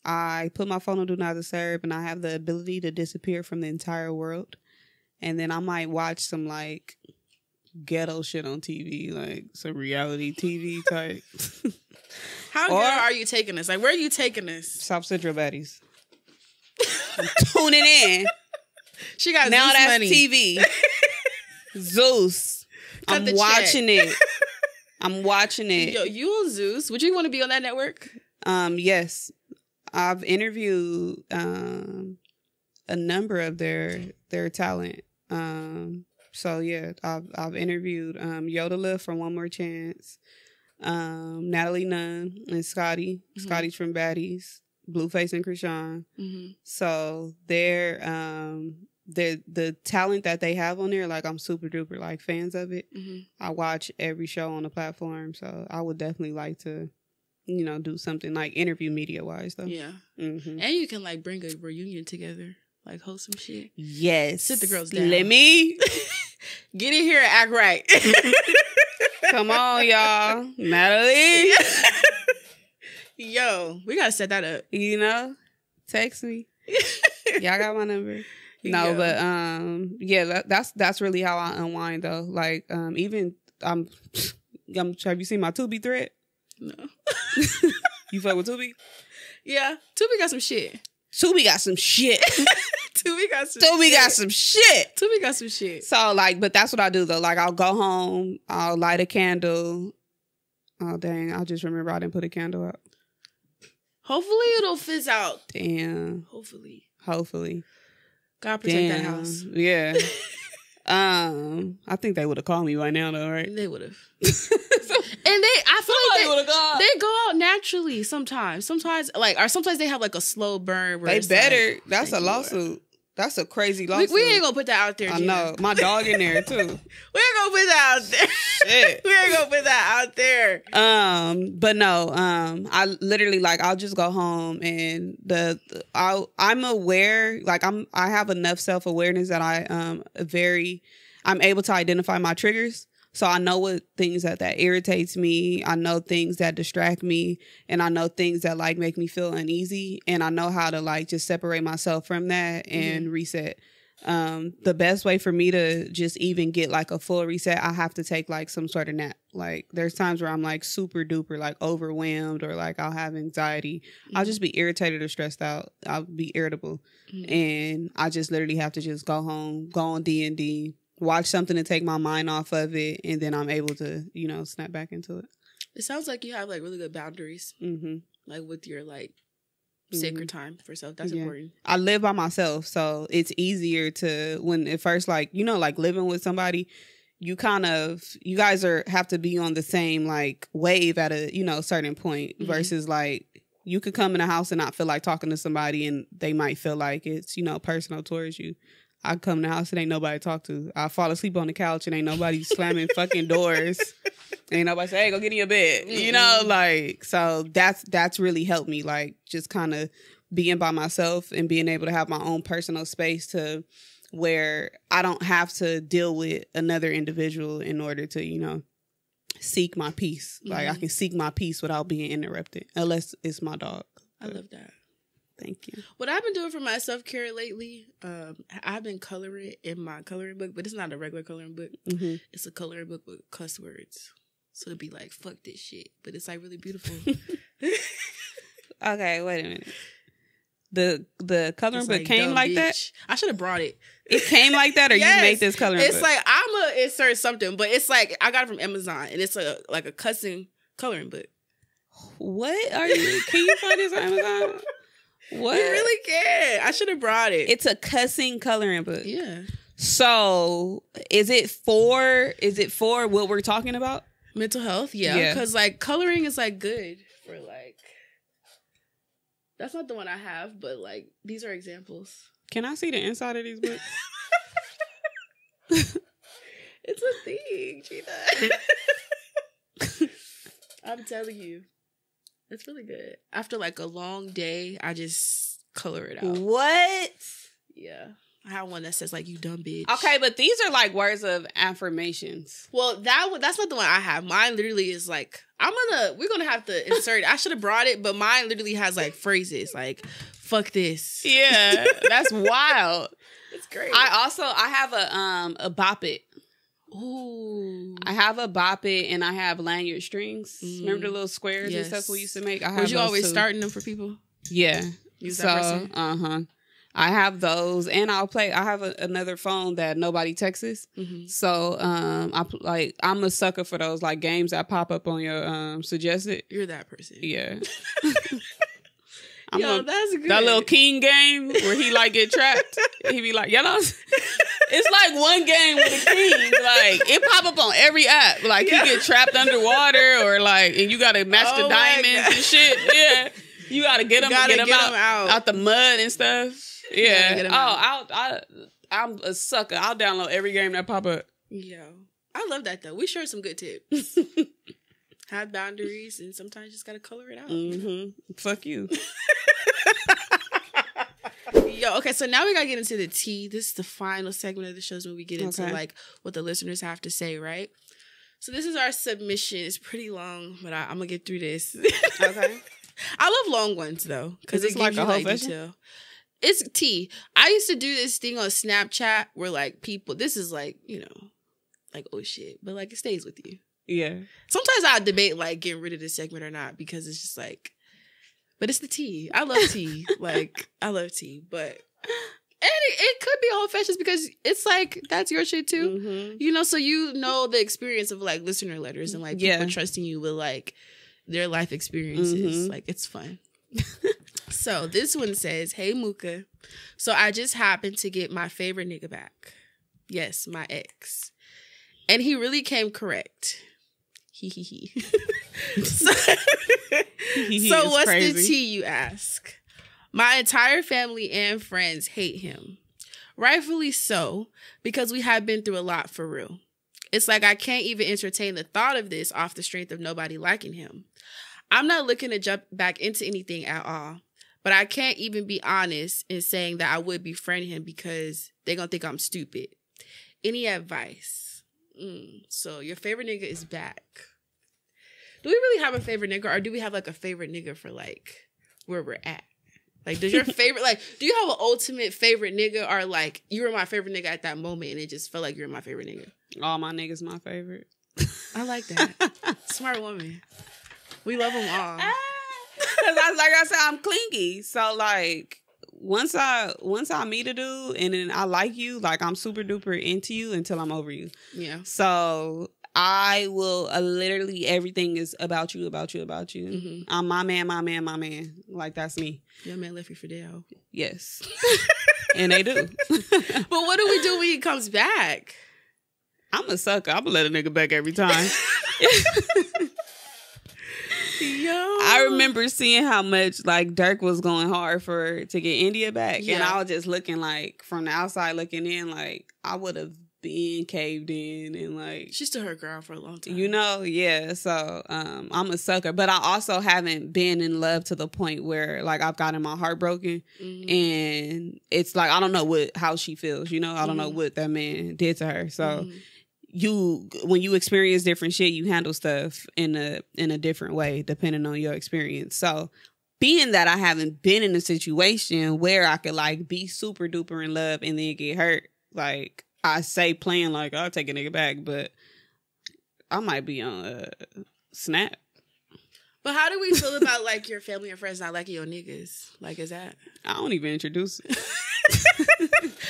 I put my phone on do not disturb and I have the ability to disappear from the entire world. And then I might watch some like ghetto shit on TV, like some reality TV type. How ghetto are you taking this? Like, where are you taking this? South Central Baddies. I'm tuning in. She got now Zeus that's money. TV. Zeus. I'm watching it. I'm watching it. Yo, you on Zeus? Would you want to be on that network? Yes. I've interviewed a number of their talent. So yeah, I've interviewed Yodelia from One More Chance, Natalie Nunn and Scotty. Scotty's from Baddies, Blueface and Krishan. So they're the talent that they have on there, like I'm super duper like fans of it. I watch every show on the platform, so I would definitely like to, you know, do something like interview media wise though. Yeah. And you can like bring a reunion together, like host some shit. Yes. Sit the girls down. Let me get in here and act right. Come on, y'all. Natalie. Yo, we gotta set that up. You know, text me. Y'all got my number. No, but yeah, that's really how I unwind though. Like even have you seen my Tubi thread? No. You fuck with Tubi? Yeah, Tubi got some shit. Tubi got some shit. Tubi got some shit. Tubi got some shit. So like, but that's what I do though. Like I'll go home, I'll light a candle. Oh dang, I'll just remember I didn't put a candle out. Hopefully it'll fizz out. Damn. Hopefully. God protect that house. Yeah. I think they would have called me right now though, right? They would have. And I feel like they go out naturally sometimes. Sometimes they have like a slow burn. Where they better. Like, that's a lawsuit. That's a crazy lawsuit. We ain't gonna put that out there, Gina. I know. My dog in there, too. We ain't gonna put that out there. Shit. We ain't gonna put that out there. But no, I literally, like, I'll just go home and I'm aware, like, I have enough self-awareness that I'm able to identify my triggers. So I know what things that irritates me. I know things that distract me, and I know things that like make me feel uneasy, and I know how to like just separate myself from that and reset. The best way for me to just even get like a full reset, I have to take like some sort of nap. Like there's times where I'm like super duper like overwhelmed, or like I'll have anxiety. I'll just be irritated or stressed out. I'll be irritable, and I just literally have to just go home, go on D&D, watch something to take my mind off of it, and then I'm able to, snap back into it. It sounds like you have like really good boundaries, like with your like sacred time for self. That's important. I live by myself, so it's easier to, when at first, like, like living with somebody, you guys have to be on the same like wave at a certain point, versus like you could come in a house and not feel like talking to somebody, and they might feel like it's personal towards you. I come in the house and ain't nobody to talk to. I fall asleep on the couch and ain't nobody slamming fucking doors. Ain't nobody say, hey, go get in your bed. Like, so that's really helped me, like, just kind of being by myself and being able to have my own personal space to where I don't have to deal with another individual in order to, seek my peace. Like, I can seek my peace without being interrupted, unless it's my dog. I love that. Thank you. What I've been doing for my self-care lately, I've been coloring in my coloring book, but it's not a regular coloring book. It's a coloring book with cuss words. So it'd be like, fuck this shit. But it's like really beautiful. Okay, wait a minute. The coloring book came like that? I should have brought it. It came like that, or you made this coloring book? It's like, I'm going to insert something, but it's like, I got it from Amazon, and it's like a cussing coloring book. What are you? Can you find this on Amazon? What? You really can. I should have brought it. It's a cussing coloring book. Yeah. So is it for what we're talking about? Mental health, yeah. Because like coloring is like good for like, that's not the one I have, but like these are examples. Can I see the inside of these books? It's a thing, Gina. I'm telling you. It's really good. After like a long day, I just color it out. What? Yeah. I have one that says like, you dumb bitch. Okay, but these are like words of affirmations. Well, that's not the one I have. Mine literally is like, we're gonna have to insert it. I should have brought it, but mine literally has like phrases like, fuck this. Yeah, that's wild. It's great. I have a bop it. Ooh. I have a bop it, and I have lanyard strings. Remember the little squares and stuff we used to make? Was you always starting them for people? Yeah. Use that person? I have those, and I have another phone that nobody texts. So I'm a sucker for those like games that pop up on your suggested. You're that person. Yeah. That's good. That little king game where he like get trapped. He be like, it's like one game with a king. Like it pop up on every app. Like he get trapped underwater, or like, and you gotta match the diamonds and shit. Yeah, you gotta get him out the mud and stuff. Yeah. I'm a sucker. I'll download every game that pop up. Yo, I love that though. We share some good tips. Have boundaries, and sometimes you just gotta color it out. Fuck you. Yo, okay, so now we gotta get into the tea. This is the final segment of the shows when we get into like what the listeners have to say, right? So this is our submission. It's pretty long, but I'm gonna get through this. Okay. I love long ones though, because it gives like you a whole like detail. It's tea. I used to do this thing on Snapchat where like people, this is like, like, oh shit, but like it stays with you. Yeah. Sometimes I debate like getting rid of this segment or not, because it's just like, but it's the tea. I love tea. Like, I love tea, but and it could be old fashioned because it's like that's your shit too. So the experience of like listener letters and like people trusting you with like their life experiences. Like it's fun. So this one says, "Hey Mooka, so I just happened to get my favorite nigga back. Yes, my ex, and he really came correct. He. So what's crazy. The tea, you ask? My entire family and friends hate him. Rightfully so, because we have been through a lot for real. It's like I can't even entertain the thought of this off the strength of nobody liking him. I'm not looking to jump back into anything at all, but I can't even be honest in saying that I would befriend him because they're going to think I'm stupid. Any advice? So your favorite nigga is back. Do we really have a favorite nigga, or do we have like a favorite nigga for like where we're at? Like, does your favorite, like, do you have an ultimate favorite nigga, or like you were my favorite nigga at that moment and it just felt like you're my favorite nigga? All my niggas my favorite. I like that. Smart woman. We love them all. Because like I said, I'm clingy. So like once I meet a dude and then I like you, like I'm super duper into you until I'm over you. Yeah. So I will literally everything is about you. Mm-hmm. I'm my man. Like that's me. Your man left you for dead. Yes. And they do. But what do we do when he comes back? I'm a sucker. I'm gonna let a nigga back every time. Yo. I remember seeing how much like Dirk was going hard to get India back. Yeah. And I was just looking like from the outside looking in, like I would have been caved in and like she's still her girl for a long time. You know, yeah. So I'm a sucker. But I also haven't been in love to the point where like I've gotten my heart broken. Mm-hmm. And it's like I don't know how she feels, you know? I don't know what that man did to her. So when you experience different shit, you handle stuff in a different way depending on your experience. So being that I haven't been in a situation where I could like be super duper in love and then get hurt, like I say playing like I'll take a nigga back, but I might be on snap. But how do we feel about like your family and friends not liking your niggas? Like, is that? I don't even introduce it.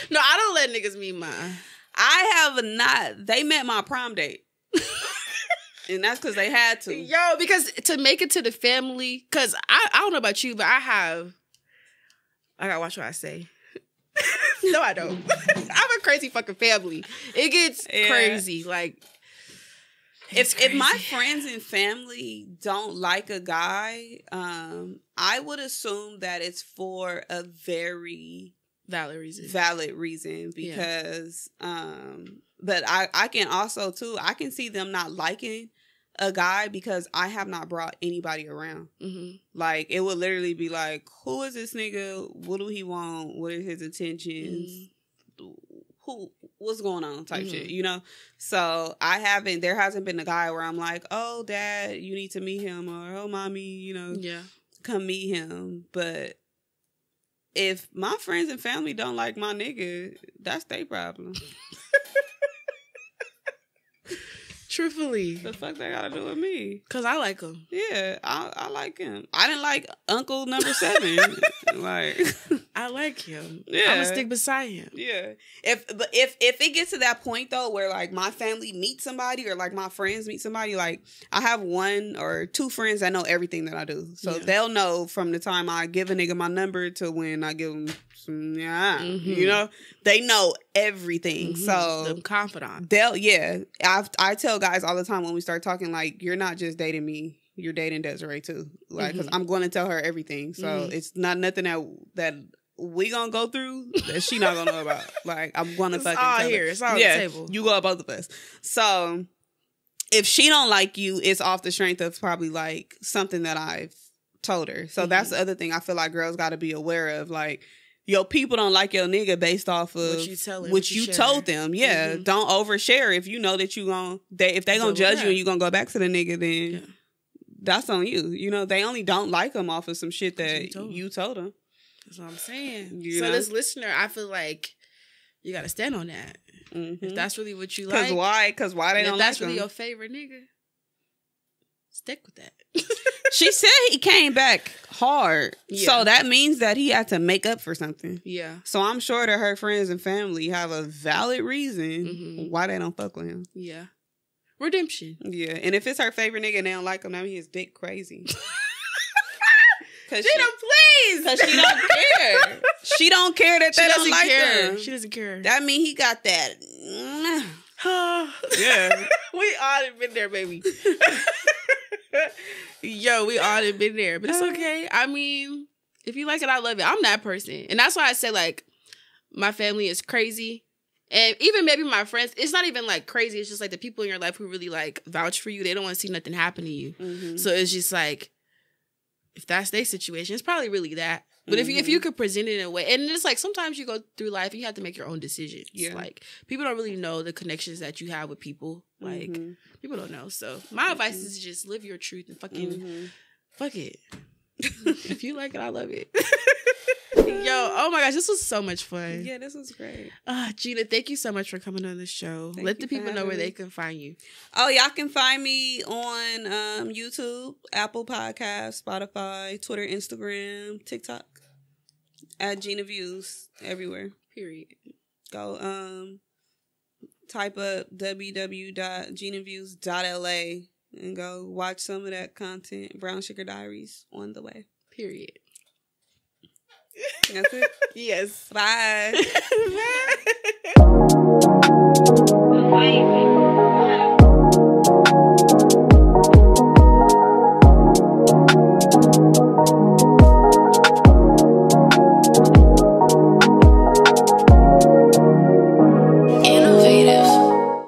No, I don't let niggas meet mine. I have not. They met my prom date. And that's because they had to. Yo, because to make it to the family, because I don't know about you, but I gotta watch what I say. No, I don't. I'm a crazy fucking family. It gets crazy. Like, if my friends and family don't like a guy, I would assume that it's for a very valid reason because but I can also too I can see them not liking a guy because I have not brought anybody around. Mm-hmm. Like it would literally be like, who is this nigga? What do he want? What are his intentions? What's going on type shit, you know? So there hasn't been a guy where I'm like, oh dad, you need to meet him, or oh mommy, you know, come meet him. But if my friends and family don't like my nigga, that's their problem. Truthfully. The fuck they gotta do with me? Because I like him. Yeah, I like him. I didn't like Uncle number 7. Like I like him. Yeah. I'm gonna stick beside him. Yeah. If it gets to that point though where like my family meets somebody or like my friends meet somebody, like I have 1 or 2 friends that know everything that I do. So they'll know from the time I give a nigga my number to when I give them you know, they know everything. So I'm confidant. I tell guys all the time when we start talking, like, you're not just dating me, you're dating Desiree too. Like, because I'm going to tell her everything. So it's not nothing that we gonna go through that she not gonna know about. Like, I'm gonna fucking tell her. It's all on the table. You go both of us. So if she don't like you, it's off the strength of probably like something that I've told her. So that's the other thing I feel like girls got to be aware of. Like, your people don't like your nigga based off of what you told them. Yeah, don't overshare. If you know that if they gonna judge you and you gonna go back to the nigga, then that's on you. You know, they only don't like them off of some shit that you told them. That's what I'm saying. So this listener, I feel like you gotta stand on that. If that's really what you like. Because why they don't like him? If that's really your favorite nigga, stick with that. She said he came back hard. Yeah. So that means that he had to make up for something. Yeah. So I'm sure that her friends and family have a valid reason why they don't fuck with him. Yeah. Redemption. Yeah. And if it's her favorite nigga and they don't like him, that means his dick crazy. Please. Because she don't care. She don't care that they don't like him. She doesn't care. That means he got that. Yeah. We all have been there, baby. Yo, we all have been there. But it's okay. I mean, if you like it, I love it. I'm that person. And that's why I say, like, my family is crazy. And even maybe my friends, it's not even like crazy. It's just like the people in your life who really like vouch for you. They don't want to see nothing happen to you. Mm-hmm. So it's just like, if that's their situation, it's probably really that. But if you could present it in a way, and it's like sometimes you go through life and you have to make your own decisions. Yeah. Like people don't really know the connections that you have with people. Like people don't know. So my advice is just live your truth and fucking fuck it. If you like it, I love it. Yo, oh my gosh, this was so much fun. Yeah, this was great. Gina, thank you so much for coming on the show. Let the people know where they can find you. Oh, y'all can find me on YouTube, Apple Podcasts, Spotify, Twitter, Instagram, TikTok, at Gina Views, everywhere. Period. Go type up www.ginaviews.la and go watch some of that content. Brown Sugar Diaries on the way. Period. That's it? Yes. Bye. Bye.